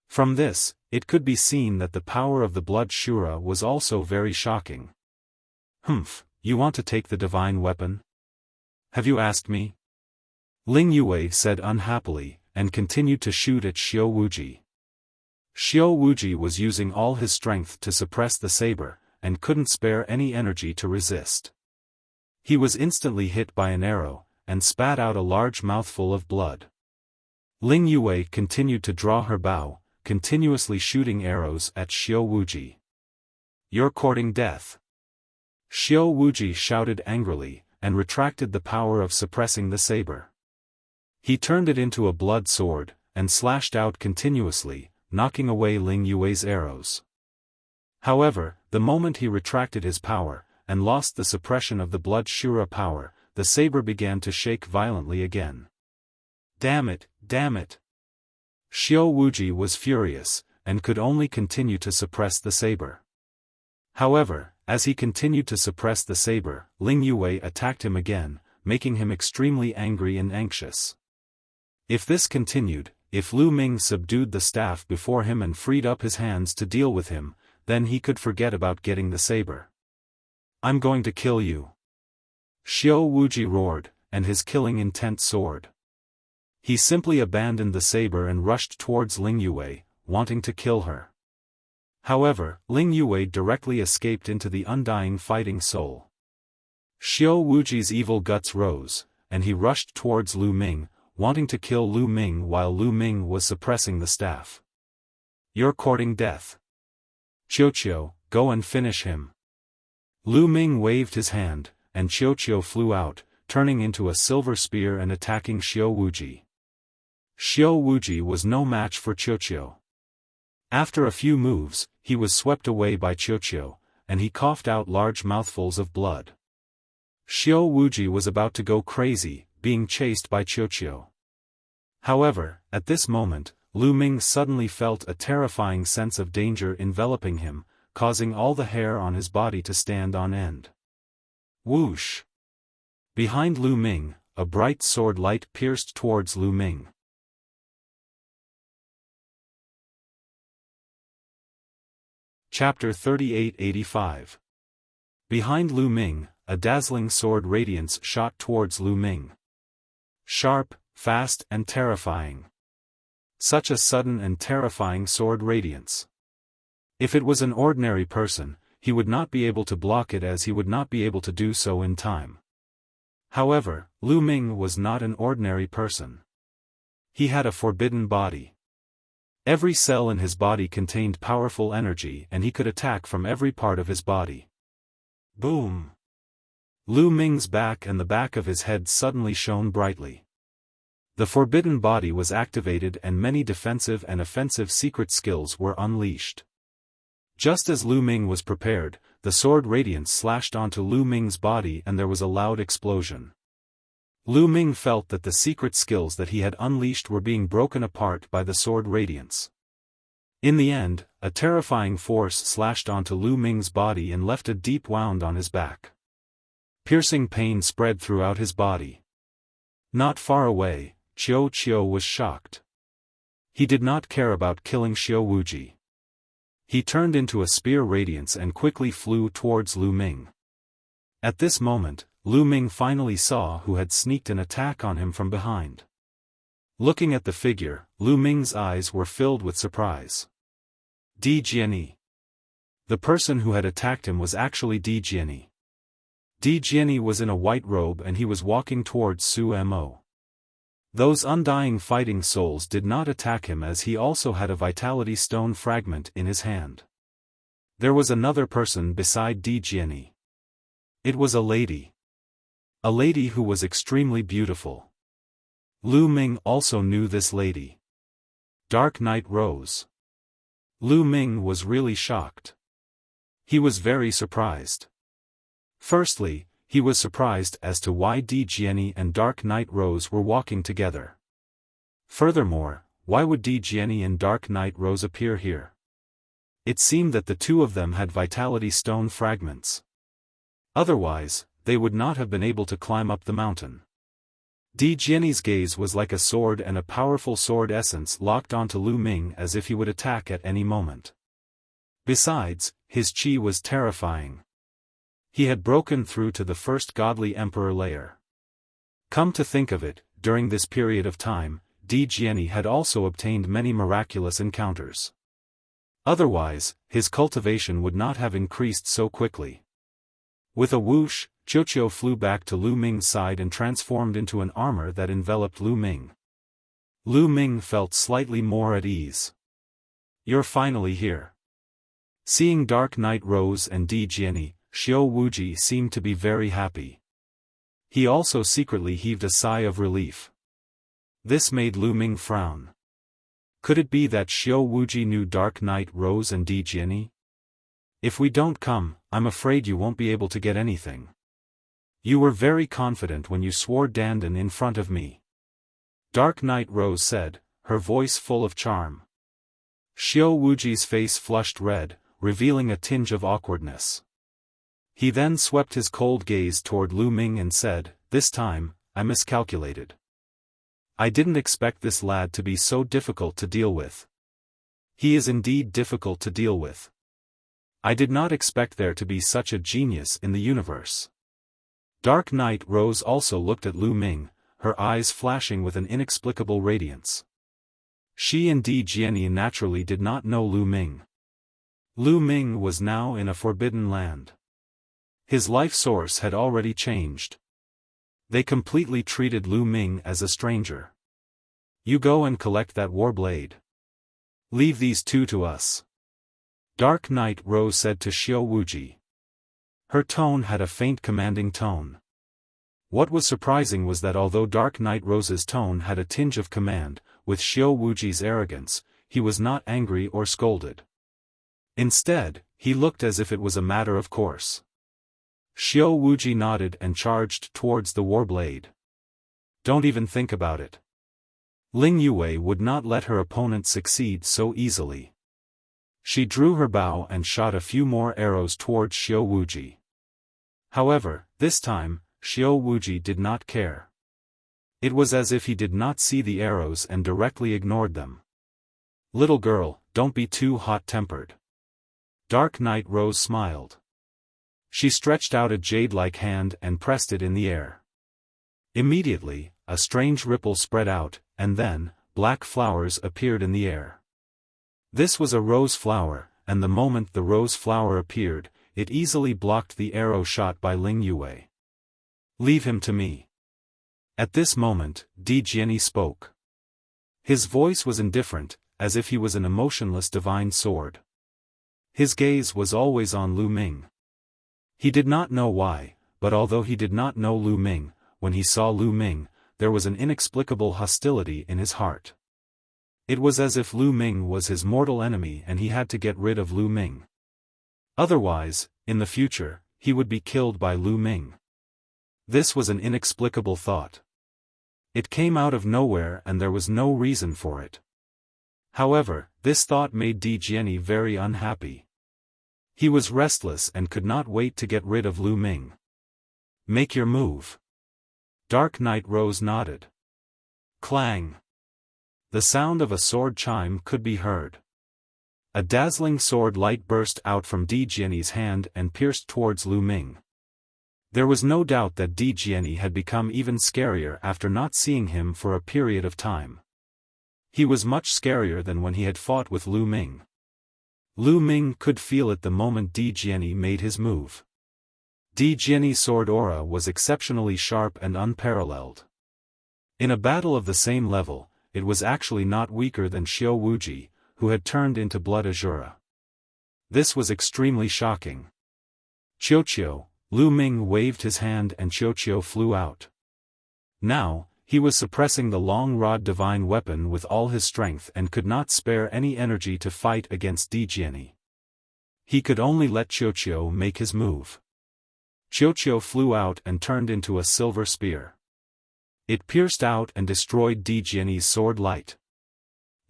From this, it could be seen that the power of the blood Shura was also very shocking. "Humph, you want to take the divine weapon? Have you asked me?" Ling Yue said unhappily, and continued to shoot at Xiao Wuji. Xiao Wuji was using all his strength to suppress the saber, and couldn't spare any energy to resist. He was instantly hit by an arrow, and spat out a large mouthful of blood. Ling Yue continued to draw her bow, continuously shooting arrows at Xiao Wuji. "You're courting death." Xiao Wuji shouted angrily, and retracted the power of suppressing the saber. He turned it into a blood sword, and slashed out continuously, knocking away Ling Yue's arrows. However, the moment he retracted his power, and lost the suppression of the blood Shura power, the saber began to shake violently again. Damn it, damn it! Xiao Wuji was furious, and could only continue to suppress the saber. However, as he continued to suppress the saber, Ling Yue attacked him again, making him extremely angry and anxious. If this continued, if Lu Ming subdued the staff before him and freed up his hands to deal with him, then he could forget about getting the saber. "I'm going to kill you!" Xiao Wuji roared, and his killing intent soared. He simply abandoned the saber and rushed towards Ling Yue, wanting to kill her. However, Ling Yue directly escaped into the undying fighting soul. Xiao Wuji's evil guts rose, and he rushed towards Lu Ming, wanting to kill Lu Ming while Lu Ming was suppressing the staff. "You're courting death. Qiuqiu, go and finish him." Lu Ming waved his hand, and Qiuqiu flew out, turning into a silver spear and attacking Xiao Wuji. Xiao Wuji was no match for Qiuqiu. After a few moves, he was swept away by Qiuqiu, and he coughed out large mouthfuls of blood. Xiao Wuji was about to go crazy, being chased by Qiuqiu. However, at this moment, Lu Ming suddenly felt a terrifying sense of danger enveloping him, causing all the hair on his body to stand on end. Whoosh! Behind Lu Ming, a bright sword light pierced towards Lu Ming. Chapter 3885. Behind Lu Ming, a dazzling sword radiance shot towards Lu Ming. Sharp, fast and terrifying. Such a sudden and terrifying sword radiance. If it was an ordinary person, he would not be able to block it, as he would not be able to do so in time. However, Lu Ming was not an ordinary person. He had a forbidden body. Every cell in his body contained powerful energy, and he could attack from every part of his body. Boom! Lu Ming's back and the back of his head suddenly shone brightly. The forbidden body was activated and many defensive and offensive secret skills were unleashed. Just as Lu Ming was prepared, the sword radiance slashed onto Lu Ming's body and there was a loud explosion. Lu Ming felt that the secret skills that he had unleashed were being broken apart by the sword radiance. In the end, a terrifying force slashed onto Lu Ming's body and left a deep wound on his back. Piercing pain spread throughout his body. Not far away, Qiuqiu was shocked. He did not care about killing Xiao Wuji. He turned into a spear radiance and quickly flew towards Lu Ming. At this moment, Lu Ming finally saw who had sneaked an attack on him from behind. Looking at the figure, Lu Ming's eyes were filled with surprise. Di Jianyi. The person who had attacked him was actually Di Jianyi. Di Jianyi was in a white robe and he was walking towards Su Mo. Those undying fighting souls did not attack him, as he also had a vitality stone fragment in his hand. There was another person beside Di Jianyi. It was a lady. A lady who was extremely beautiful. Lu Ming also knew this lady. Dark Night Rose. Lu Ming was really shocked. He was very surprised. Firstly, he was surprised as to why Di Jianyi and Dark Night Rose were walking together. Furthermore, why would Di Jianyi and Dark Night Rose appear here? It seemed that the two of them had vitality stone fragments. Otherwise, they would not have been able to climb up the mountain. Di Jianyi's gaze was like a sword, and a powerful sword essence locked onto Lu Ming as if he would attack at any moment. Besides, his qi was terrifying. He had broken through to the first godly emperor layer. Come to think of it, during this period of time, Di Jianyi had also obtained many miraculous encounters. Otherwise, his cultivation would not have increased so quickly. With a whoosh, Qiuqiu flew back to Lu Ming's side and transformed into an armor that enveloped Lu Ming. Lu Ming felt slightly more at ease. You're finally here. Seeing Dark Night Rose and Di Jianyi, Xiao Wuji seemed to be very happy. He also secretly heaved a sigh of relief. This made Lu Ming frown. Could it be that Xiao Wuji knew Dark Night Rose and Di Jianyi? If we don't come, I'm afraid you won't be able to get anything. You were very confident when you swore Dandan in front of me. Dark Night Rose said, her voice full of charm. Xiao Wuji's face flushed red, revealing a tinge of awkwardness. He then swept his cold gaze toward Lu Ming and said, "This time, I miscalculated. I didn't expect this lad to be so difficult to deal with. He is indeed difficult to deal with. I did not expect there to be such a genius in the universe." Dark Night Rose also looked at Lu Ming, her eyes flashing with an inexplicable radiance. She and Di Jianyi naturally did not know Lu Ming. Lu Ming was now in a forbidden land. His life source had already changed. They completely treated Lu Ming as a stranger. You go and collect that war blade. Leave these two to us. Dark Night Rose said to Xiao Wuji. Her tone had a faint commanding tone. What was surprising was that although Dark Night Rose's tone had a tinge of command, with Xiao Wuji's arrogance, he was not angry or scolded. Instead, he looked as if it was a matter of course. Xiao Wuji nodded and charged towards the warblade. Don't even think about it. Ling Yue would not let her opponent succeed so easily. She drew her bow and shot a few more arrows towards Xiao Wuji. However, this time, Xiao Wuji did not care. It was as if he did not see the arrows and directly ignored them. Little girl, don't be too hot-tempered. Dark Knight Rose smiled. She stretched out a jade-like hand and pressed it in the air. Immediately, a strange ripple spread out, and then, black flowers appeared in the air. This was a rose flower, and the moment the rose flower appeared, it easily blocked the arrow shot by Ling Yue. Leave him to me. At this moment, Di Jiani spoke. His voice was indifferent, as if he was an emotionless divine sword. His gaze was always on Lu Ming. He did not know why, but although he did not know Lu Ming, when he saw Lu Ming, there was an inexplicable hostility in his heart. It was as if Lu Ming was his mortal enemy and he had to get rid of Lu Ming. Otherwise, in the future, he would be killed by Lu Ming. This was an inexplicable thought. It came out of nowhere and there was no reason for it. However, this thought made Di Jiani very unhappy. He was restless and could not wait to get rid of Lu Ming. Make your move. Dark Knight Rose nodded. Clang. The sound of a sword chime could be heard. A dazzling sword light burst out from Di Jiani's hand and pierced towards Lu Ming. There was no doubt that Di Jiani had become even scarier after not seeing him for a period of time. He was much scarier than when he had fought with Lu Ming. Lu Ming could feel it the moment Di Jiani made his move. Di Jiani's sword aura was exceptionally sharp and unparalleled. In a battle of the same level, it was actually not weaker than Xiao Wuji, who had turned into blood azura. This was extremely shocking. Qiuqiu, Lu Ming waved his hand and Qiuqiu flew out. Now, he was suppressing the long rod divine weapon with all his strength and could not spare any energy to fight against Di Jiani. He could only let Qiuqiu make his move. Qiuqiu flew out and turned into a silver spear. It pierced out and destroyed Di Jiani's sword light.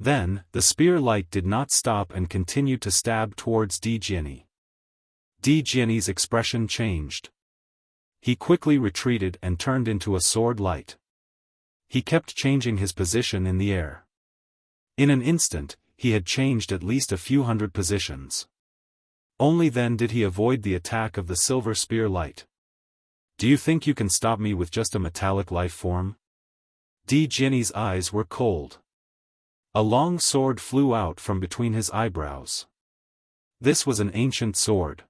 Then, the spear light did not stop and continued to stab towards Di Jiani. Di Jiani's expression changed. He quickly retreated and turned into a sword light. He kept changing his position in the air. In an instant, he had changed at least a few hundred positions. Only then did he avoid the attack of the silver spear light. Do you think you can stop me with just a metallic life form? Di Jiani's eyes were cold. A long sword flew out from between his eyebrows. This was an ancient sword.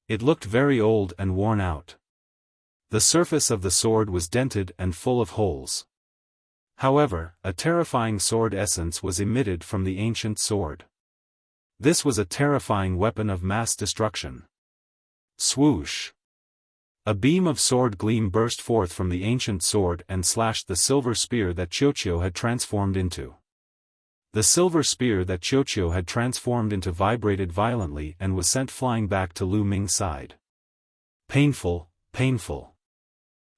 It looked very old and worn out. The surface of the sword was dented and full of holes. However, a terrifying sword essence was emitted from the ancient sword. This was a terrifying weapon of mass destruction. Swoosh! A beam of sword gleam burst forth from the ancient sword and slashed the silver spear that Qiuqiu had transformed into. The silver spear that Qiuqiu had transformed into vibrated violently and was sent flying back to Lu Ming's side. Painful, painful.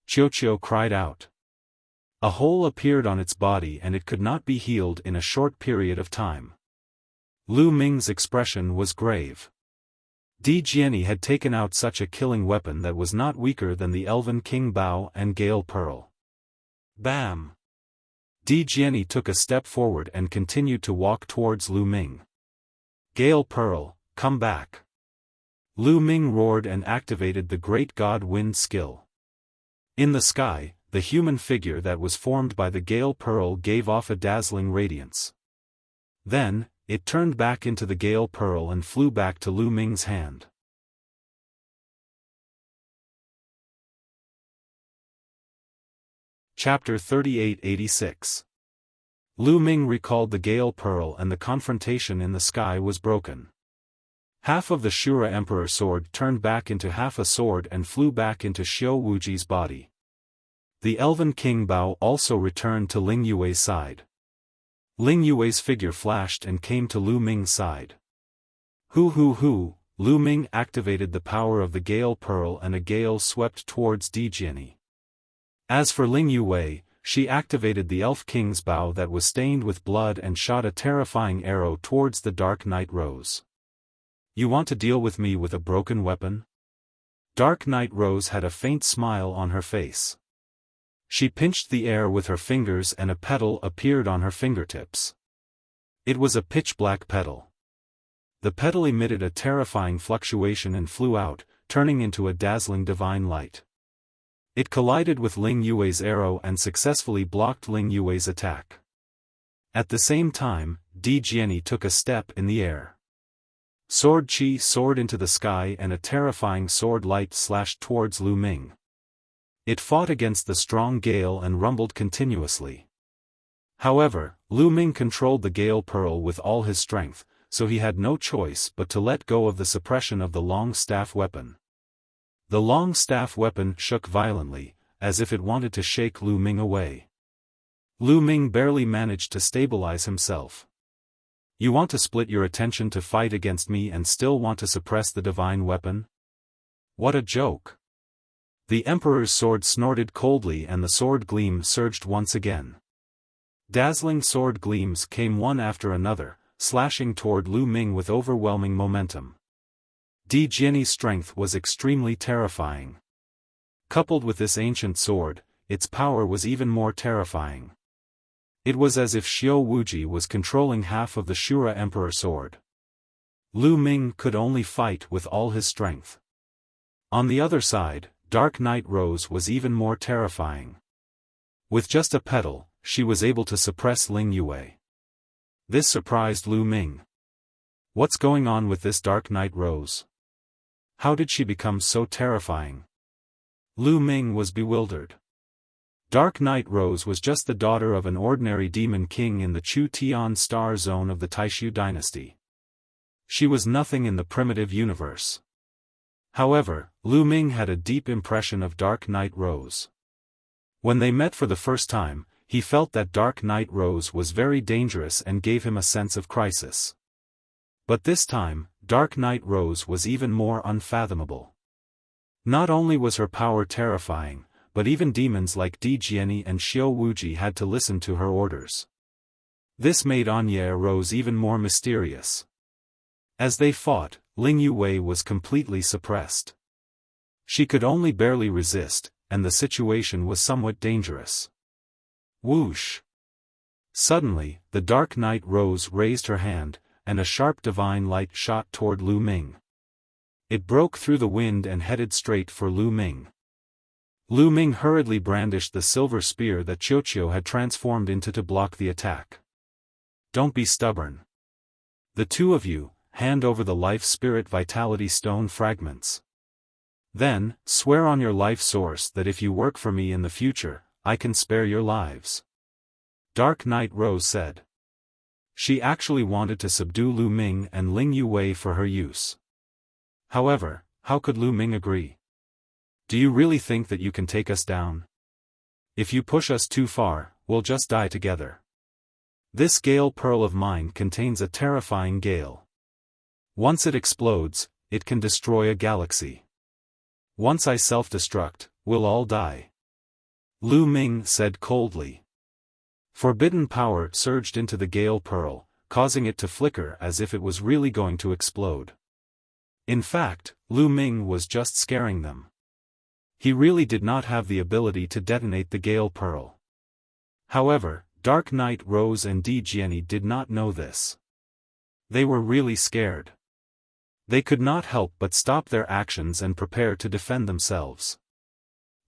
Qiuqiu cried out. A hole appeared on its body and it could not be healed in a short period of time. Lu Ming's expression was grave. Di Jiani had taken out such a killing weapon that was not weaker than the Elven King Bao and Gale Pearl. Bam! Di Jiani took a step forward and continued to walk towards Lu Ming. Gale Pearl, come back! Lu Ming roared and activated the Great God Wind skill. In the sky, the human figure that was formed by the Gale Pearl gave off a dazzling radiance. Then, it turned back into the Gale Pearl and flew back to Lu Ming's hand. Chapter 3886. Lu Ming recalled the Gale Pearl and the confrontation in the sky was broken. Half of the Shura Emperor sword turned back into half a sword and flew back into Xiao Wuji's body. The Elven King Bao also returned to Ling Yue's side. Ling Yue's figure flashed and came to Lu Ming's side. Hoo hoo hoo, Lu Ming activated the power of the Gale Pearl and a gale swept towards Dijiani. As for Ling Yue, she activated the Elf King's bow that was stained with blood and shot a terrifying arrow towards the Dark Knight Rose. You want to deal with me with a broken weapon? Dark Knight Rose had a faint smile on her face. She pinched the air with her fingers and a petal appeared on her fingertips. It was a pitch-black petal. The petal emitted a terrifying fluctuation and flew out, turning into a dazzling divine light. It collided with Ling Yue's arrow and successfully blocked Ling Yue's attack. At the same time, Dijiani took a step in the air. Sword Qi soared into the sky and a terrifying sword light slashed towards Lu Ming. It fought against the strong gale and rumbled continuously. However, Lu Ming controlled the Gale Pearl with all his strength, so he had no choice but to let go of the suppression of the long staff weapon. The long staff weapon shook violently, as if it wanted to shake Lu Ming away. Lu Ming barely managed to stabilize himself. You want to split your attention to fight against me and still want to suppress the divine weapon? What a joke! The Emperor's sword snorted coldly and the sword gleam surged once again. Dazzling sword gleams came one after another, slashing toward Lu Ming with overwhelming momentum. Dijiani's strength was extremely terrifying. Coupled with this ancient sword, its power was even more terrifying. It was as if Xiao Wuji was controlling half of the Shura Emperor sword. Lu Ming could only fight with all his strength. On the other side, Dark Knight Rose was even more terrifying. With just a petal, she was able to suppress Ling Yue. This surprised Lu Ming. What's going on with this Dark Knight Rose? How did she become so terrifying? Lu Ming was bewildered. Dark Knight Rose was just the daughter of an ordinary demon king in the Chu Tian star zone of the Taishu dynasty. She was nothing in the primitive universe. However, Lu Ming had a deep impression of Dark Knight Rose. When they met for the first time, he felt that Dark Knight Rose was very dangerous and gave him a sense of crisis. But this time, Dark Knight Rose was even more unfathomable. Not only was her power terrifying, but even demons like Dijiani and Xiao Wuji had to listen to her orders. This made Anya Rose even more mysterious. As they fought, Ling Yue was completely suppressed. She could only barely resist, and the situation was somewhat dangerous. Whoosh! Suddenly, the Dark Knight Rose raised her hand, and a sharp divine light shot toward Lu Ming. It broke through the wind and headed straight for Lu Ming. Lu Ming hurriedly brandished the silver spear that Qiuqiu had transformed into to block the attack. Don't be stubborn. The two of you, hand over the life spirit vitality stone fragments. Then, swear on your life source that if you work for me in the future, I can spare your lives. Dark Knight Rose said. She actually wanted to subdue Lu Ming and Ling Yue for her use. However, how could Lu Ming agree? Do you really think that you can take us down? If you push us too far, we'll just die together. This Gale Pearl of mine contains a terrifying gale. Once it explodes, it can destroy a galaxy. Once I self-destruct, we'll all die. Lu Ming said coldly. Forbidden power surged into the Gale Pearl, causing it to flicker as if it was really going to explode. In fact, Lu Ming was just scaring them. He really did not have the ability to detonate the Gale Pearl. However, Dark Knight Rose and Dijiani did not know this. They were really scared. They could not help but stop their actions and prepare to defend themselves.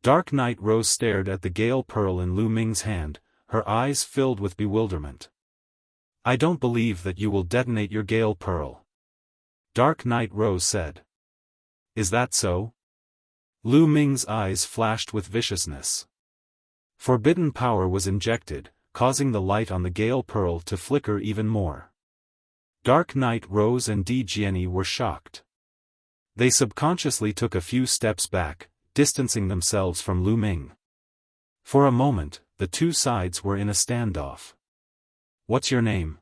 Dark Knight Rose stared at the Gale Pearl in Lu Ming's hand, her eyes filled with bewilderment. I don't believe that you will detonate your Gale Pearl. Dark Knight Rose said. Is that so? Lu Ming's eyes flashed with viciousness. Forbidden power was injected, causing the light on the Gale Pearl to flicker even more. Dark Knight Rose and Dijiani were shocked. They subconsciously took a few steps back, distancing themselves from Lu Ming. For a moment, the two sides were in a standoff. What's your name?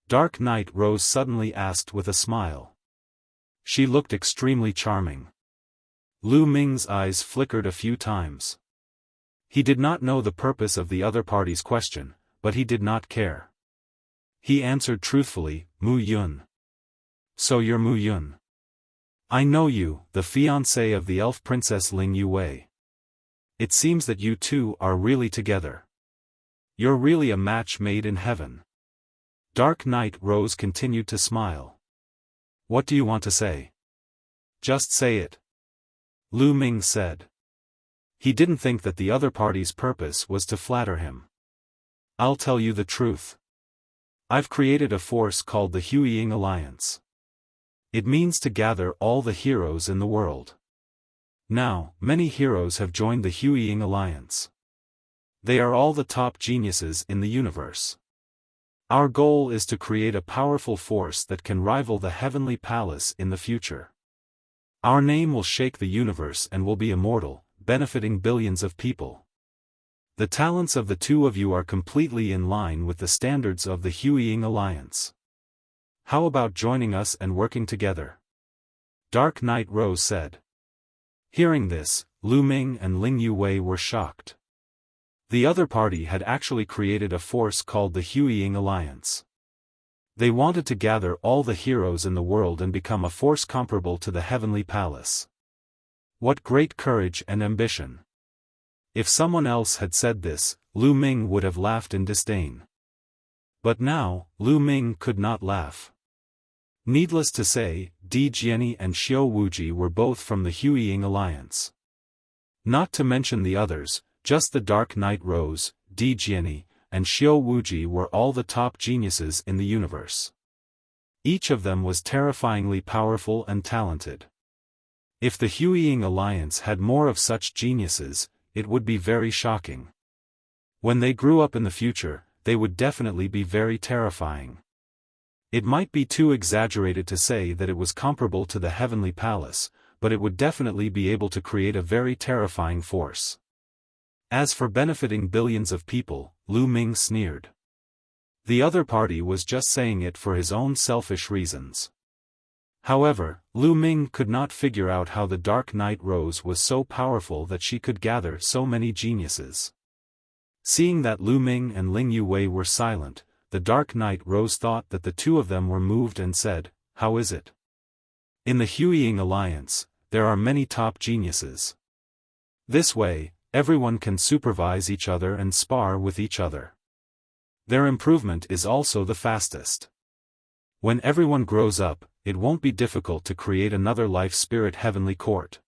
Dark Knight Rose suddenly asked with a smile. She looked extremely charming. Lu Ming's eyes flickered a few times. He did not know the purpose of the other party's question, but he did not care. He answered truthfully, Mu Yun. So you're Mu Yun. I know you, the fiancé of the elf princess Ling Yue. It seems that you two are really together. You're really a match made in heaven. Dark Knight Rose continued to smile. What do you want to say? Just say it. Lu Ming said. He didn't think that the other party's purpose was to flatter him. I'll tell you the truth. I've created a force called the Huiying Alliance. It means to gather all the heroes in the world. Now, many heroes have joined the Huiying Alliance. They are all the top geniuses in the universe. Our goal is to create a powerful force that can rival the Heavenly Palace in the future. Our name will shake the universe and will be immortal, benefiting billions of people. The talents of the two of you are completely in line with the standards of the Huiying Alliance. How about joining us and working together? Dark Knight Rose said. Hearing this, Lu Ming and Ling Yue were shocked. The other party had actually created a force called the Huiying Alliance. They wanted to gather all the heroes in the world and become a force comparable to the Heavenly Palace. What great courage and ambition! If someone else had said this, Lu Ming would have laughed in disdain. But now, Lu Ming could not laugh. Needless to say, Di Jiani and Xiao Wuji were both from the Huiying Alliance. Not to mention the others, just the Dark Knight Rose, Di Jiani, and Xiao Wuji were all the top geniuses in the universe. Each of them was terrifyingly powerful and talented. If the Huiying Alliance had more of such geniuses, it would be very shocking. When they grew up in the future, they would definitely be very terrifying. It might be too exaggerated to say that it was comparable to the Heavenly Palace, but it would definitely be able to create a very terrifying force. As for benefiting billions of people, Lu Ming sneered. The other party was just saying it for his own selfish reasons. However, Lu Ming could not figure out how the Dark Knight Rose was so powerful that she could gather so many geniuses. Seeing that Lu Ming and Ling Yue were silent, the Dark Knight Rose thought that the two of them were moved and said, How is it? In the Huiying Alliance, there are many top geniuses. This way, everyone can supervise each other and spar with each other. Their improvement is also the fastest. When everyone grows up, it won't be difficult to create another life spirit heavenly court.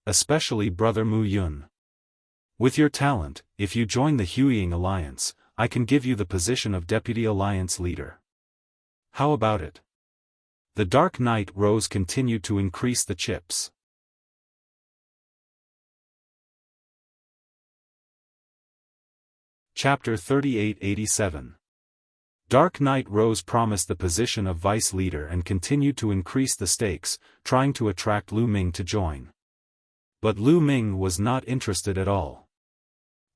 Especially Brother Mu Yun. With your talent, if you join the Huiying Alliance, I can give you the position of Deputy Alliance Leader. How about it? The Dark Knight Rose continued to increase the chips. Chapter 3887. Dark Knight Rose promised the position of Vice Leader and continued to increase the stakes, trying to attract Lu Ming to join. But Lu Ming was not interested at all.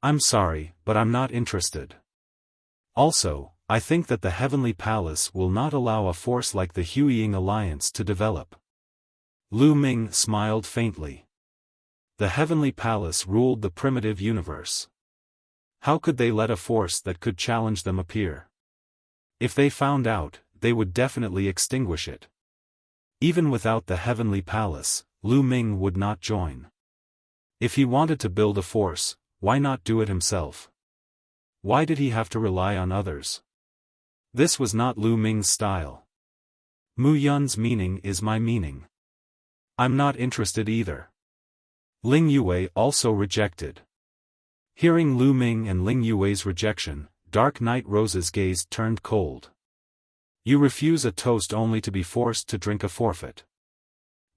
I'm sorry, but I'm not interested. Also, I think that the Heavenly Palace will not allow a force like the Huiying Alliance to develop. Lu Ming smiled faintly. The Heavenly Palace ruled the primitive universe. How could they let a force that could challenge them appear? If they found out, they would definitely extinguish it. Even without the Heavenly Palace, Lu Ming would not join. If he wanted to build a force, why not do it himself? Why did he have to rely on others? This was not Lu Ming's style. Mu Yun's meaning is my meaning. I'm not interested either. Ling Yue also rejected. Hearing Lu Ming and Ling Yue's rejection, Dark Knight Rose's gaze turned cold. You refuse a toast only to be forced to drink a forfeit.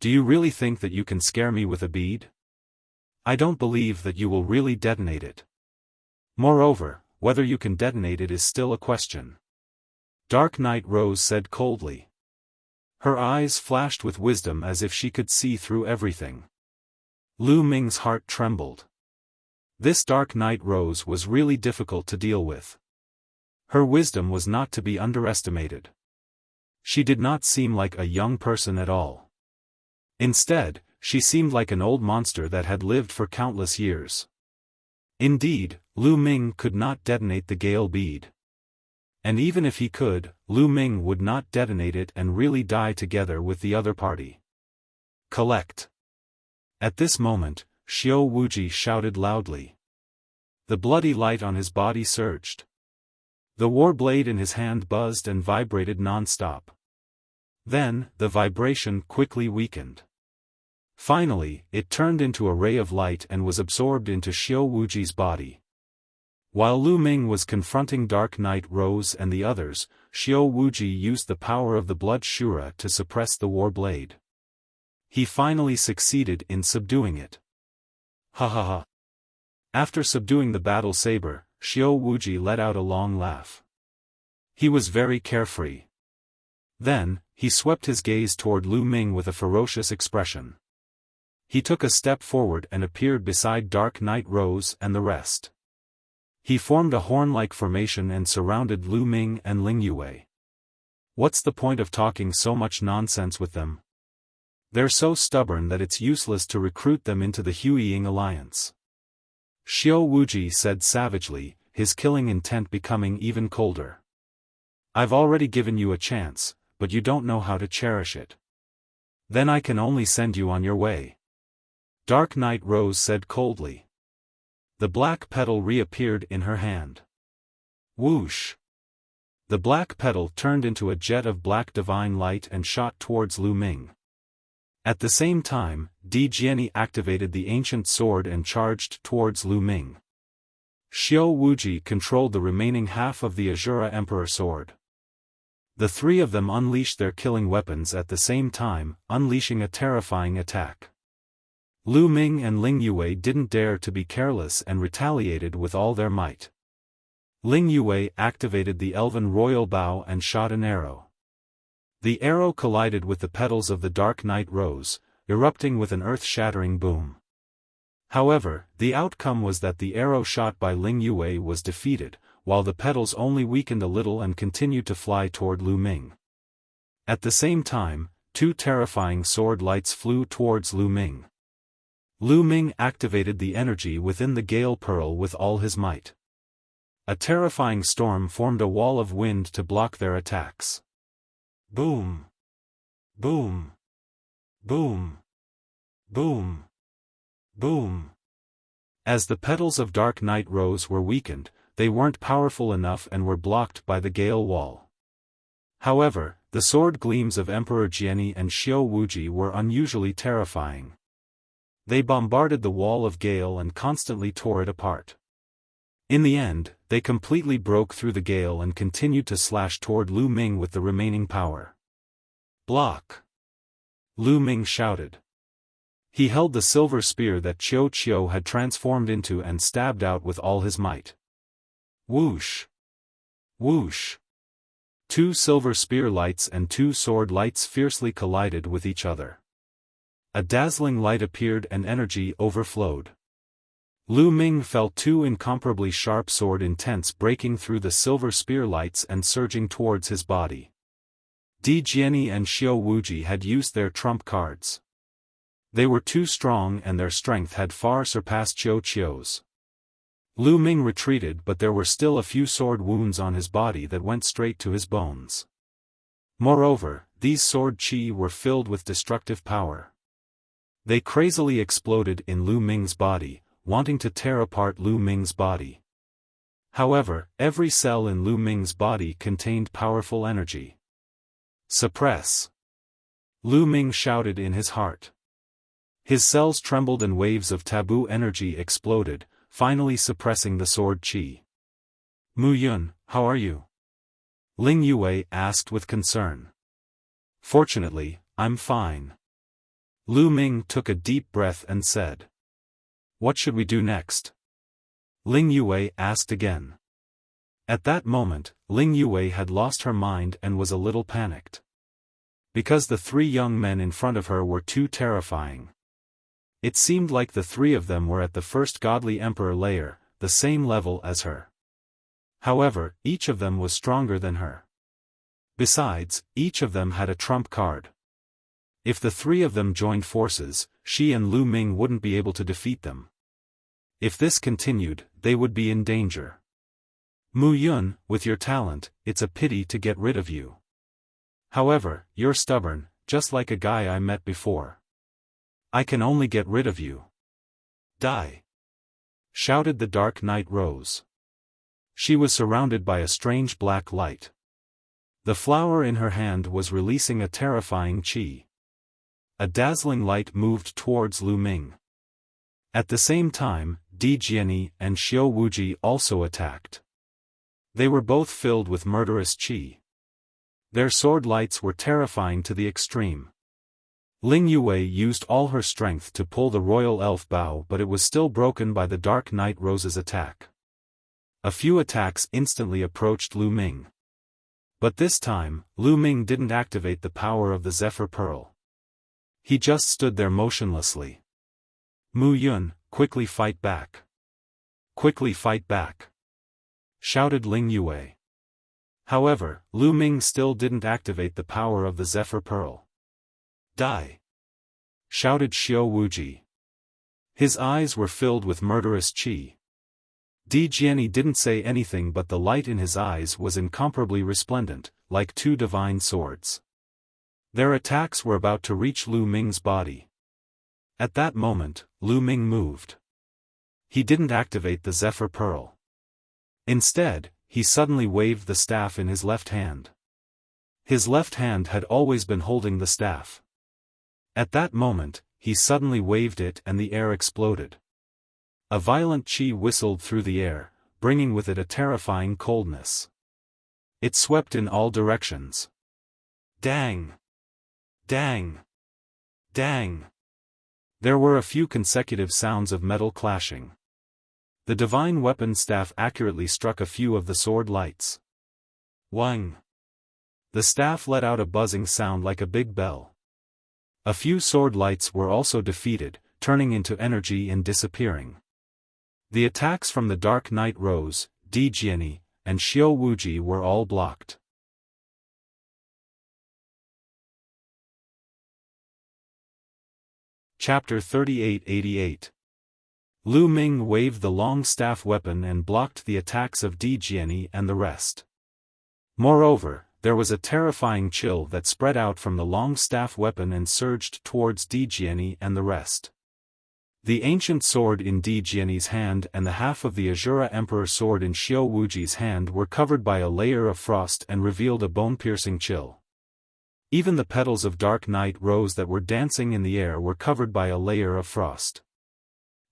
Do you really think that you can scare me with a bead? I don't believe that you will really detonate it. Moreover, whether you can detonate it is still a question. Dark Knight Rose said coldly. Her eyes flashed with wisdom as if she could see through everything. Lu Ming's heart trembled. This Dark Knight Rose was really difficult to deal with. Her wisdom was not to be underestimated. She did not seem like a young person at all. Instead, she seemed like an old monster that had lived for countless years. Indeed, Lu Ming could not detonate the Gale bead. And even if he could, Lu Ming would not detonate it and really die together with the other party. Collect. At this moment, Xiao Wuji shouted loudly. The bloody light on his body surged. The war blade in his hand buzzed and vibrated non-stop. Then, the vibration quickly weakened. Finally, it turned into a ray of light and was absorbed into Xiao Wuji's body. While Lu Ming was confronting Dark Knight Rose and the others, Xiao Wuji used the power of the Blood Shura to suppress the war blade. He finally succeeded in subduing it. Ha ha ha. After subduing the battle saber, Xiao Wuji let out a long laugh. He was very carefree. Then, he swept his gaze toward Lu Ming with a ferocious expression. He took a step forward and appeared beside Dark Knight Rose and the rest. He formed a horn-like formation and surrounded Lu Ming and Ling Yue. What's the point of talking so much nonsense with them? They're so stubborn that it's useless to recruit them into the Huiying alliance. Xiao Wuji said savagely, his killing intent becoming even colder. I've already given you a chance, but you don't know how to cherish it. Then I can only send you on your way. Dark Knight Rose said coldly. The black petal reappeared in her hand. Whoosh! The black petal turned into a jet of black divine light and shot towards Lu Ming. At the same time, Di Jiani activated the ancient sword and charged towards Lu Ming. Xiao Wuji controlled the remaining half of the Azura Emperor sword. The three of them unleashed their killing weapons at the same time, unleashing a terrifying attack. Lu Ming and Ling Yue didn't dare to be careless and retaliated with all their might. Ling Yue activated the Elven Royal Bow and shot an arrow. The arrow collided with the petals of the Dark Knight Rose, erupting with an earth-shattering boom. However, the outcome was that the arrow shot by Ling Yue was defeated, while the petals only weakened a little and continued to fly toward Lu Ming. At the same time, two terrifying sword lights flew towards Lu Ming. Lu Ming activated the energy within the Gale Pearl with all his might. A terrifying storm formed a wall of wind to block their attacks. Boom! Boom! Boom! Boom! Boom! As the petals of Dark Knight Rose were weakened, they weren't powerful enough and were blocked by the Gale Wall. However, the sword gleams of Emperor Jiani and Xiao Wuji were unusually terrifying. They bombarded the wall of Gale and constantly tore it apart. In the end, they completely broke through the Gale and continued to slash toward Lu Ming with the remaining power. Block! Lu Ming shouted. He held the silver spear that Qiu Qiu had transformed into and stabbed out with all his might. Whoosh! Whoosh! Two silver spear lights and two sword lights fiercely collided with each other. A dazzling light appeared and energy overflowed. Lu Ming felt two incomparably sharp sword intents breaking through the silver spear lights and surging towards his body. Di Jiani and Xiao Wuji had used their trump cards. They were too strong and their strength had far surpassed Qiu Qiu's. Lu Ming retreated, but there were still a few sword wounds on his body that went straight to his bones. Moreover, these sword qi were filled with destructive power. They crazily exploded in Lu Ming's body, wanting to tear apart Lu Ming's body. However, every cell in Lu Ming's body contained powerful energy. Suppress! Lu Ming shouted in his heart. His cells trembled and waves of taboo energy exploded, finally suppressing the sword qi. Mu Yun, how are you? Ling Yue asked with concern. Fortunately, I'm fine. Lu Ming took a deep breath and said. What should we do next? Ling Yue asked again. At that moment, Ling Yue had lost her mind and was a little panicked. Because the three young men in front of her were too terrifying. It seemed like the three of them were at the first godly emperor layer, the same level as her. However, each of them was stronger than her. Besides, each of them had a trump card. If the three of them joined forces, she and Lu Ming wouldn't be able to defeat them. If this continued, they would be in danger. Mu Yun, with your talent, it's a pity to get rid of you. However, you're stubborn, just like a guy I met before. I can only get rid of you. Die! Shouted the Dark Knight Rose. She was surrounded by a strange black light. The flower in her hand was releasing a terrifying qi. A dazzling light moved towards Lu Ming. At the same time, Di Jiani and Xiao Wuji also attacked. They were both filled with murderous qi. Their sword lights were terrifying to the extreme. Ling Yue used all her strength to pull the royal elf bow, but it was still broken by the Dark Knight Rose's attack. A few attacks instantly approached Lu Ming. But this time, Lu Ming didn't activate the power of the Zephyr Pearl. He just stood there motionlessly. Mu Yun, quickly fight back. Quickly fight back! Shouted Ling Yue. However, Lu Ming still didn't activate the power of the Zephyr Pearl. Die! Shouted Xiao Wuji. His eyes were filled with murderous qi. Di Jiani didn't say anything, but the light in his eyes was incomparably resplendent, like two divine swords. Their attacks were about to reach Lu Ming's body. At that moment, Lu Ming moved. He didn't activate the Zephyr Pearl. Instead, he suddenly waved the staff in his left hand. His left hand had always been holding the staff. At that moment, he suddenly waved it and the air exploded. A violent qi whistled through the air, bringing with it a terrifying coldness. It swept in all directions. Dang! Dang! Dang! There were a few consecutive sounds of metal clashing. The divine weapon staff accurately struck a few of the sword lights. Wang! The staff let out a buzzing sound like a big bell. A few sword lights were also defeated, turning into energy and disappearing. The attacks from the Dark Knight Rose, Di Jiani, and Xiao Wuji were all blocked. Chapter 3888. Lu Ming waved the long staff weapon and blocked the attacks of Di Jiani and the rest. Moreover, there was a terrifying chill that spread out from the long staff weapon and surged towards Di Jiani and the rest. The ancient sword in Di Jiani's hand and the half of the Azura Emperor sword in Xiao Wuji's hand were covered by a layer of frost and revealed a bone-piercing chill. Even the petals of Dark Knight Rose that were dancing in the air were covered by a layer of frost.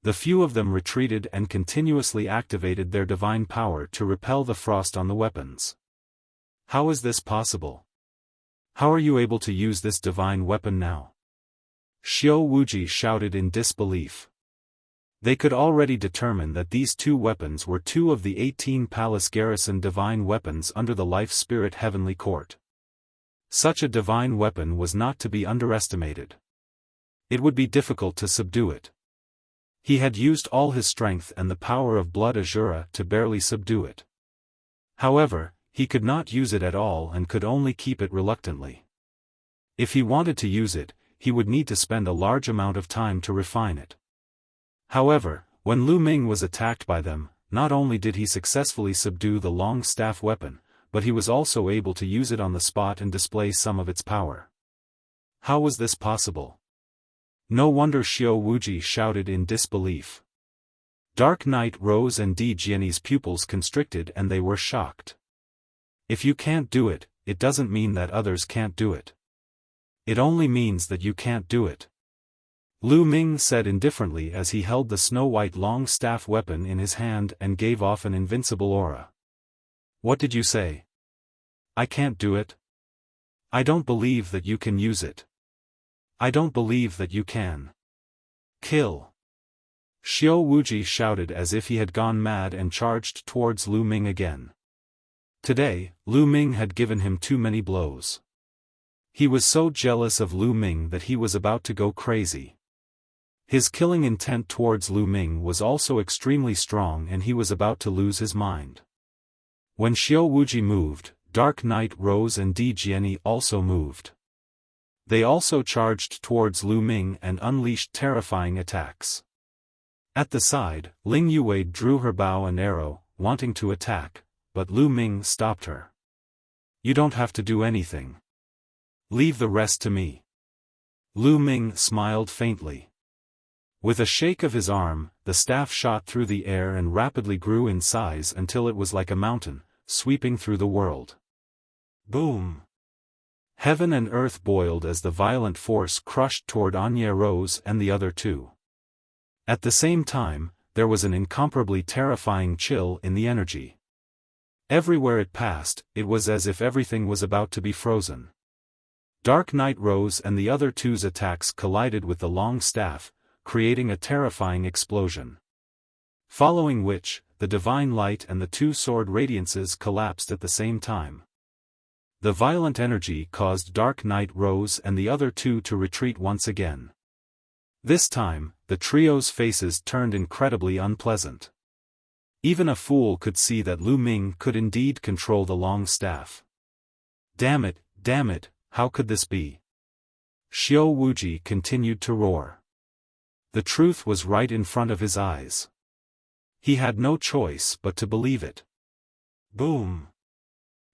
The few of them retreated and continuously activated their divine power to repel the frost on the weapons. How is this possible? How are you able to use this divine weapon now? Xiao Wuji shouted in disbelief. They could already determine that these two weapons were two of the 18 palace garrison divine weapons under the Life Spirit Heavenly Court. Such a divine weapon was not to be underestimated. It would be difficult to subdue it. He had used all his strength and the power of Blood Azura to barely subdue it. However, he could not use it at all and could only keep it reluctantly. If he wanted to use it, he would need to spend a large amount of time to refine it. However, when Lu Ming was attacked by them, not only did he successfully subdue the long staff weapon, but he was also able to use it on the spot and display some of its power. How was this possible? No wonder Xiao Wuji shouted in disbelief. Dark Knight Rose and Di Jiani's pupils constricted and they were shocked. If you can't do it, it doesn't mean that others can't do it. It only means that you can't do it. Lu Ming said indifferently as he held the snow-white long staff weapon in his hand and gave off an invincible aura. What did you say? I can't do it? I don't believe that you can use it. I don't believe that you can. Kill! Xiao Wuji shouted as if he had gone mad and charged towards Lu Ming again. Today, Lu Ming had given him too many blows. He was so jealous of Lu Ming that he was about to go crazy. His killing intent towards Lu Ming was also extremely strong and he was about to lose his mind. When Xiao Wuji moved, Dark Knight Rose and Di Jiani also moved. They also charged towards Lu Ming and unleashed terrifying attacks. At the side, Ling Yue drew her bow and arrow, wanting to attack, but Lu Ming stopped her. "You don't have to do anything. Leave the rest to me." Lu Ming smiled faintly. With a shake of his arm, the staff shot through the air and rapidly grew in size until it was like a mountain, sweeping through the world. Boom! Heaven and earth boiled as the violent force crushed toward Anya Rose and the other two. At the same time, there was an incomparably terrifying chill in the energy. Everywhere it passed, it was as if everything was about to be frozen. Dark Knight Rose and the other two's attacks collided with the long staff, creating a terrifying explosion. Following which, the divine light and the two sword radiances collapsed at the same time. The violent energy caused Dark Knight Rose and the other two to retreat once again. This time, the trio's faces turned incredibly unpleasant. Even a fool could see that Lu Ming could indeed control the long staff. Damn it, how could this be? Xiao Wuji continued to roar. The truth was right in front of his eyes. He had no choice but to believe it. Boom!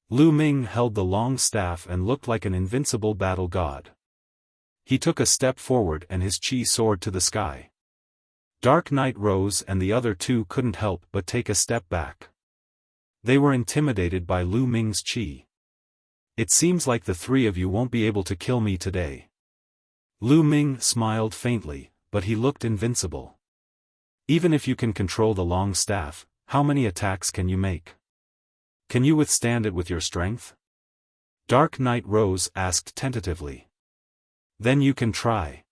Lu Ming held the long staff and looked like an invincible battle god. He took a step forward and his chi soared to the sky. Dark Knight Rose and the other two couldn't help but take a step back. They were intimidated by Lu Ming's chi. "It seems like the three of you won't be able to kill me today." Lu Ming smiled faintly, but he looked invincible. "Even if you can control the long staff, how many attacks can you make? Can you withstand it with your strength?" Dark Knight Rose asked tentatively. "Then you can try."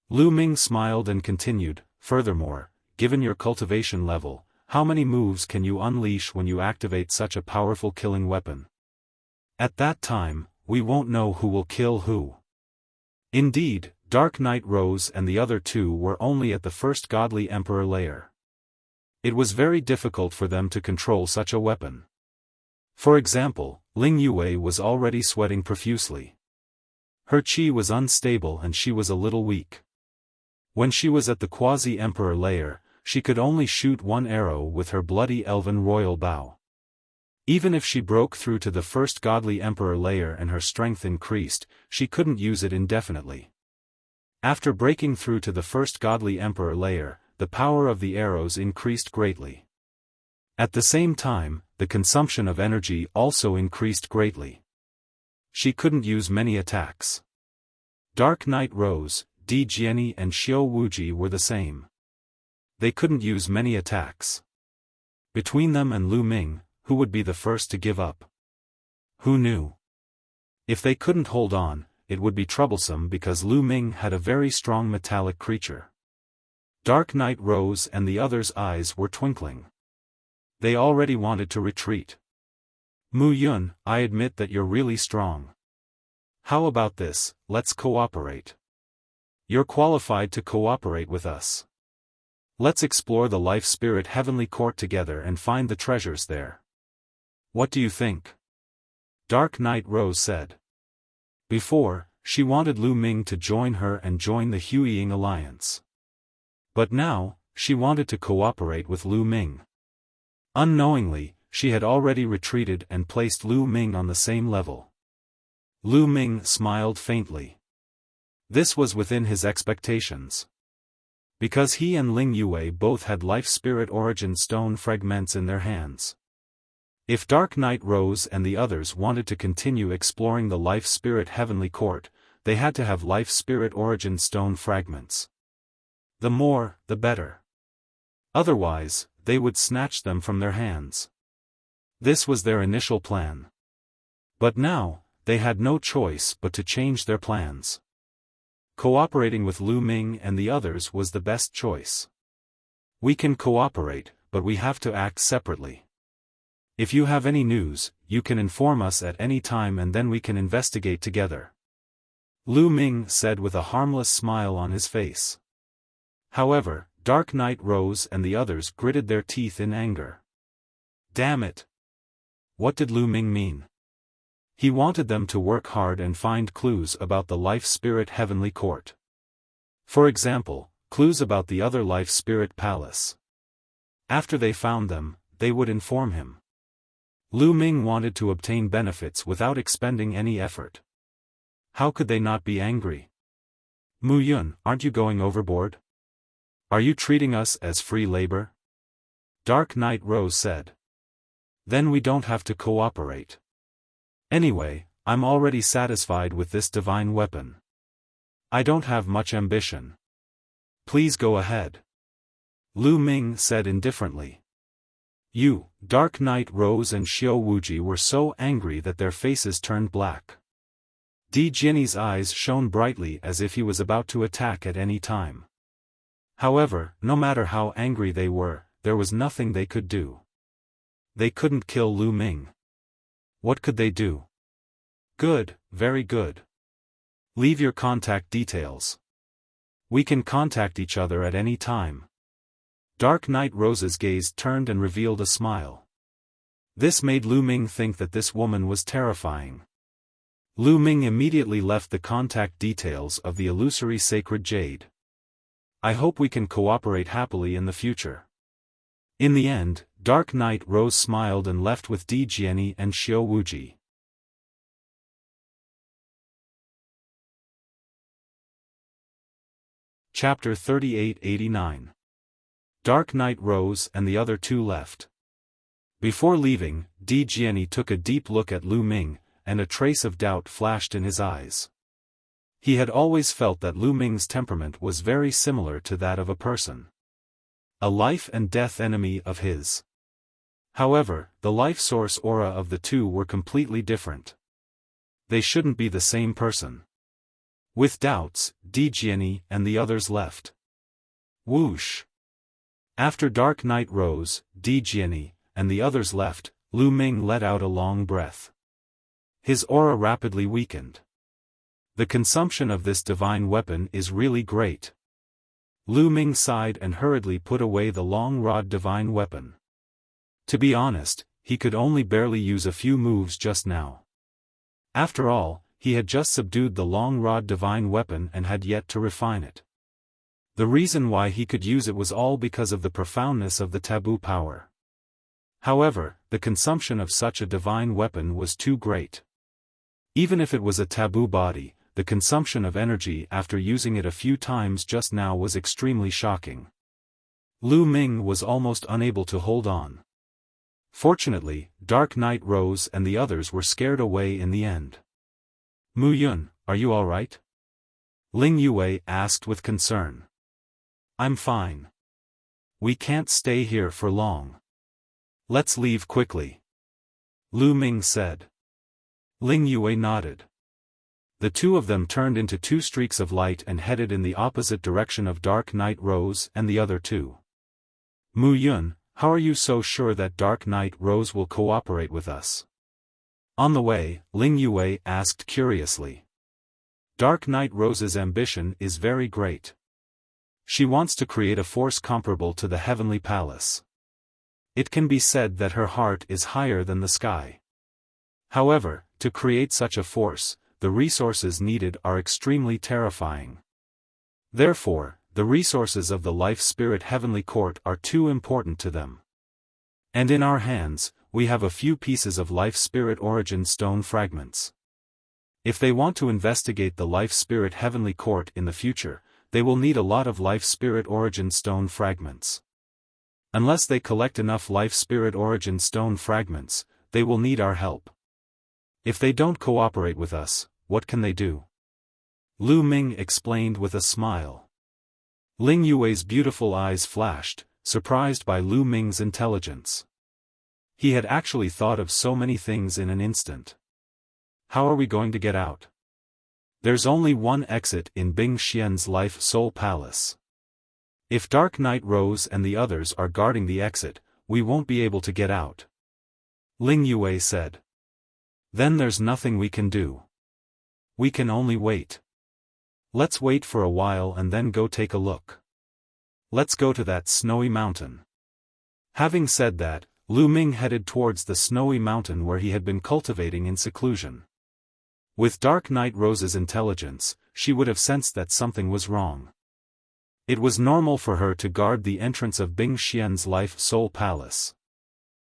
Lu Ming smiled and continued, "Furthermore, given your cultivation level, how many moves can you unleash when you activate such a powerful killing weapon? At that time, we won't know who will kill who." Indeed, Dark Knight Rose and the other two were only at the first godly emperor layer. It was very difficult for them to control such a weapon. For example, Ling Yue was already sweating profusely. Her chi was unstable and she was a little weak. When she was at the quasi-emperor layer, she could only shoot one arrow with her bloody elven royal bow. Even if she broke through to the first godly emperor layer and her strength increased, she couldn't use it indefinitely. After breaking through to the first godly emperor layer, the power of the arrows increased greatly. At the same time, the consumption of energy also increased greatly. She couldn't use many attacks. Dark Knight Rose, Di Jiani and Xiao Wuji were the same. They couldn't use many attacks. Between them and Lu Ming, who would be the first to give up? Who knew? If they couldn't hold on, it would be troublesome because Lu Ming had a very strong metallic creature. Dark Knight Rose and the others' eyes were twinkling. They already wanted to retreat. "Mu Yun, I admit that you're really strong. How about this, let's cooperate. You're qualified to cooperate with us. Let's explore the Life Spirit Heavenly Court together and find the treasures there. What do you think?" Dark Knight Rose said. Before, she wanted Lu Ming to join her and join the Huiying Alliance. But now, she wanted to cooperate with Lu Ming. Unknowingly, she had already retreated and placed Lu Ming on the same level. Lu Ming smiled faintly. This was within his expectations. Because he and Ling Yue both had Life Spirit Origin Stone fragments in their hands. If Dark Knight Rose and the others wanted to continue exploring the Life Spirit Heavenly Court, they had to have Life Spirit Origin Stone fragments. The more, the better. Otherwise, they would snatch them from their hands. This was their initial plan. But now, they had no choice but to change their plans. Cooperating with Lu Ming and the others was the best choice. "We can cooperate, but we have to act separately. If you have any news, you can inform us at any time and then we can investigate together," Lu Ming said with a harmless smile on his face. However, Dark Knight Rose and the others gritted their teeth in anger. Damn it! What did Lu Ming mean? He wanted them to work hard and find clues about the Life Spirit Heavenly Court. For example, clues about the other Life Spirit Palace. After they found them, they would inform him. Lu Ming wanted to obtain benefits without expending any effort. How could they not be angry? Mu Yun, aren't you going overboard? Are you treating us as free labor? Dark Knight Rose said. Then we don't have to cooperate. Anyway, I'm already satisfied with this divine weapon. I don't have much ambition. Please go ahead. Lu Ming said indifferently. You, Dark Knight Rose and Xiao Wuji were so angry that their faces turned black. Di Jinny's eyes shone brightly as if he was about to attack at any time. However, no matter how angry they were, there was nothing they could do. They couldn't kill Lu Ming. What could they do? Good, very good. Leave your contact details. We can contact each other at any time. Dark Knight Rose's gaze turned and revealed a smile. This made Lu Ming think that this woman was terrifying. Lu Ming immediately left the contact details of the illusory sacred jade. I hope we can cooperate happily in the future. In the end, Dark Knight Rose smiled and left with Di Jinny and Xiao Wuji. Chapter 3889. Dark Knight Rose and the other two left. Before leaving, Di Jinny took a deep look at Lu Ming, and a trace of doubt flashed in his eyes. He had always felt that Lu Ming's temperament was very similar to that of a person. A life and death enemy of his. However, the life source aura of the two were completely different. They shouldn't be the same person. With doubts, Di Jinny and the others left. Whoosh! After Dark Knight Rose, Di Jinny, and the others left, Lu Ming let out a long breath. His aura rapidly weakened. The consumption of this divine weapon is really great. Lu Ming sighed and hurriedly put away the long rod divine weapon. To be honest, he could only barely use a few moves just now. After all, he had just subdued the long rod divine weapon and had yet to refine it. The reason why he could use it was all because of the profoundness of the taboo power. However, the consumption of such a divine weapon was too great. Even if it was a taboo body, the consumption of energy after using it a few times just now was extremely shocking. Lu Ming was almost unable to hold on. Fortunately, Dark Knight Rose and the others were scared away in the end. Mu Yun, are you alright? Ling Yue asked with concern. I'm fine. We can't stay here for long. Let's leave quickly. Lu Ming said. Ling Yue nodded. The two of them turned into two streaks of light and headed in the opposite direction of Dark Knight Rose and the other two. Mu Yun, how are you so sure that Dark Knight Rose will cooperate with us? On the way, Ling Yue asked curiously. Dark Knight Rose's ambition is very great. She wants to create a force comparable to the Heavenly Palace. It can be said that her heart is higher than the sky. However, to create such a force, the resources needed are extremely terrifying. Therefore, the resources of the Life Spirit Heavenly Court are too important to them. And in our hands, we have a few pieces of Life Spirit Origin Stone fragments. If they want to investigate the Life Spirit Heavenly Court in the future, they will need a lot of Life Spirit Origin Stone fragments. Unless they collect enough Life Spirit Origin Stone fragments, they will need our help. If they don't cooperate with us, what can they do? Lu Ming explained with a smile. Ling Yue's beautiful eyes flashed, surprised by Lu Ming's intelligence. He had actually thought of so many things in an instant. How are we going to get out? There's only one exit in Bing Xian's Life Soul Palace. If Dark Knight Rose and the others are guarding the exit, we won't be able to get out. Ling Yue said. Then there's nothing we can do. We can only wait. Let's wait for a while and then go take a look. Let's go to that snowy mountain. Having said that, Lu Ming headed towards the snowy mountain where he had been cultivating in seclusion. With Dark Knight Rose's intelligence, she would have sensed that something was wrong. It was normal for her to guard the entrance of Bing Xian's Life Soul Palace.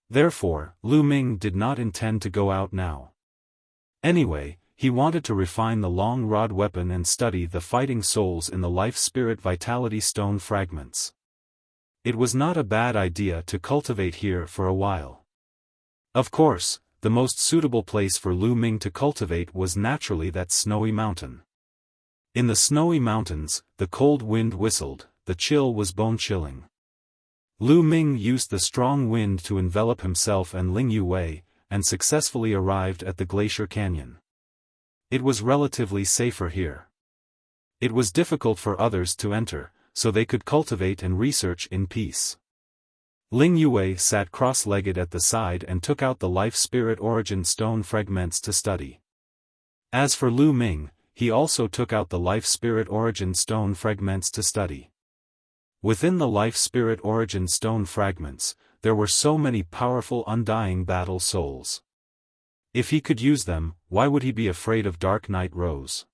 Therefore, Lu Ming did not intend to go out now. Anyway, he wanted to refine the long rod weapon and study the fighting souls in the Life Spirit Vitality Stone fragments. It was not a bad idea to cultivate here for a while. Of course, the most suitable place for Lu Ming to cultivate was naturally that snowy mountain. In the snowy mountains, the cold wind whistled, the chill was bone-chilling. Lu Ming used the strong wind to envelop himself and Ling Yue, and successfully arrived at the glacier canyon. It was relatively safer here. It was difficult for others to enter, so they could cultivate and research in peace. Ling Yue sat cross-legged at the side and took out the Life Spirit Origin Stone fragments to study. As for Lu Ming, he also took out the Life Spirit Origin Stone fragments to study. Within the Life Spirit Origin Stone fragments, there were so many powerful undying battle souls. If he could use them, why would he be afraid of Dark Knight Rose?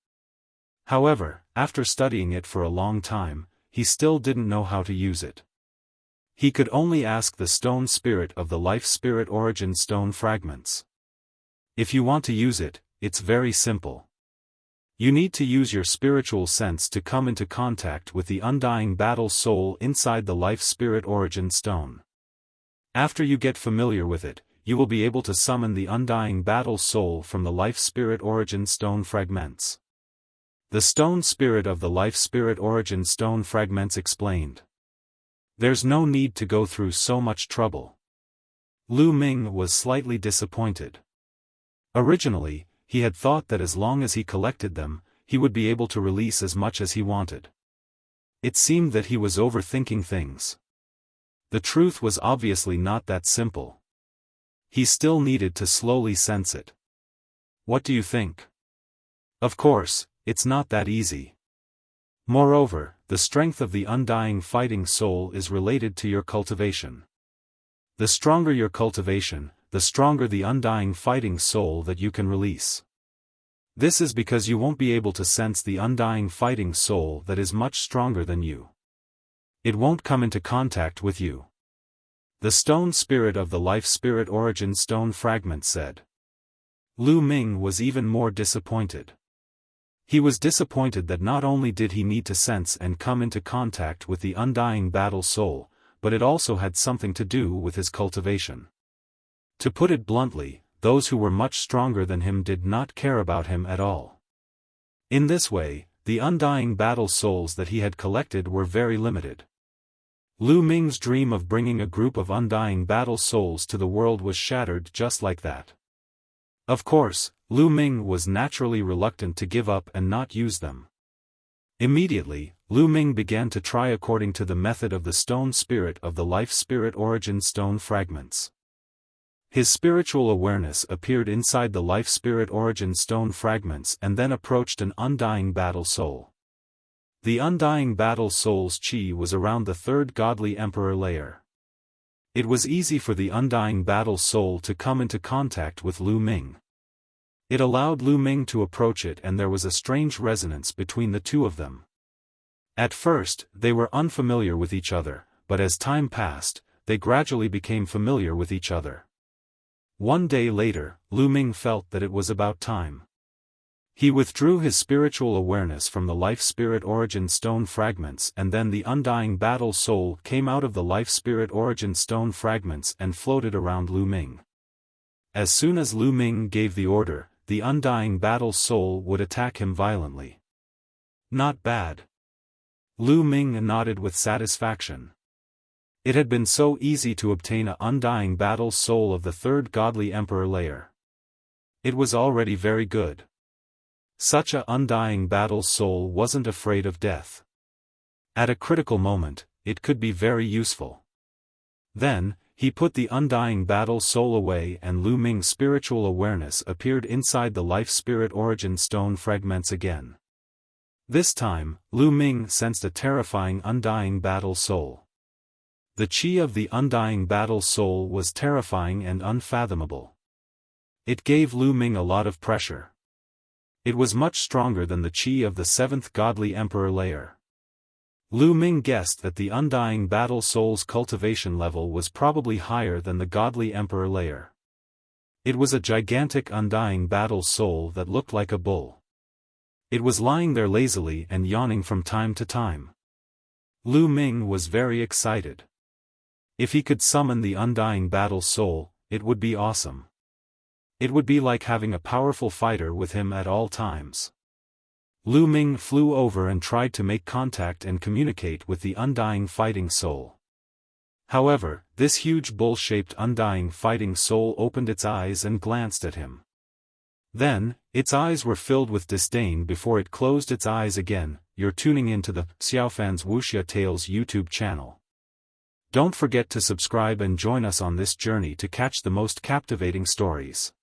However, after studying it for a long time, he still didn't know how to use it. He could only ask the stone spirit of the Life Spirit Origin Stone fragments. If you want to use it, it's very simple. You need to use your spiritual sense to come into contact with the undying battle soul inside the Life Spirit Origin Stone. After you get familiar with it, you will be able to summon the undying battle soul from the Life Spirit Origin Stone fragments. The stone spirit of the Life Spirit Origin Stone fragments explained. There's no need to go through so much trouble. Lu Ming was slightly disappointed. Originally, he had thought that as long as he collected them, he would be able to release as much as he wanted. It seemed that he was overthinking things. The truth was obviously not that simple. He still needed to slowly sense it. What do you think? Of course, it's not that easy. Moreover, the strength of the undying fighting soul is related to your cultivation. The stronger your cultivation, the stronger the undying fighting soul that you can release. This is because you won't be able to sense the undying fighting soul that is much stronger than you. It won't come into contact with you. The stone spirit of the Life Spirit Origin Stone fragment said. Lu Ming was even more disappointed. He was disappointed that not only did he need to sense and come into contact with the undying battle soul, but it also had something to do with his cultivation. To put it bluntly, those who were much stronger than him did not care about him at all. In this way, the undying battle souls that he had collected were very limited. Lu Ming's dream of bringing a group of undying battle souls to the world was shattered just like that. Of course, Lu Ming was naturally reluctant to give up and not use them. Immediately, Lu Ming began to try according to the method of the stone spirit of the Life Spirit Origin Stone fragments. His spiritual awareness appeared inside the Life Spirit Origin Stone fragments and then approached an undying battle soul. The undying battle soul's chi was around the third godly emperor layer. It was easy for the undying battle soul to come into contact with Lu Ming. It allowed Lu Ming to approach it and there was a strange resonance between the two of them. At first, they were unfamiliar with each other, but as time passed, they gradually became familiar with each other. One day later, Lu Ming felt that it was about time. He withdrew his spiritual awareness from the Life Spirit Origin Stone fragments and then the undying battle soul came out of the Life Spirit Origin Stone fragments and floated around Lu Ming. As soon as Lu Ming gave the order, the undying battle soul would attack him violently. Not bad. Lu Ming nodded with satisfaction. It had been so easy to obtain an undying battle soul of the third godly emperor layer. It was already very good. Such a undying battle soul wasn't afraid of death. At a critical moment, it could be very useful. Then, he put the undying battle soul away and Lu Ming's spiritual awareness appeared inside the Life Spirit Origin Stone fragments again. This time, Lu Ming sensed a terrifying undying battle soul. The chi of the undying battle soul was terrifying and unfathomable. It gave Lu Ming a lot of pressure. It was much stronger than the qi of the seventh godly emperor layer. Lu Ming guessed that the undying battle soul's cultivation level was probably higher than the godly emperor layer. It was a gigantic undying battle soul that looked like a bull. It was lying there lazily and yawning from time to time. Lu Ming was very excited. If he could summon the undying battle soul, it would be awesome. It would be like having a powerful fighter with him at all times. Lu Ming flew over and tried to make contact and communicate with the undying fighting soul. However, this huge bull-shaped undying fighting soul opened its eyes and glanced at him. Then, its eyes were filled with disdain before it closed its eyes again. You're tuning into the Xiaofan's Wuxia Tales YouTube channel. Don't forget to subscribe and join us on this journey to catch the most captivating stories.